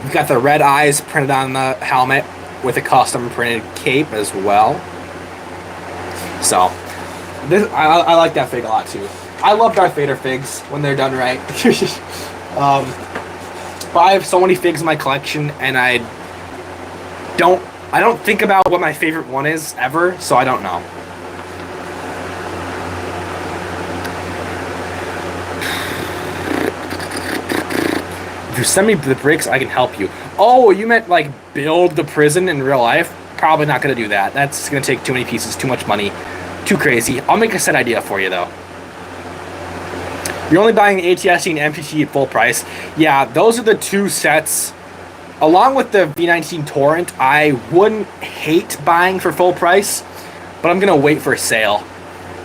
We've got the red eyes printed on the helmet with a custom printed cape as well. So, I like that fig a lot too. I love Darth Vader figs when they're done right. But I have so many figs in my collection, and I don't think about what my favorite one is ever, so I don't know. If you send me the bricks, I can help you. Oh, you meant like build the prison in real life? Probably not going to do that. That's going to take too many pieces, too much money, too crazy. I'll make a set idea for you, though. You're only buying ATST and MPT at full price. Yeah, those are the 2 sets. Along with the V19 Torrent, I wouldn't hate buying for full price, but I'm going to wait for a sale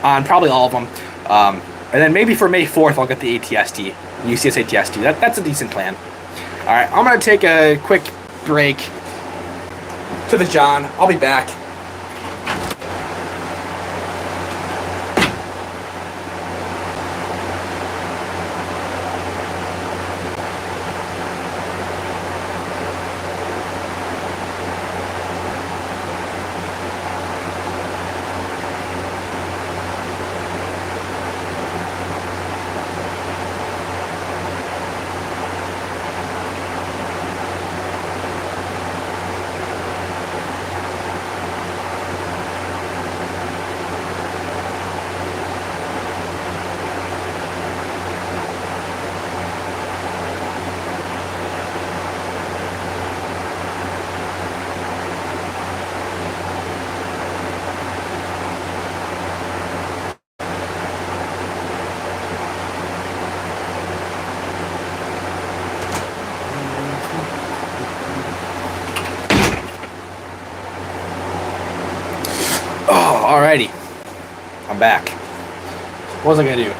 on probably all of them. And then maybe for May 4th, I'll get the ATST, UCS ATST. That's a decent plan. All right, I'm going to take a quick break to the John. I'll be back. Alrighty, I'm back. What was I gonna do?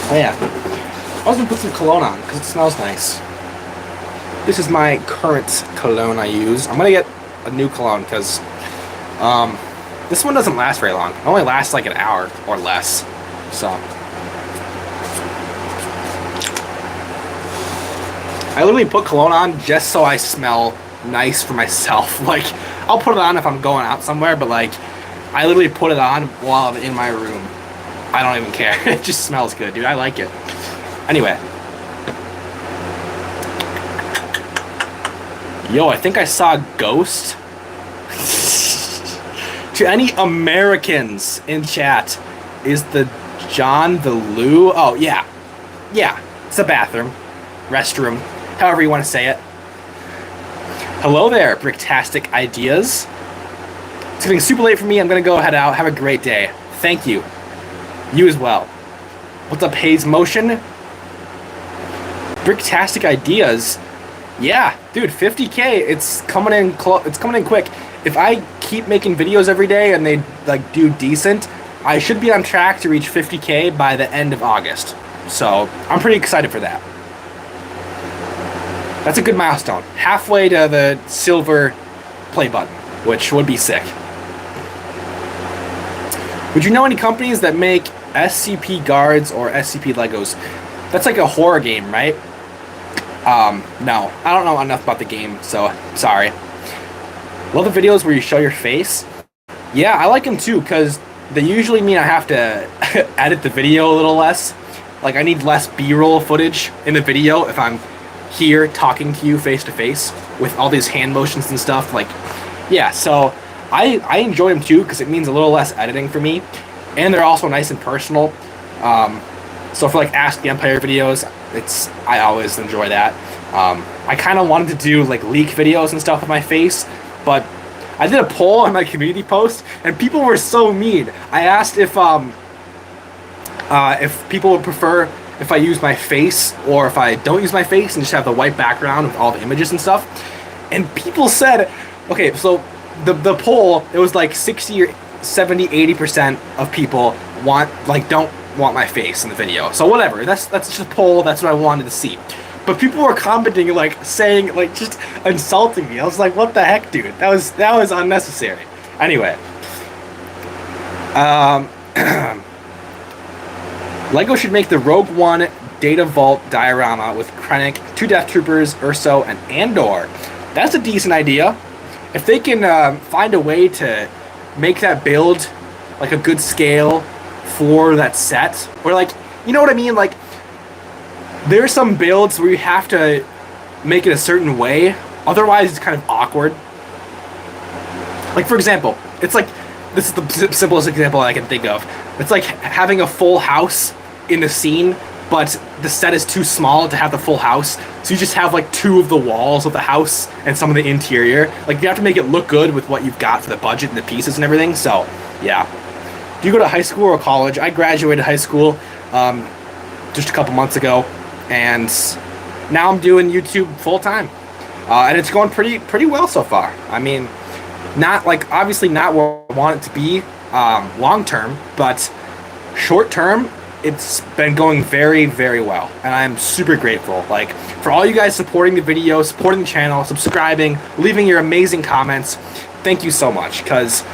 Oh yeah, I was gonna put some cologne on because it smells nice. This is my current cologne I use. I'm gonna get a new cologne because this one doesn't last very long. It only lasts like an hour or less. So I literally put cologne on just so I smell nice for myself. Like, I'll put it on if I'm going out somewhere, but like, I literally put it on while I'm in my room. I don't even care. It just smells good, dude. I like it. Anyway. Yo, I think I saw a ghost. To any Americans in chat, is the John the loo? Oh, yeah. Yeah, it's a bathroom. Restroom. However you want to say it. Hello there, Bricktastic Ideas. It's getting super late for me. I'm going to go head out. Have a great day. Thank you. You as well. What's up, Haze Motion? Bricktastic Ideas. Yeah, dude, 50K. It's coming in it's coming in quick. If I keep making videos every day and they like do decent, I should be on track to reach 50K by the end of August. So I'm pretty excited for that. That's a good milestone. Halfway to the silver play button, which would be sick. Would you know any companies that make SCP guards or SCP Legos? That's like a horror game, right? No. I don't know enough about the game, so sorry. Love the videos where you show your face. Yeah, I like them too, because they usually mean I have to edit the video a little less. Like, I need less B-roll footage in the video if I'm here talking to you face to face with all these hand motions and stuff. Like, yeah, so I enjoy them too, because it means a little less editing for me, and they're also nice and personal. So for like Ask the Empire videos, I always enjoy that. I kind of wanted to do like leak videos and stuff with my face, but I did a poll on my community post, and people were so mean. I asked if people would prefer if I use my face or if I don't use my face and just have the white background with all the images and stuff. And people said, okay, so the poll, it was like 60 or 70, 80% of people don't want my face in the video. So whatever, that's just a poll, that's what I wanted to see. But people were commenting, like, saying, like, just insulting me. I was like, what the heck, dude? That was unnecessary. Anyway. Lego should make the Rogue One Data Vault diorama with Krennic, 2 Death Troopers, Urso, and Andor. That's a decent idea. If they can find a way to make that build, like, a good scale for that set, or, like, you know what I mean? Like, there are some builds where you have to make it a certain way, otherwise it's kind of awkward. Like, for example, it's like, this is the simplest example I can think of. It's like having a full house in the scene, but the set is too small to have the full house, so you just have like 2 of the walls of the house and some of the interior. Like, you have to make it look good with what you've got for the budget and the pieces and everything, so, yeah. Do you go to high school or college? I graduated high school just a couple months ago, and now I'm doing YouTube full-time. And it's going pretty well so far. I mean, obviously not where I want it to be long-term, but short-term, it's been going very, very well, and I'm super grateful. Like, for all you guys supporting the video, supporting the channel, subscribing, leaving your amazing comments, thank you so much, because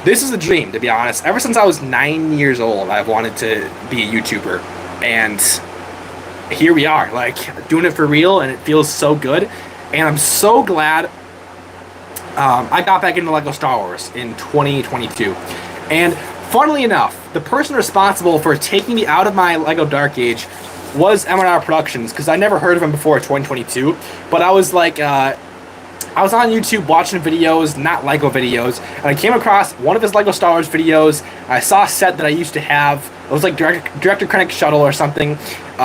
this is a dream, to be honest. Ever since I was 9 years old, I've wanted to be a YouTuber, and here we are, like, doing it for real, and it feels so good, and I'm so glad I got back into LEGO Star Wars in 2022, and funnily enough, the person responsible for taking me out of my LEGO Dark Age was M&R Productions, because I never heard of him before 2022, but I was like, I was on YouTube watching videos, not LEGO videos, and I came across one of his LEGO Star Wars videos. I saw a set that I used to have. It was like Director Krennic Shuttle or something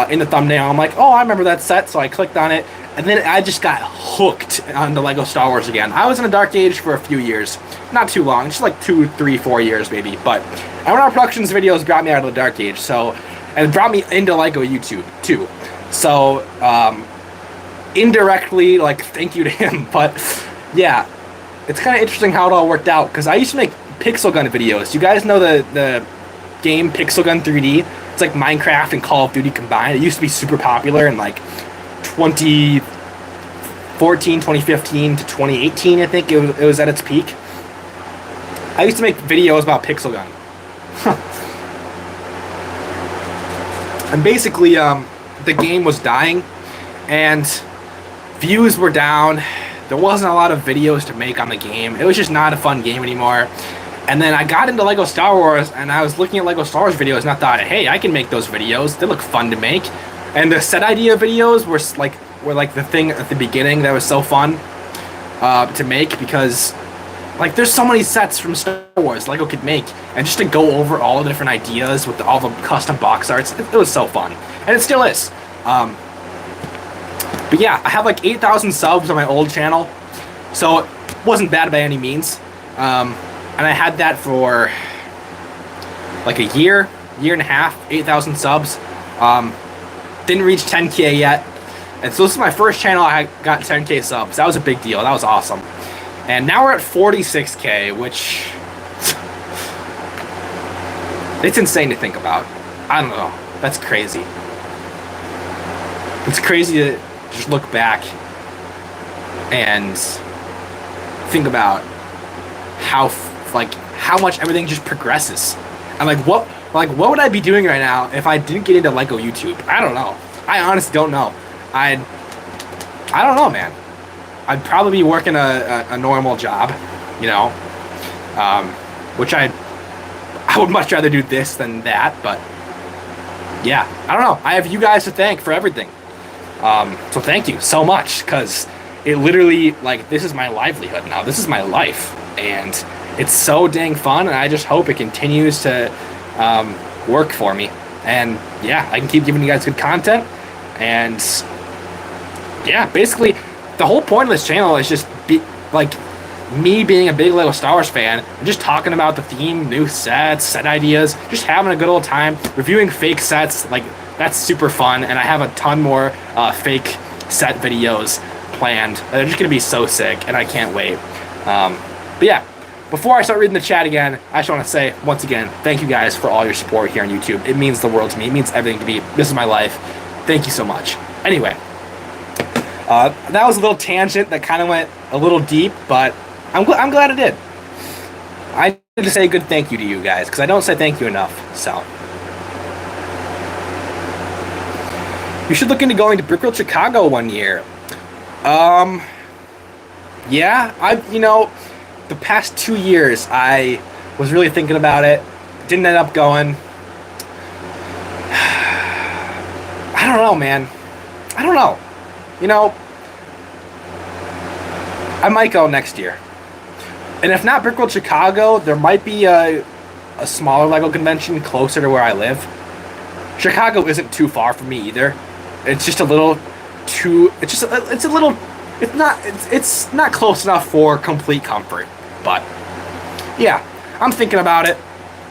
in the thumbnail. I'm like, oh, I remember that set, so I clicked on it, and then I just got hooked on the LEGO Star Wars again. I was in a Dark Age for a few years. Not too long, just like 2, 3, 4 years maybe, but M&R Productions videos brought me out of the Dark Age, so, and brought me into LEGO YouTube, too. So, indirectly, like, thank you to him, but yeah, it's kind of interesting how it all worked out, because I used to make pixel gun videos. You guys know the game Pixel Gun 3D? It's like Minecraft and Call of Duty combined. It used to be super popular in like 2013, 2015 to 2018, I think it was at its peak. I used to make videos about Pixel Gun. And basically, the game was dying, and views were down. There wasn't a lot of videos to make on the game. It was just not a fun game anymore. And then I got into Lego Star Wars, and I was looking at Lego Star Wars videos, and I thought, hey, I can make those videos. They look fun to make. And the set idea videos were like the thing at the beginning that was so fun to make, because like there's so many sets from Star Wars Lego could make, and just to go over all the different ideas with all the custom box arts, it was so fun, and it still is. But yeah, I have like 8,000 subs on my old channel, so it wasn't bad by any means. And I had that for like a year and a half, 8,000 subs. Didn't reach 10K yet. And so this is my first channel I got 10K subs. That was a big deal. That was awesome. And now we're at 46K, which it's insane to think about. I don't know. That's crazy. It's crazy to just look back and think about how much everything just progresses. And what would I be doing right now if I didn't get into Lego YouTube? I don't know. I honestly don't know. I don't know, man. I'd probably be working a normal job, you know, which I would much rather do this than that. But yeah, I don't know. I have you guys to thank for everything. So thank you so much, because it literally, like, this is my livelihood now. This is my life, and it's so dang fun, and I just hope it continues to work for me. And yeah, I can keep giving you guys good content. And yeah, basically the whole point of this channel is just me being a big Lego Star Wars fan and just talking about the theme, new sets, set ideas, just having a good old time, reviewing fake sets. Like, that's super fun, and I have a ton more fake set videos planned. They're just gonna be so sick, and I can't wait. But yeah, before I start reading the chat again, I just want to say once again, thank you guys for all your support here on YouTube. It means the world to me. It means everything to me. This is my life. Thank you so much. Anyway, that was a little tangent that kind of went a little deep, but I'm glad it did. I need to say a good thank you to you guys, because I don't say thank you enough. So you should look into going to BrickLink Chicago one year. Yeah, the past 2 years I was really thinking about it. Didn't end up going. I don't know, man. I don't know. I might go next year. And if not BrickLink Chicago, there might be a smaller Lego convention closer to where I live. Chicago isn't too far from me either. It's just a little too. It's not close enough for complete comfort. But yeah, I'm thinking about it.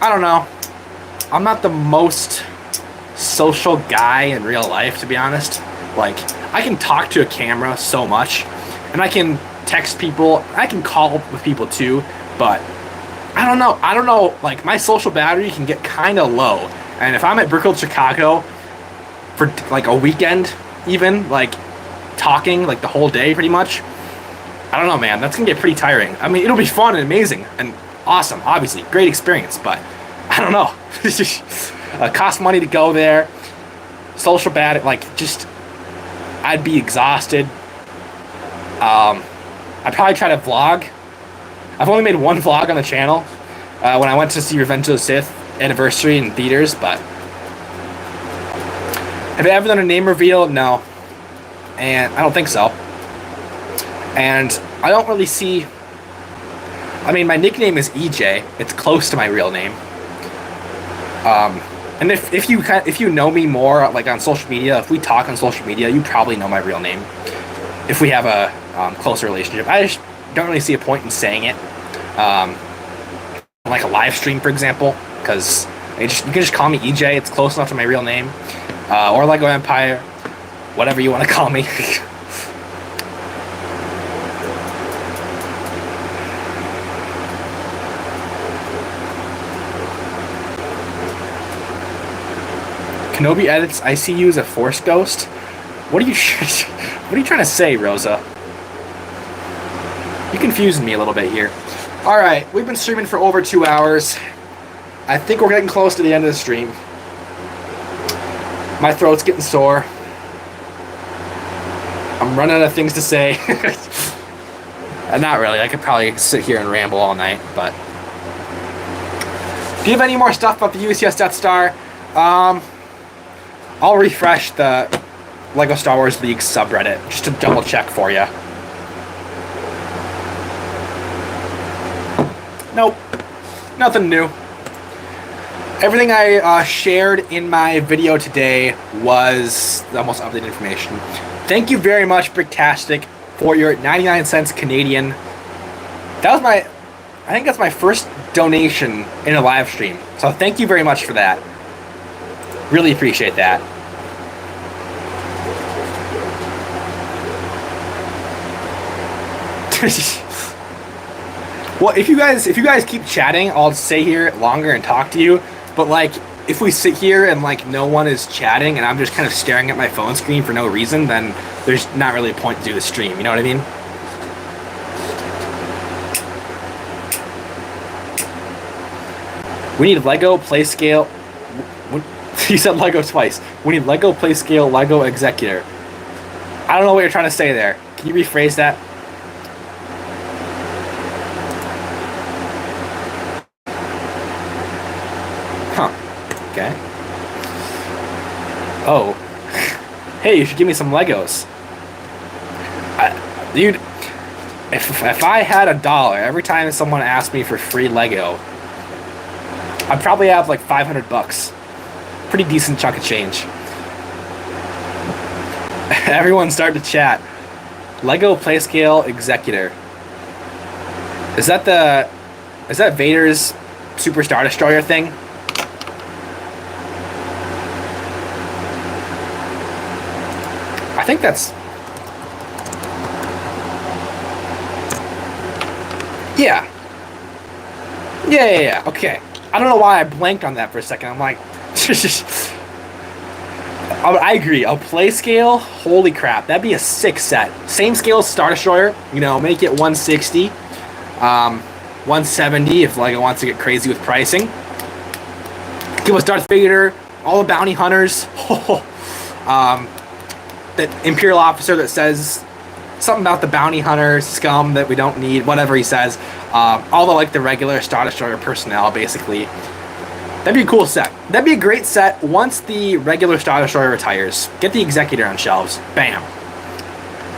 I don't know. I'm not the most social guy in real life, to be honest. Like, I can talk to a camera so much, and I can text people, I can call with people too, but I don't know, like, my social battery can get kind of low, and if I'm at BrickLink Chicago for like a weekend, even, like, talking like the whole day pretty much, I don't know, man, that's gonna get pretty tiring. I mean, it'll be fun and amazing and awesome, obviously, great experience, but I don't know. It costs money to go there. Social battery, like, just, I'd be exhausted. I'd probably try to vlog. I've only made one vlog on the channel when I went to see Revenge of the Sith Anniversary in theaters, but have I ever done a name reveal? No. And I don't think so. And I don't really see... I mean, my nickname is EJ. It's close to my real name. And if you know me more, like, on social media, if we talk on social media, you probably know my real name. If we have a closer relationship, I just don't really see a point in saying it. Like a live stream, for example, because you can just call me EJ. It's close enough to my real name, or Lego Empire, whatever you want to call me. Kenobi edits. I see you as a Force ghost. What are you trying to say, Rosa? You're confusing me a little bit here. Alright, we've been streaming for over 2 hours. I think we're getting close to the end of the stream. My throat's getting sore. I'm running out of things to say. Not really. I could probably sit here and ramble all night, but... Do you have any more stuff about the UCS Death Star? I'll refresh the LEGO Star Wars Leaks subreddit just to double check for you. Nope. Nothing new. Everything I shared in my video today was the most updated information. Thank you very much, Bricktastic, for your 99 cents Canadian. That was I think that's my first donation in a live stream. So thank you very much for that. Really appreciate that. Well, if you guys keep chatting, I'll stay here longer and talk to you. But like, if we sit here and like no one is chatting and I'm just kind of staring at my phone screen for no reason, then there's not really a point to do the stream. You know what I mean? We need Lego Playscale. You said Lego twice. We need Lego Playscale Lego Executor. I don't know what you're trying to say there. Can you rephrase that? Okay. Oh. Hey, you should give me some Legos. Dude, if I had $1 every time someone asked me for free Lego, I'd probably have like 500 bucks. Pretty decent chunk of change. Everyone start to chat. Lego Playscale Executor. Is that Vader's Super Star Destroyer thing? I think that's... Yeah. Yeah. Okay. I don't know why I blanked on that for a second. I'm like... I agree. A Playscale? Holy crap. That'd be a sick set. Same scale as Star Destroyer. You know, make it 160. 170 if Lego wants to get crazy with pricing. Give us Darth Vader. All the bounty hunters. That Imperial officer that says something about the bounty hunter scum that we don't need, whatever he says. All the regular Star Destroyer personnel, basically. That'd be a cool set. That'd be a great set once the regular Star Destroyer retires. Get the Executor on shelves. Bam.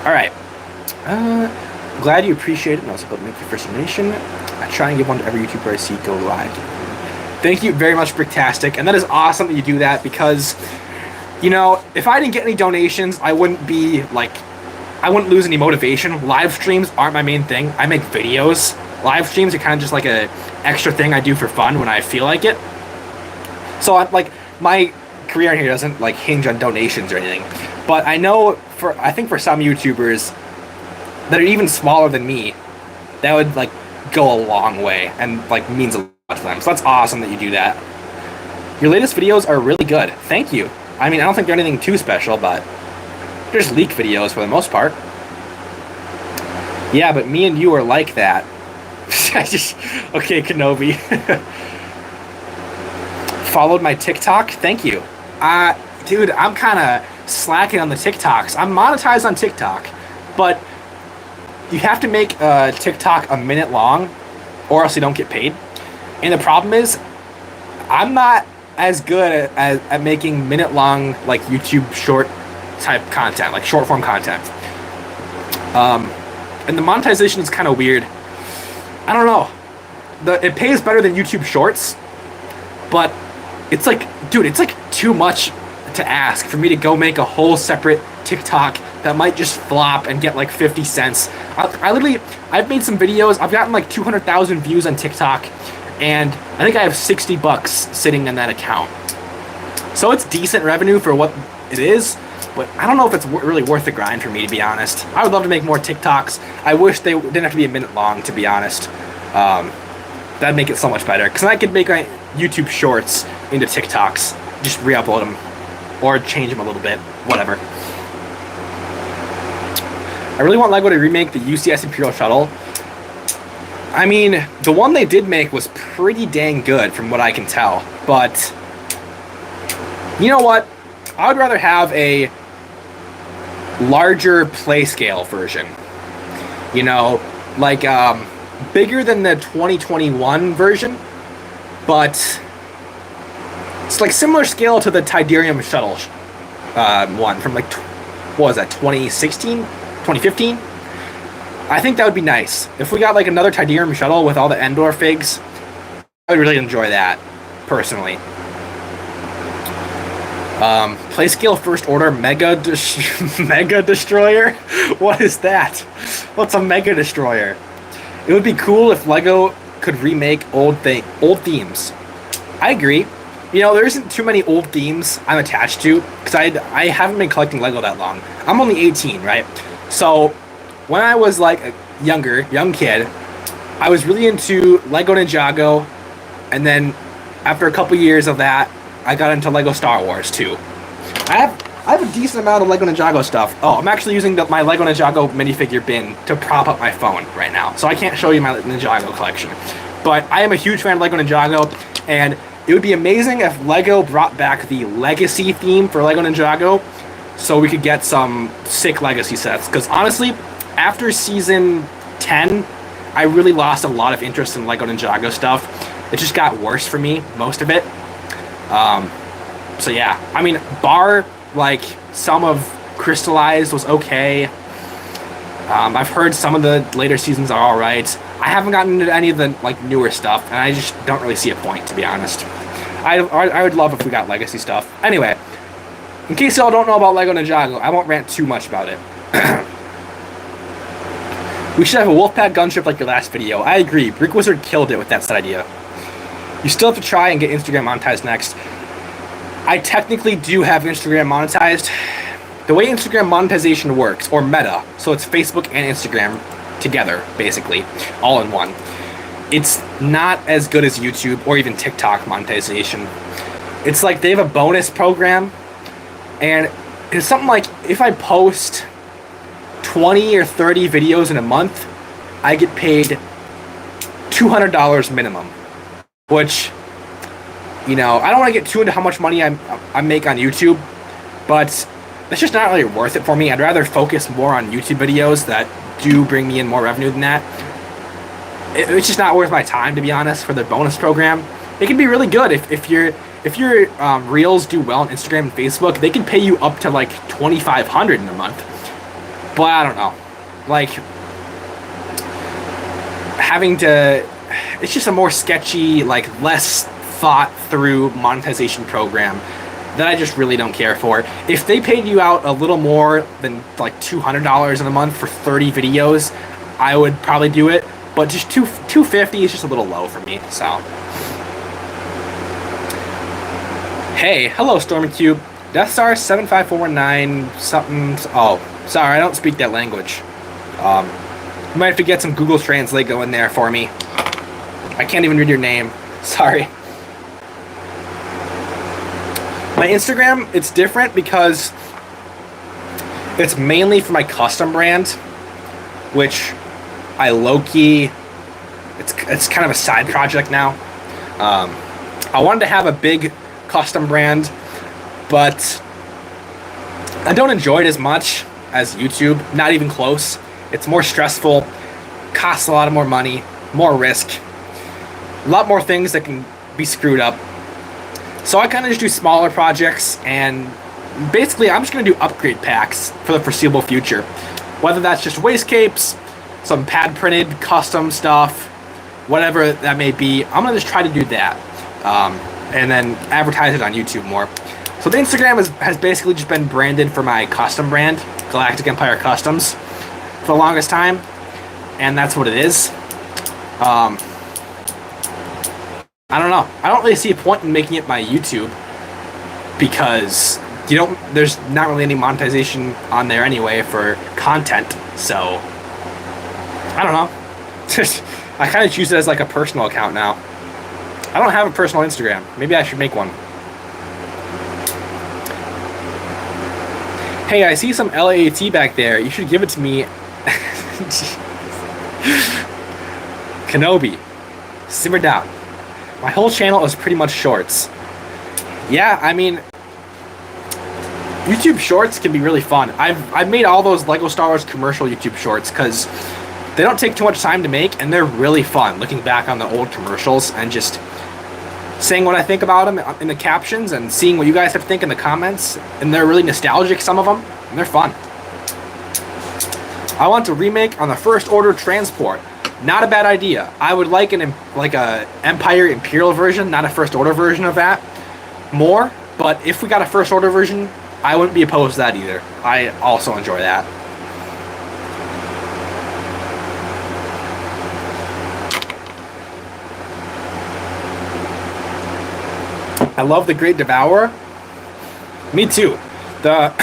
Alright. Glad you appreciate it. And also, make your first donation. I try and give one to every YouTuber I see go live. Thank you very much, Bricktastic. And that is awesome that you do that because... You know, if I didn't get any donations, I wouldn't lose any motivation. Live streams aren't my main thing. I make videos. Live streams are kind of just like a extra thing I do for fun when I feel like it. So my career in here doesn't hinge on donations or anything. But I know I think for some YouTubers that are even smaller than me, that would go a long way and means a lot to them. So that's awesome that you do that. Your latest videos are really good. Thank you. I mean, I don't think they're anything too special, but they're just leak videos for the most part. Yeah, but me and you are like that. Okay, Kenobi. Followed my TikTok? Thank you. Dude, I'm kind of slacking on the TikToks. I'm monetized on TikTok, but you have to make a TikTok a minute long or else you don't get paid. And the problem is, I'm not as good at making minute-long YouTube short type content, short form content. And the monetization is kind of weird. I don't know. It pays better than YouTube Shorts, but it's dude, it's too much to ask for me to go make a whole separate TikTok that might just flop and get 50 cents. I've made some videos. I've gotten 200,000 views on TikTok. And I think I have 60 bucks sitting in that account. So it's decent revenue for what it is, but I don't know if it's really worth the grind for me, to be honest. I would love to make more TikToks. I wish they didn't have to be a minute long, to be honest. That'd make it so much better. Because then I could make my YouTube shorts into TikToks. Just re-upload them. Or change them a little bit. Whatever. I really want LEGO to remake the UCS Imperial Shuttle. I mean, the one they did make was pretty dang good from what I can tell. But, you know what? I would rather have a larger play scale version. You know, like, bigger than the 2021 version, but it's like similar scale to the Tidarium shuttle one from like, what was that, 2016? 2015? I think that would be nice. If we got like another Tidarium shuttle with all the Endor figs, I would really enjoy that, personally. Play scale first order Mega Destroyer? What is that? What's a Mega Destroyer? It would be cool if LEGO could remake old themes. I agree. You know, there isn't too many old themes I'm attached to, because I haven't been collecting LEGO that long. I'm only 18, right? So, when I was like a young kid, I was really into LEGO Ninjago, and then after a couple years of that, I got into LEGO Star Wars too. I have a decent amount of LEGO Ninjago stuff. Oh, I'm actually using my LEGO Ninjago minifigure bin to prop up my phone right now, so I can't show you my Ninjago collection. But I am a huge fan of LEGO Ninjago, and it would be amazing if LEGO brought back the Legacy theme for LEGO Ninjago, so we could get some sick Legacy sets. Because honestly, after Season 10, I really lost a lot of interest in LEGO Ninjago stuff. It just got worse for me, most of it. So yeah, I mean, bar, like, some of Crystallized was okay. I've heard some of the later seasons are alright. I haven't gotten into any of the, like, newer stuff, and I just don't really see a point, to be honest. I would love if we got Legacy stuff. Anyway, in case y'all don't know about LEGO Ninjago, I won't rant too much about it. We should have a Wolfpack gunship like your last video. I agree, BrickWizard killed it with that set idea. You still have to try and get Instagram monetized next. I technically do have Instagram monetized. The way Instagram monetization works, or Meta, so it's Facebook and Instagram together, basically, all in one. It's not as good as YouTube or even TikTok monetization. It's like they have a bonus program, and it's something like if I post 20 or 30 videos in a month, I get paid $200 minimum. Which, you know, I don't want to get too into how much money I make on YouTube, but it's just not really worth it for me. I'd rather focus more on YouTube videos that do bring me in more revenue than that. It's just not worth my time, to be honest, for the bonus program. It can be really good if your reels do well on Instagram and Facebook. They can pay you up to like $2,500 in a month. But I don't know, like, having to, it's just a more sketchy, like, less thought through monetization program that I just really don't care for. If they paid you out a little more than like $200 in a month for 30 videos, I would probably do it. But just $250 is just a little low for me. So, hey, hello Stormy Death Star 75419 something. Oh, sorry, I don't speak that language. You might have to get some Google Translate going there for me. I can't even read your name. Sorry. My Instagram, it's different because it's mainly for my custom brand, which I low-key, it's kind of a side project now. I wanted to have a big custom brand, but I don't enjoy it as much as YouTube, not even close. It's more stressful, costs a lot more money, more risk, a lot more things that can be screwed up. So I kind of just do smaller projects, and basically I'm just going to do upgrade packs for the foreseeable future. Whether that's just wastegapes, some pad printed custom stuff, whatever that may be, I'm going to just try to do that. And then advertise it on YouTube more. So the Instagram has basically just been branded for my custom brand, Galactic Empire Customs, for the longest time. And that's what it is. I don't know. I don't really see a point in making it my YouTube because there's not really any monetization on there anyway for content. So I don't know. I kind of choose it as like a personal account now. I don't have a personal Instagram. Maybe I should make one. Hey, I see some LAAT back there. You should give it to me. Kenobi, simmer down. My whole channel is pretty much shorts. Yeah, I mean, YouTube shorts can be really fun. I've made all those Lego Star Wars commercial YouTube shorts because they don't take too much time to make, and they're really fun. Looking back on the old commercials and just saying what I think about them in the captions and seeing what you guys have to think in the comments. And they're really nostalgic, some of them, and they're fun. I want to remake on the First Order transport. Not a bad idea. I would like a Empire Imperial version, not a First Order version of that. More, but if we got a First Order version, I wouldn't be opposed to that either. I also enjoy that. I love the Great Devourer. Me too. The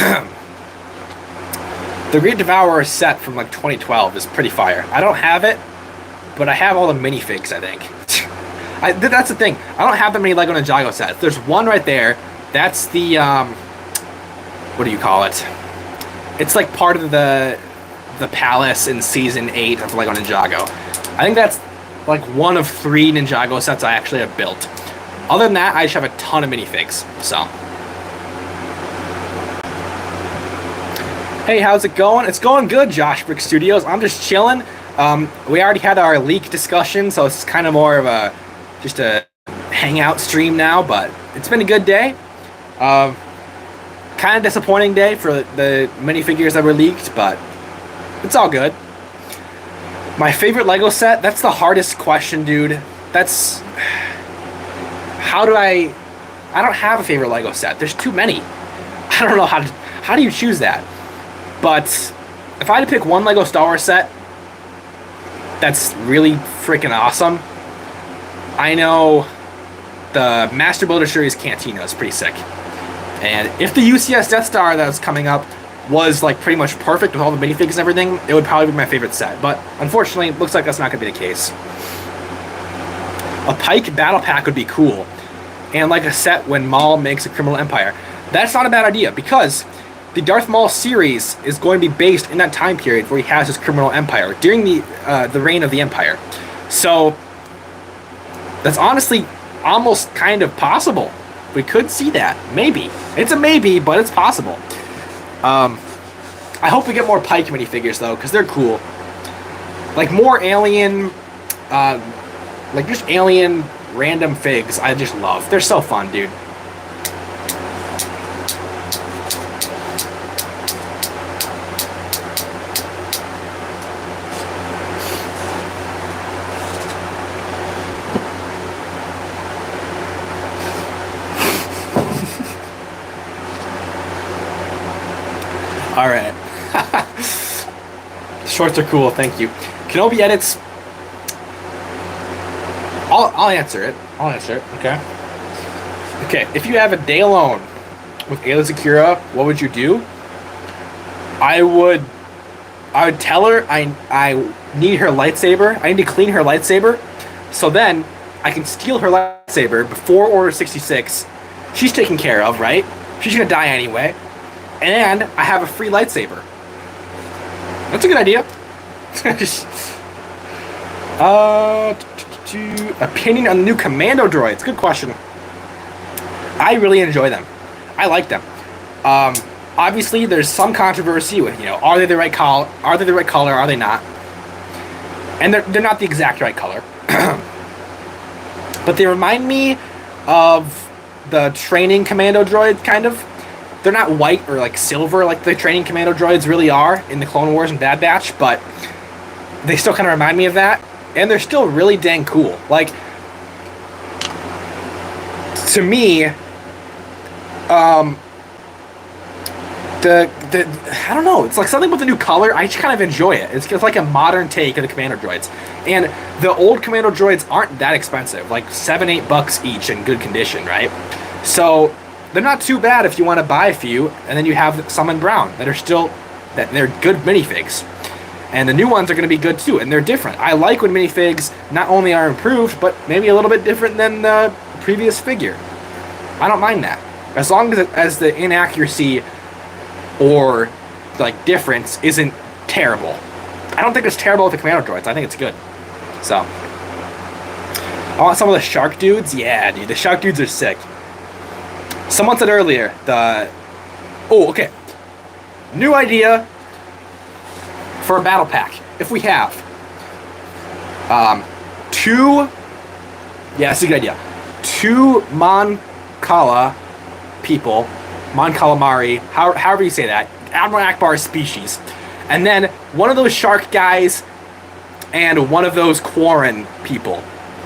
Great Devourer set from like 2012 is pretty fire. I don't have it, but I have all the minifigs, I think. That's the thing. I don't have that many Lego Ninjago sets. There's one right there. That's the, what do you call it? It's like part of the palace in Season 8 of Lego Ninjago. I think that's like one of 3 Ninjago sets I actually have built. Other than that, I just have a ton of minifigs, so. Hey, how's it going? It's going good, Josh Brick Studios. I'm just chilling. We already had our leak discussion, so it's kind of more of just a hangout stream now, but it's been a good day. Kind of disappointing day for the minifigures that were leaked, but it's all good. My favorite Lego set? That's the hardest question, dude. That's... How do I don't have a favorite Lego set. There's too many. I don't know how do you choose that? But if I had to pick one Lego Star Wars set that's really freaking awesome, I know the Master Builder Series Cantina is pretty sick. And if the UCS Death Star that was coming up was like pretty much perfect with all the minifigs and everything, it would probably be my favorite set. But unfortunately, it looks like that's not going to be the case. A Pike battle pack would be cool. And like a set when Maul makes a criminal empire. That's not a bad idea, because the Darth Maul series is going to be based in that time period where he has his criminal empire, during the reign of the Empire. So, that's honestly almost kind of possible. We could see that. Maybe. It's a maybe, but it's possible. I hope we get more Pike minifigures, though, because they're cool. Like, more alien... like, just alien random figs I just love. They're so fun, dude. Alright. Shorts are cool, thank you. Kenobi edits... I'll answer it. Okay. Okay, if you have a day alone with Ayla Zakura, what would you do? I would tell her I need her lightsaber. I need to clean her lightsaber. So then I can steal her lightsaber before Order 66. She's taken care of, right? She's gonna die anyway. And I have a free lightsaber. That's a good idea. Opinion on the new commando droids. Good question. I really enjoy them. I like them. Obviously, there's some controversy with, are they the right color? Are they the right color? Are they not? And they're not the exact right color. But they remind me of the training commando droid, kind of. They're not white or like silver like the training commando droids really are in the Clone Wars and Bad Batch, but they still kind of remind me of that. And they're still really dang cool. Like, to me, I don't know. It's like something with the new color. I just kind of enjoy it. It's like a modern take of the commando droids. And the old commando droids aren't that expensive. Like $7-8 each in good condition, right? So they're not too bad if you want to buy a few. And then you have some in brown that are still, they're good minifigs. And the new ones are going to be good too, and they're different. I like when minifigs not only are improved, but maybe a little bit different than the previous figure. I don't mind that. As long as the inaccuracy or like difference isn't terrible. I don't think it's terrible with the commando droids. I think it's good. So, I want some of the shark dudes. Yeah, dude, the shark dudes are sick. Someone said earlier, oh, okay. New idea for a battle pack. If we have two, yeah, that's a good idea. Two Mon Cala people, Mon Calamari, however you say that, Admiral Akbar's species, and then one of those shark guys and one of those Quarren people.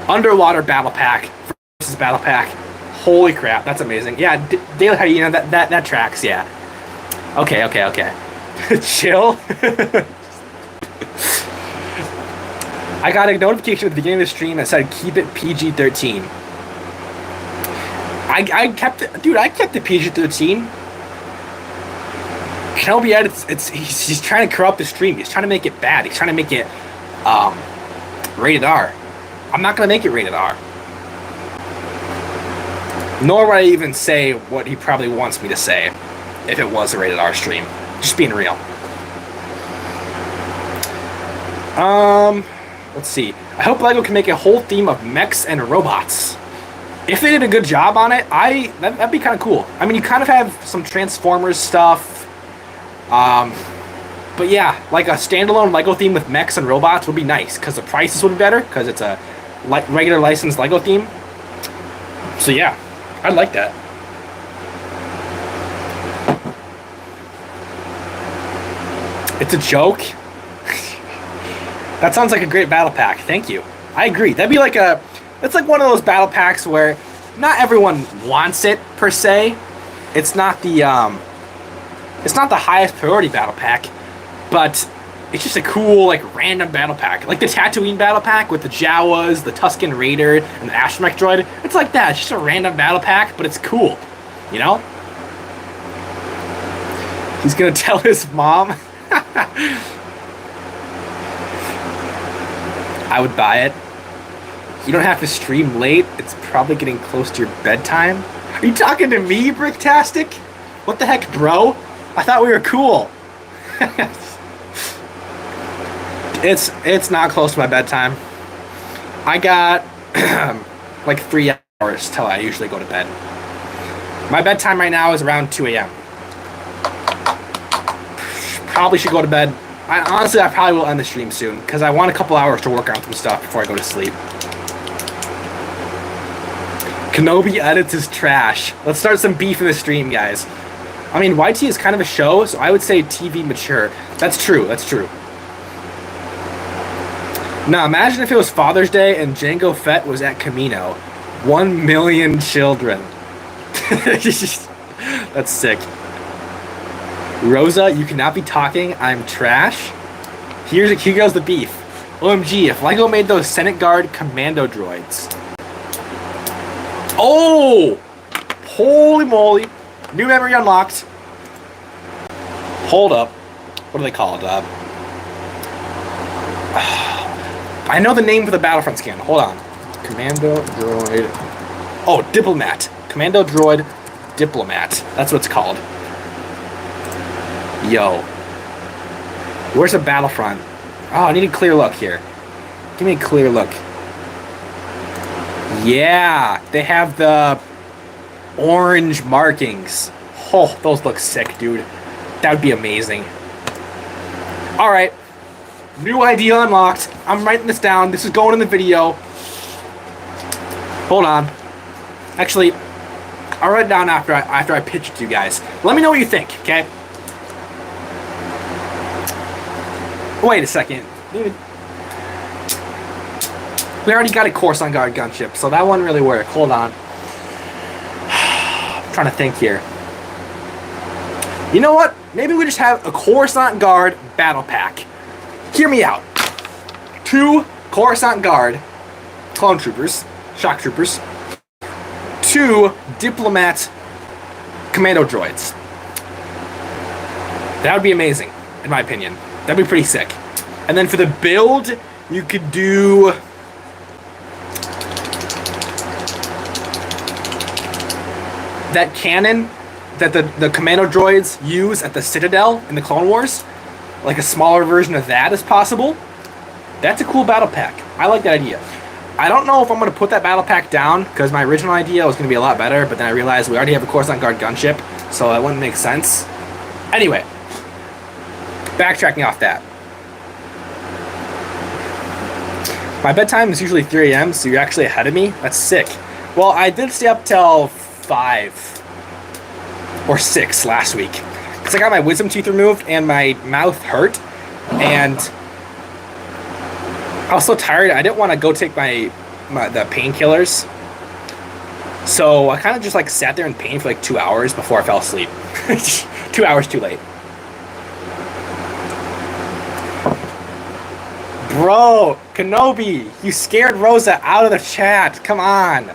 Underwater battle pack versus battle pack. Holy crap, that's amazing. Yeah, Daily Hyena, that tracks, yeah. Okay. Chill. I got a notification at the beginning of the stream that said keep it PG-13. I kept it, dude. I kept it PG-13. Shelby, he's trying to corrupt the stream. He's trying to make it bad. He's trying to make it rated R. I'm not gonna make it rated R. Nor would I even say what he probably wants me to say if it was a rated R stream. Just being real. Let's see. I hope LEGO can make a whole theme of mechs and robots. If they did a good job on it, that'd be kind of cool. I mean, you kind of have some Transformers stuff. But yeah, like a standalone LEGO theme with mechs and robots would be nice, because the prices would be better, because it's a regular licensed LEGO theme. So yeah, I'd like that. It's a joke? That sounds like a great battle pack. Thank you. I agree. That'd be like it's like one of those battle packs where not everyone wants it per se. It's not the highest priority battle pack, but it's just a cool, like, random battle pack. Like the Tatooine battle pack with the Jawas, the Tusken Raider, and the Astromech droid. It's like that. It's just a random battle pack, but it's cool. You know? He's gonna tell his mom. I would buy it. You don't have to stream late. It's probably getting close to your bedtime. Are you talking to me, Bricktastic? What the heck, bro? I thought we were cool. It's not close to my bedtime. I got like 3 hours till I usually go to bed. My bedtime right now is around 2 a.m. Probably should go to bed. Honestly, I probably will end the stream soon, because I want a couple hours to work on some stuff before I go to sleep. Kenobi edits his trash. Let's start some beef in the stream, guys. I mean, YT is kind of a show, so I would say TV mature. That's true, that's true. Now, imagine if it was Father's Day and Jango Fett was at Camino. 1 million children. That's sick. Rosa, you cannot be talking. I'm trash. Here goes the beef. OMG, if LEGO made those Senate Guard commando droids. Oh! Holy moly. New memory unlocked. Hold up. What do they call it? I know the name for the Battlefront scan. Hold on. Commando droid. Oh, Diplomat. Commando droid Diplomat. That's what it's called. Yo. Where's the Battlefront? Oh, I need a clear look here. Give me a clear look. Yeah. They have the orange markings. Oh, those look sick, dude. That would be amazing. Alright. New idea unlocked. I'm writing this down. This is going in the video. Hold on. Actually, I'll write it down after I pitch it to you guys. Let me know what you think, okay? Wait a second. Dude. We already got a Coruscant Guard gunship, so that wouldn't really work. Hold on. I'm trying to think here. You know what? Maybe we just have a Coruscant Guard battle pack. Hear me out. 2 Coruscant Guard clone troopers, shock troopers. 2 diplomat commando droids. That would be amazing, in my opinion. That'd be pretty sick. And then for the build, you could do that cannon that the commando droids use at the Citadel in the Clone Wars. Like a smaller version of that is possible. That's a cool battle pack. I like that idea. I don't know if I'm going to put that battle pack down, because my original idea was going to be a lot better, but then I realized we already have a Coruscant Guard gunship, so that wouldn't make sense. Anyway, backtracking off that. My bedtime is usually 3 a.m., so you're actually ahead of me. That's sick. Well, I did stay up till 5 or 6 last week, because I got my wisdom teeth removed and my mouth hurt, and I was so tired, I didn't want to go take the painkillers. So I kind of just like sat there in pain for like 2 hours before I fell asleep. 2 hours too late. Bro, Kenobi, you scared Rosa out of the chat. Come on.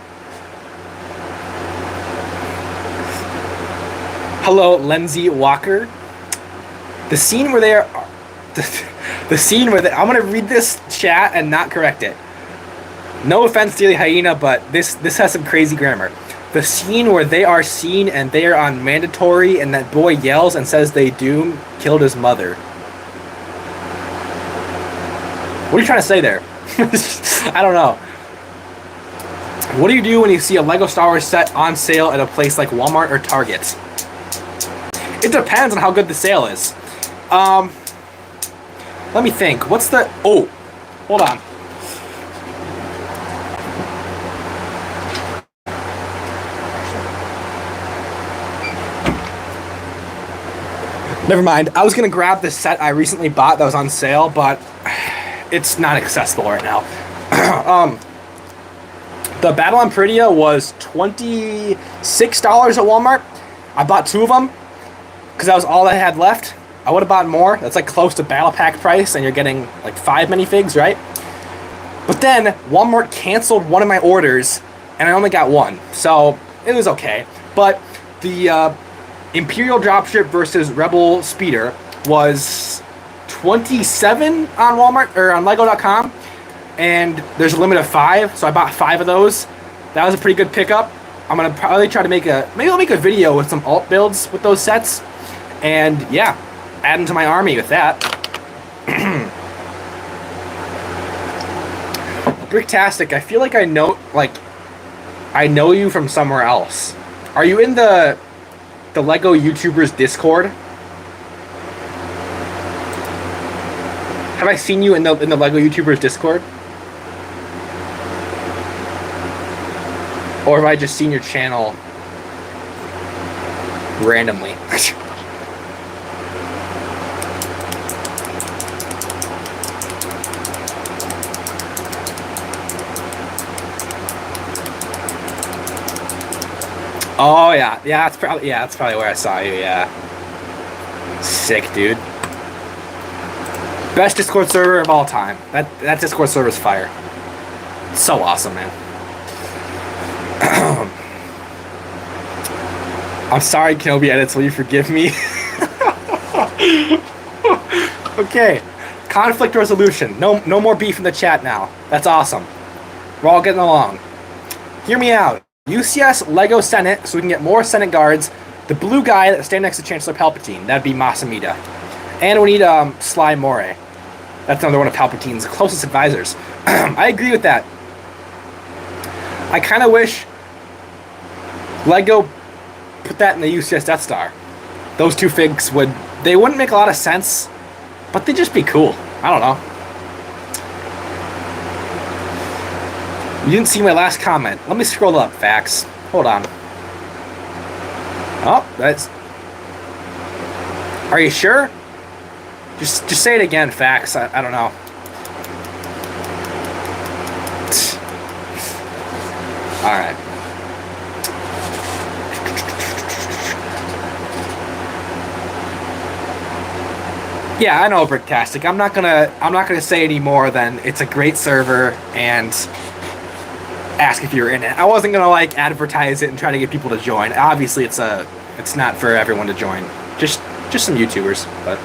Hello, Lindsay Walker. The scene where they are... The scene where I'm gonna read this chat and not correct it. No offense, Daily Hyena, but this has some crazy grammar. The scene where they are seen and they are on mandatory and that boy yells and says they Doom killed his mother. What are you trying to say there? I don't know. What do you do when you see a Lego Star Wars set on sale at a place like Walmart or Target? It depends on how good the sale is. Let me think. What's the... Oh, hold on. Never mind. I was going to grab this set I recently bought that was on sale, but it's not accessible right now. The Battle on Pridia was $26 at Walmart. I bought 2 of them because that was all I had left. I would have bought more. That's like close to battle pack price, and you're getting like 5 minifigs, right? But then Walmart canceled one of my orders, and I only got 1, so it was okay. But the Imperial dropship versus Rebel speeder was $27 on Walmart or on Lego.com, and there's a limit of 5, so I bought 5 of those. That was a pretty good pickup. I'm gonna probably try to maybe I'll make a video with some alt builds with those sets, and yeah. Add them to my army with that. Bricktastic, I feel like I know you from somewhere else. Are you in the Lego YouTubers Discord? Have I seen you in the Lego YouTubers Discord? Or have I just seen your channel randomly? Oh yeah, that's probably where I saw you. Yeah, sick, dude. Best Discord server of all time. That Discord server is fire. It's so awesome, man. I'm sorry, Kenobi edits. Will you forgive me? Okay, conflict resolution. No more beef in the chat now. That's awesome. We're all getting along. Hear me out. UCS Lego Senate, so we can get more Senate guards. The blue guy that stand next to Chancellor Palpatine, that'd be Masamida. And we need Sly Moray. That's another one of Palpatine's closest advisors. I agree with that. I kind of wish Lego put that in the UCS Death Star. Those 2 figs they wouldn't make a lot of sense, but they'd just be cool. I don't know. You didn't see my last comment. Let me scroll up, Fax. Hold on. Oh, that's... Are you sure? Just say it again, Fax. I don't know. Alright. Yeah, I know, Bricktastic. I'm not gonna say any more than it's a great server and ask if you're in it. I wasn't gonna like advertise it and try to get people to join. Obviously, it's not for everyone to join. Just some YouTubers, but.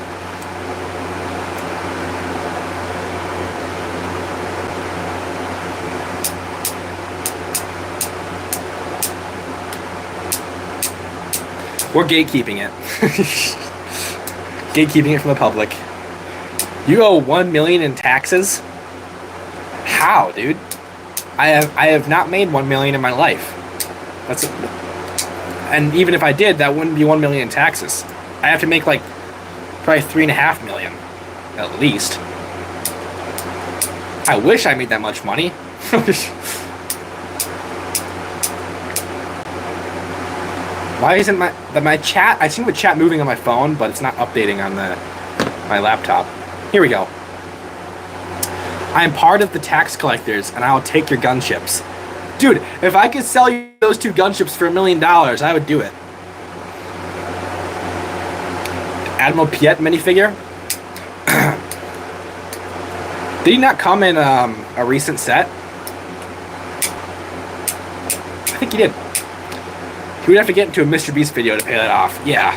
We're gatekeeping it. Gatekeeping it from the public. You owe $1 million in taxes? How, dude? I have not made 1 million in my life. And even if I did, that wouldn't be 1 million in taxes. I have to make like probably 3.5 million, at least. I wish I made that much money. Why isn't my chat? I see the chat moving on my phone, but it's not updating on my laptop. Here we go. I am part of the tax collectors, and I'll take your gunships. Dude, if I could sell you those 2 gunships for $1 million, I would do it. Admiral Piet minifigure. Did he not come in a recent set? I think he did. He would have to get into a Mr. Beast video to pay that off. Yeah.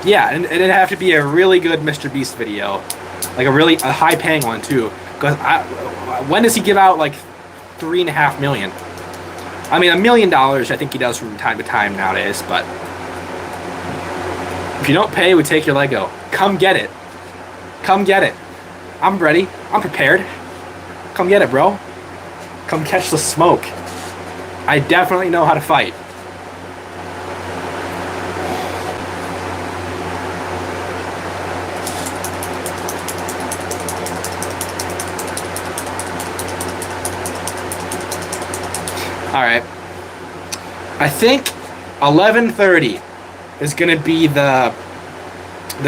Yeah, and it'd have to be a really good Mr. Beast video. Like a high-paying one, too. Because when does he give out, like, 3.5 million? I mean, $1 million I think he does from time to time nowadays, but... if you don't pay, we take your Lego. Come get it. Come get it. I'm ready. I'm prepared. Come get it, bro. Come catch the smoke. I definitely know how to fight. Alright. I think 11:30 is going to be the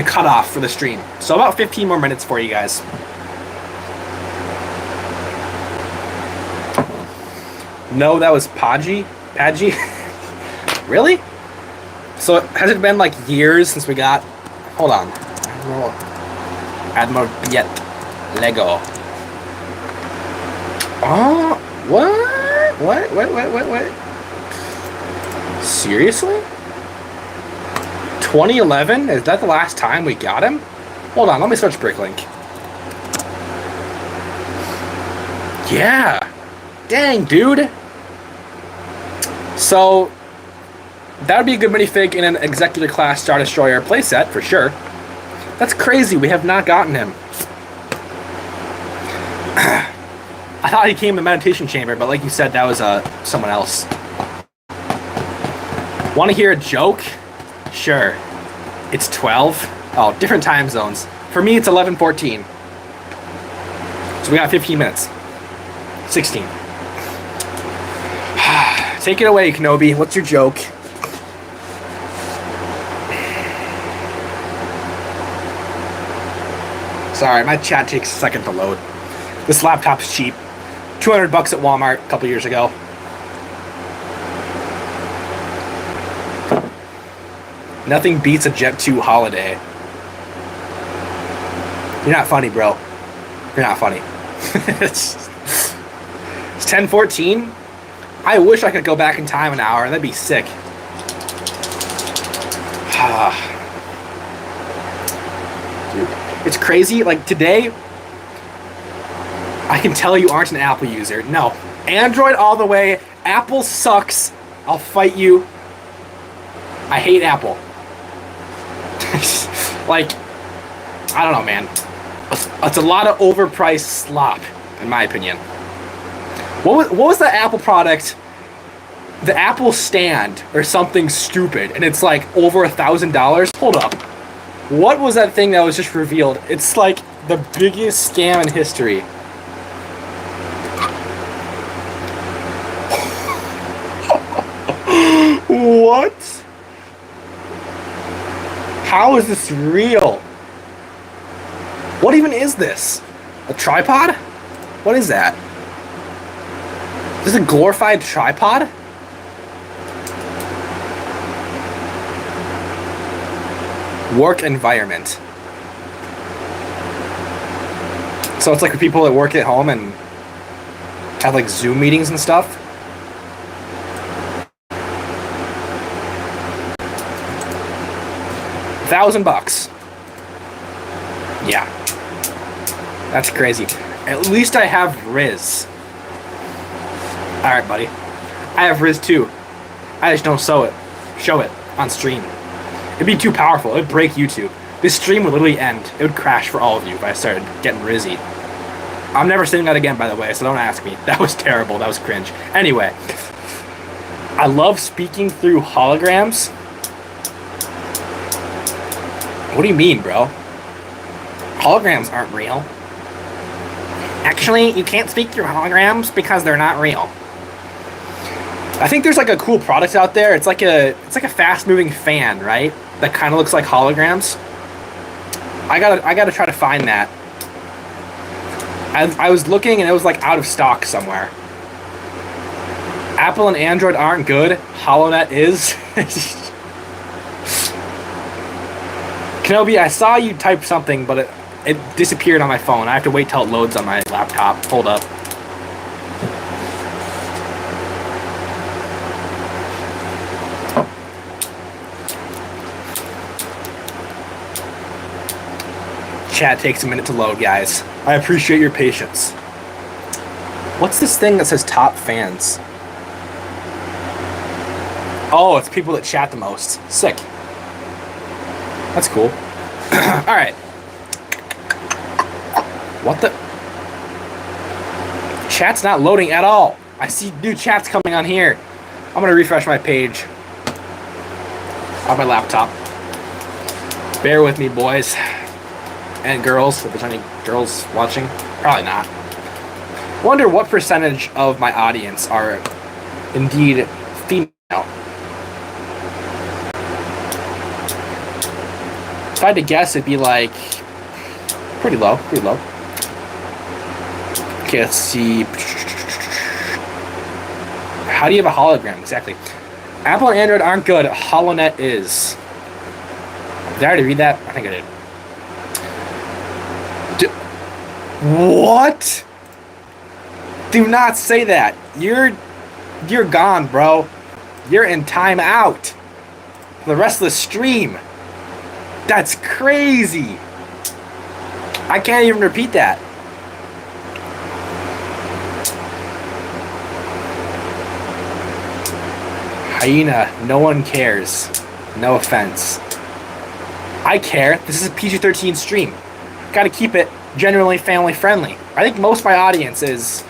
cutoff for the stream. So about 15 more minutes for you guys. No, that was Paggi? Really? So has it been like years since we got... hold on. Admiral Piet Lego. Oh, what? What? Seriously? 2011? Is that the last time we got him? Hold on, let me search BrickLink. Yeah. Dang, dude. So, that would be a good minifig in an Executor Class Star Destroyer playset, for sure. That's crazy, we have not gotten him. I thought he came in the meditation chamber, but like you said, that was someone else. Want to hear a joke? Sure. It's 12. Oh, different time zones. For me, it's 11:14. So we got 15 minutes. 16. Take it away, Kenobi. What's your joke? Sorry, my chat takes a second to load. This laptop's cheap. $200 at Walmart a couple years ago. Nothing beats a Jet 2 holiday. You're not funny, bro. You're not funny. It's 10:14. I wish I could go back in time an hour. That'd be sick. Dude, it's crazy. Like today, I can tell you aren't an Apple user. No. Android all the way. Apple sucks. I'll fight you. I hate Apple. Like, I don't know, man. It's a lot of overpriced slop, in my opinion. What was the Apple product? The Apple Stand or something stupid, and it's like over $1,000. Hold up. What was that thing that was just revealed? It's like the biggest scam in history. What? How is this real? What even is this? A tripod? What is that? Is this a glorified tripod? Work environment. So it's like for people that work at home and have like Zoom meetings and stuff. $1,000. Yeah. That's crazy. At least I have Riz. Alright, buddy. I have Riz too. I just don't show it on stream. It'd be too powerful. It would break YouTube. This stream would literally end. It would crash for all of you if I started getting Rizzy. I'm never saying that again, by the way, so don't ask me. That was terrible. That was cringe. Anyway, I love speaking through holograms. What do you mean, bro? Holograms aren't real. Actually, you can't speak through holograms because they're not real. I think there's like a cool product out there. It's like a fast-moving fan, right? That kind of looks like holograms. I gotta try to find that. I was looking and it was like out of stock somewhere. Apple and Android aren't good. HoloNet is. Kenobi, I saw you type something, but it disappeared on my phone. I have to wait till it loads on my laptop. Hold up. Chat takes a minute to load, guys. I appreciate your patience. What's this thing that says top fans? Oh, it's people that chat the most. Sick. That's cool. Alright. What the? Chat's not loading at all. I see new chats coming on here. I'm gonna refresh my page on my laptop. Bear with me, boys. And girls, if there's any girls watching. Probably not. Wonder what percentage of my audience are indeed female. If I had to guess, it'd be like pretty low, pretty low. Okay, let's see. How do you have a hologram? Exactly. Apple and Android aren't good. HoloNet is. Did I already read that? I think I did. What? Do not say that. You're gone, bro. You're in timeout for the rest of the stream. That's crazy. I can't even repeat that. Hyena, no one cares. No offense. I care. This is a PG-13 stream. Gotta keep it generally family friendly. I think most of my audience is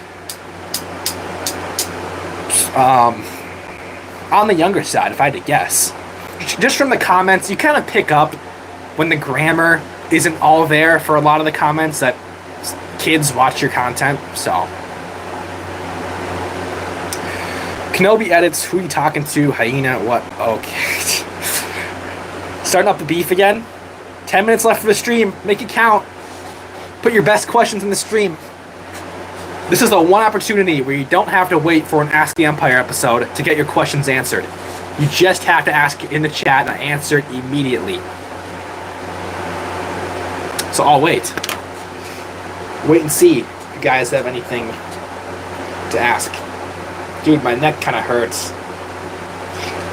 on the younger side, if I had to guess. Just from the comments, you kind of pick up when the grammar isn't all there for a lot of the comments that kids watch your content, so. Kenobi edits, who you talking to, Hyena, what, okay. Starting up the beef again. 10 minutes left for the stream, make it count. Put your best questions in the stream. This is the one opportunity where you don't have to wait for an Ask the Empire episode to get your questions answered. You just have to ask in the chat and answer it immediately. So I'll wait. Wait and see if you guys have anything to ask. Dude, my neck kind of hurts.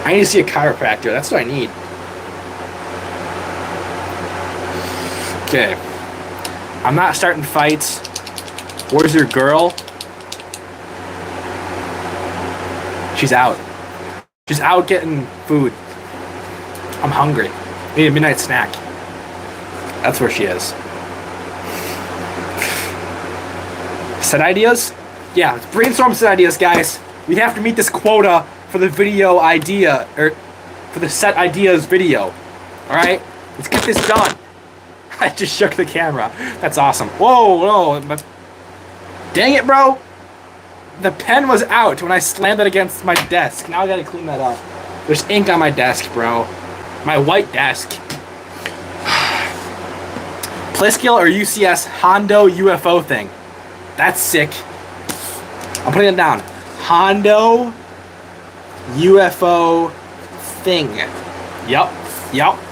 I need to see a chiropractor. That's what I need. Okay. I'm not starting fights. Where's your girl? She's out. She's out getting food. I'm hungry. Need a midnight snack. That's where she is. Set ideas? Yeah, let's brainstorm set ideas, guys. We have to meet this quota for the video idea, or for the set ideas video. Alright? Let's get this done. I just shook the camera. That's awesome. Whoa, whoa. Dang it, bro. The pen was out when I slammed it against my desk. Now I gotta clean that up. There's ink on my desk, bro. My white desk. Plisskill or UCS Hondo UFO thing. That's sick. I'm putting it down. Hondo UFO thing. Yup.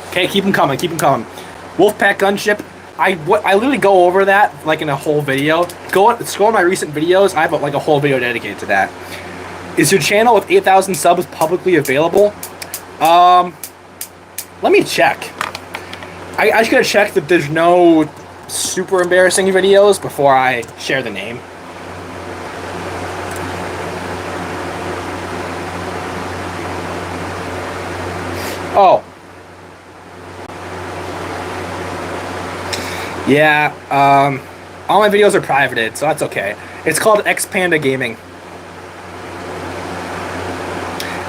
Okay, keep them coming. Wolfpack gunship. I literally go over that like in a whole video. Scroll my recent videos. I have like a whole video dedicated to that. Is your channel with 8,000 subs publicly available? Let me check. I just gotta check that there's no super embarrassing videos before I share the name. Oh. Yeah, All my videos are privated, so that's okay. It's called Xpanda Gaming.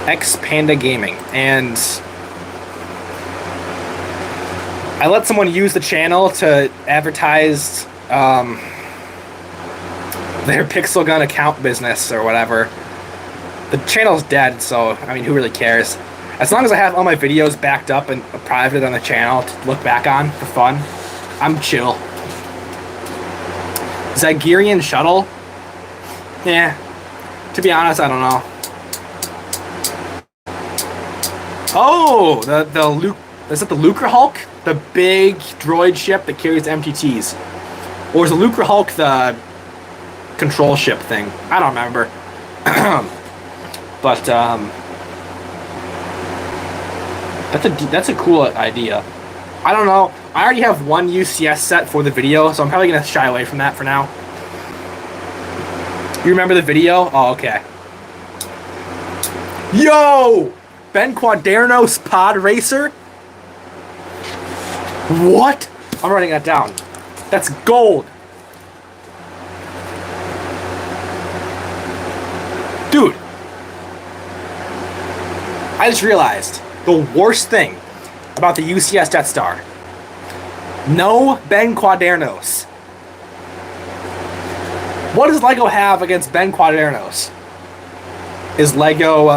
Xpanda Gaming. And I let someone use the channel to advertise their Pixel Gun account business or whatever. The channel's dead, so, I mean, who really cares? As long as I have all my videos backed up and private on the channel to look back on for fun, I'm chill. Zagirian Shuttle? Yeah. To be honest, I don't know. Oh! The Luke... Is it the Lucre Hulk? The big droid ship that carries MTTs. Or is the Lucre Hulk the control ship thing? I don't remember. But, that's a cool idea. I don't know. I already have one UCS set for the video, so I'm probably going to shy away from that for now. You remember the video? Oh, okay. Yo! Ben Quaderno's Pod Racer? What? I'm writing that down. That's gold. Dude. I just realized the worst thing about the UCS Death Star. No Ben Quadernos. What does LEGO have against Ben Quadernos? Is LEGO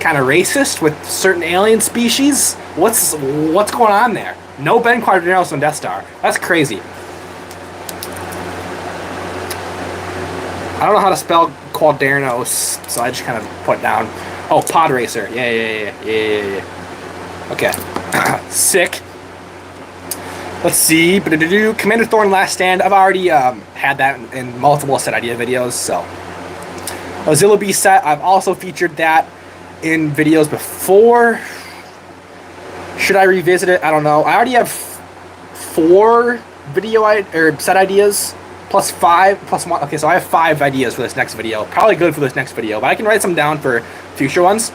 kind of racist with certain alien species? What's going on there? No Ben Quadernos on Death Star. That's crazy. I don't know how to spell Quadernos, so I just kind of put down. Oh, Pod Racer. Yeah. Okay. Sick. Let's see. Commander Thorn Last Stand. I've already had that in multiple set idea videos, so. A Zilla Beast set. I've also featured that in videos before. Should I revisit it? I don't know. I already have 4 set ideas. Plus 5, plus 1. Okay, so I have 5 ideas for this next video. Probably good for this next video, but I can write some down for future ones.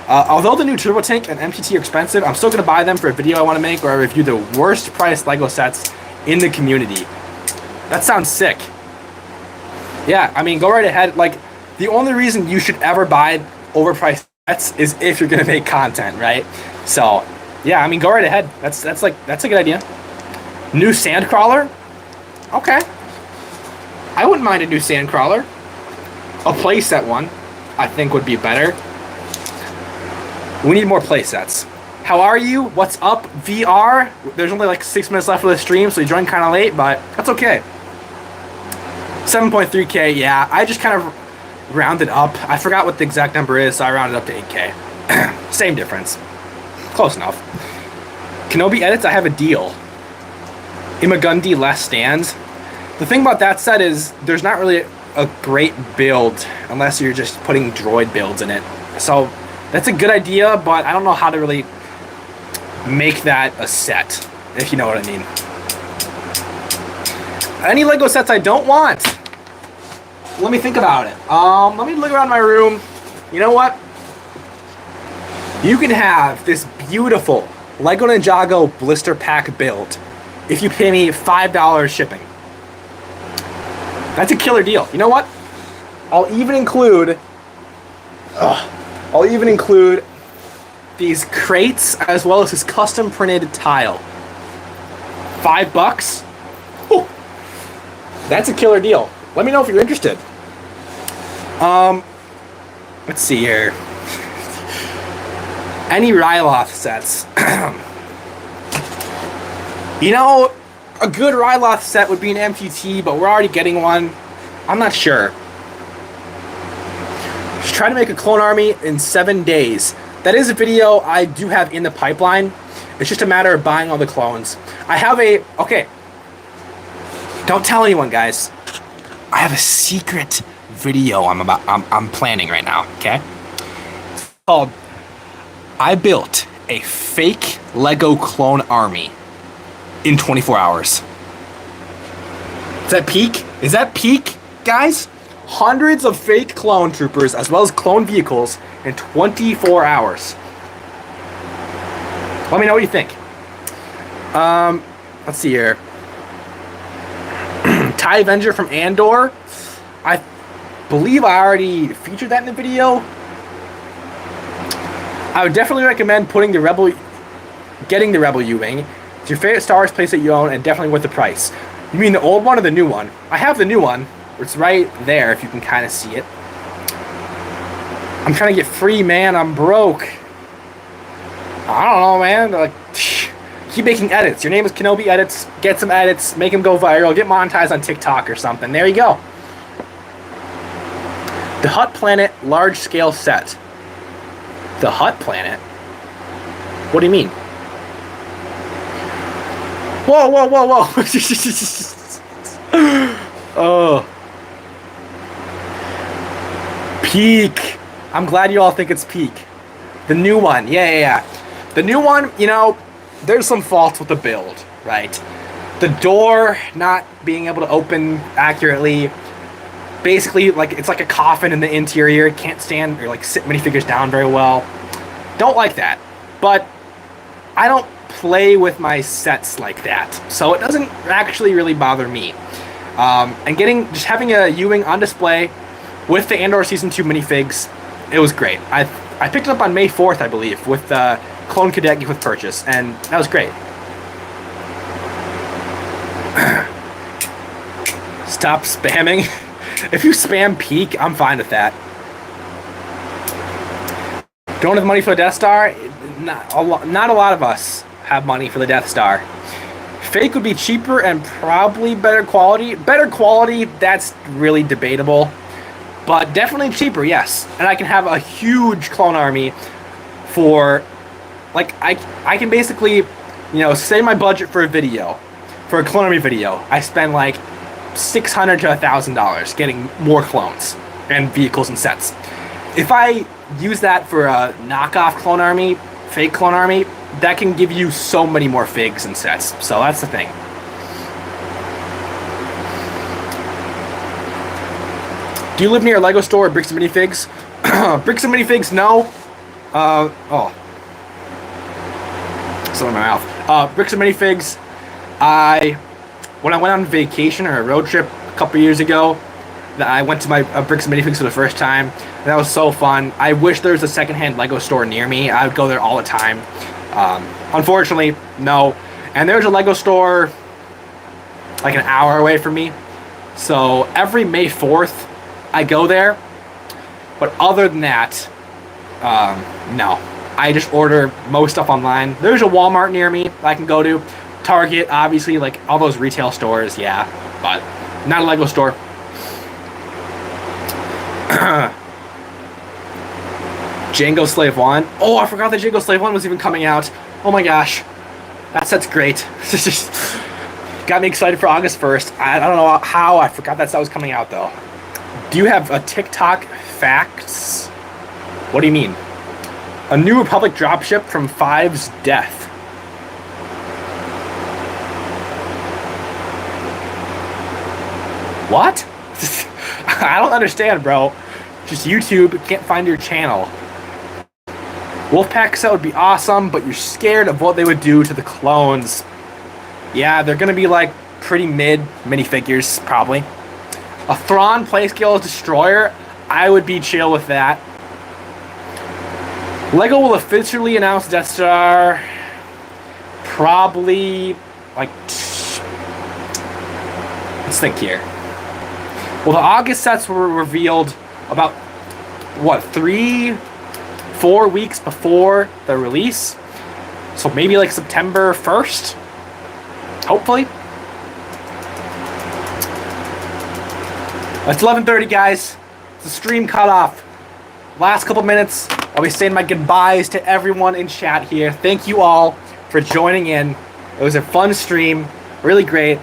Although the new Turbo Tank and MTT are expensive, I'm still going to buy them for a video I want to make where I review the worst priced LEGO sets in the community. That sounds sick. Yeah, I mean, go right ahead. Like, the only reason you should ever buy overpriced sets is if you're going to make content, right? So, yeah, I mean, go right ahead. That's a good idea. New Sandcrawler? Okay. I wouldn't mind a new Sandcrawler. A playset one, I think, would be better. We need more playsets. How are you? What's up, VR? There's only like 6 minutes left of the stream, so you joined kind of late, but that's okay. 7.3K, yeah. I just kind of rounded up. I forgot what the exact number is, so I rounded up to 8K. Same difference. Close enough. Kenobi edits, I have a deal. Imagundi Last Stand. The thing about that set is there's not really a great build unless you're just putting droid builds in it. So that's a good idea, but I don't know how to really make that a set, if you know what I mean. Any LEGO sets I don't want? Let me think about it. Let me look around my room. You know what? You can have this beautiful LEGO Ninjago blister pack build if you pay me $5 shipping. That's a killer deal. You know what? I'll even include these crates as well as this custom printed tile. $5? Ooh. That's a killer deal. Let me know if you're interested. Let's see here. Any Ryloth sets? You know, a good Ryloth set would be an MTT, but we're already getting one. I'm not sure. Just try to make a clone army in 7 days. That is a video I do have in the pipeline. It's just a matter of buying all the clones. I have a... Okay. Don't tell anyone, guys. I have a secret video I'm planning right now, okay? It's called... I built a fake LEGO clone army in 24 hours. Is that peak? Is that peak, guys? Hundreds of fake clone troopers as well as clone vehicles in 24 hours. Let me know what you think. Let's see here. TIE Avenger from Andor. I believe I already featured that in the video. I would definitely recommend getting the Rebel U-Wing. It's your favorite Star Wars place that you own, and definitely worth the price. You mean the old one or the new one? I have the new one. It's right there, if you can kind of see it. I'm trying to get free, man. I'm broke. I don't know, man. Like, keep making edits. Your name is Kenobi Edits. Get some edits. Make them go viral. Get monetized on TikTok or something. There you go. The Hutt Planet large-scale set. The Hutt Planet? What do you mean? Whoa, whoa, whoa, whoa. Oh. Peak. I'm glad you all think it's peak. The new one. Yeah. The new one, you know, there's some faults with the build, right? The door not being able to open accurately. Basically, like, it's like a coffin in the interior. It can't stand or like sit minifigures down very well. Don't like that. But I don't play with my sets like that, so it doesn't actually really bother me. And just having a U-Wing on display with the Andor Season 2 minifigs, it was great. I picked it up on May 4th, I believe, with the Clone Cadet gift with purchase, and that was great. Stop spamming. If you spam peak, I'm fine with that. Don't have money for the Death Star? Not a lot of us have money for the Death Star. Fake would be cheaper and probably better quality. Better quality, that's really debatable. But definitely cheaper, yes. And I can have a huge clone army for, like, I can basically, you know, say my budget for a video, for a clone army video, I spend like $600 to $1,000 getting more clones and vehicles and sets. If I use that for a knockoff clone army, fake clone army, that can give you so many more figs and sets. So that's the thing. Do you live near a Lego store or Bricks and Minifigs? Bricks and Minifigs, no. Oh. Something in my mouth. Bricks and Minifigs, when I went on vacation or a road trip a couple years ago, I went to my Bricks and Minifigs for the first time. That was so fun. I wish there was a secondhand Lego store near me. I would go there all the time. Unfortunately, no. And there's a Lego store like an hour away from me. So every May 4th, I go there. But other than that, no. I just order most stuff online. There's a Walmart near me I can go to. Target, obviously, like all those retail stores, yeah. But not a Lego store. Django Slave 1. Oh, I forgot that Django Slave 1 was even coming out. Oh my gosh. That set's great. Got me excited for August 1st. I don't know how. I forgot that set was coming out, though. Do you have a TikTok facts? What do you mean? A New Republic dropship from Five's death. What? I don't understand, bro. Just YouTube can't find your channel. Wolfpack set would be awesome, but you're scared of what they would do to the clones. Yeah, they're gonna be like pretty mid minifigures, probably. A Thrawn playscale destroyer, I would be chill with that. Lego will officially announce Death Star probably like, let's think here. Well, the August sets were revealed about, what, 3-4 weeks before the release? So maybe like September 1st? Hopefully. It's 11:30, guys. It's the stream cutoff. Last couple minutes, I'll be saying my goodbyes to everyone in chat here. Thank you all for joining in. It was a fun stream. Really great.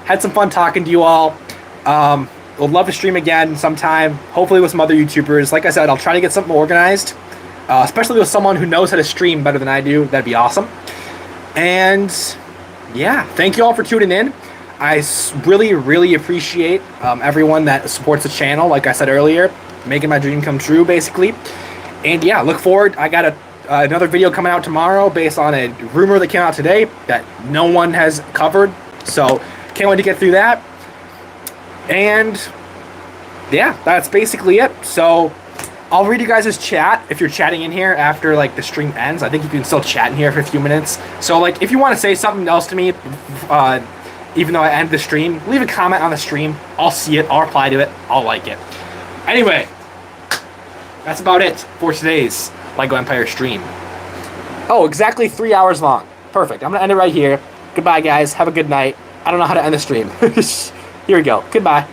Had some fun talking to you all. Would love to stream again sometime, hopefully with some other YouTubers. Like I said, I'll try to get something organized, especially with someone who knows how to stream better than I do. That'd be awesome. And yeah, thank you all for tuning in. I really, really appreciate everyone that supports the channel. Like I said earlier, making my dream come true, basically. And yeah, look forward. I got another video coming out tomorrow based on a rumor that came out today that no one has covered. So can't wait to get through that. And yeah, that's basically it. So I'll read you guys' chat if you're chatting in here after like the stream ends. I think you can still chat in here for a few minutes. So like if you want to say something else to me, even though I end the stream, leave a comment on the stream. I'll see it. I'll reply to it. I'll like it. Anyway, that's about it for today's LEGO Empire stream. Oh, exactly 3 hours long. Perfect. I'm going to end it right here. Goodbye, guys. Have a good night. I don't know how to end the stream. Here we go. Goodbye.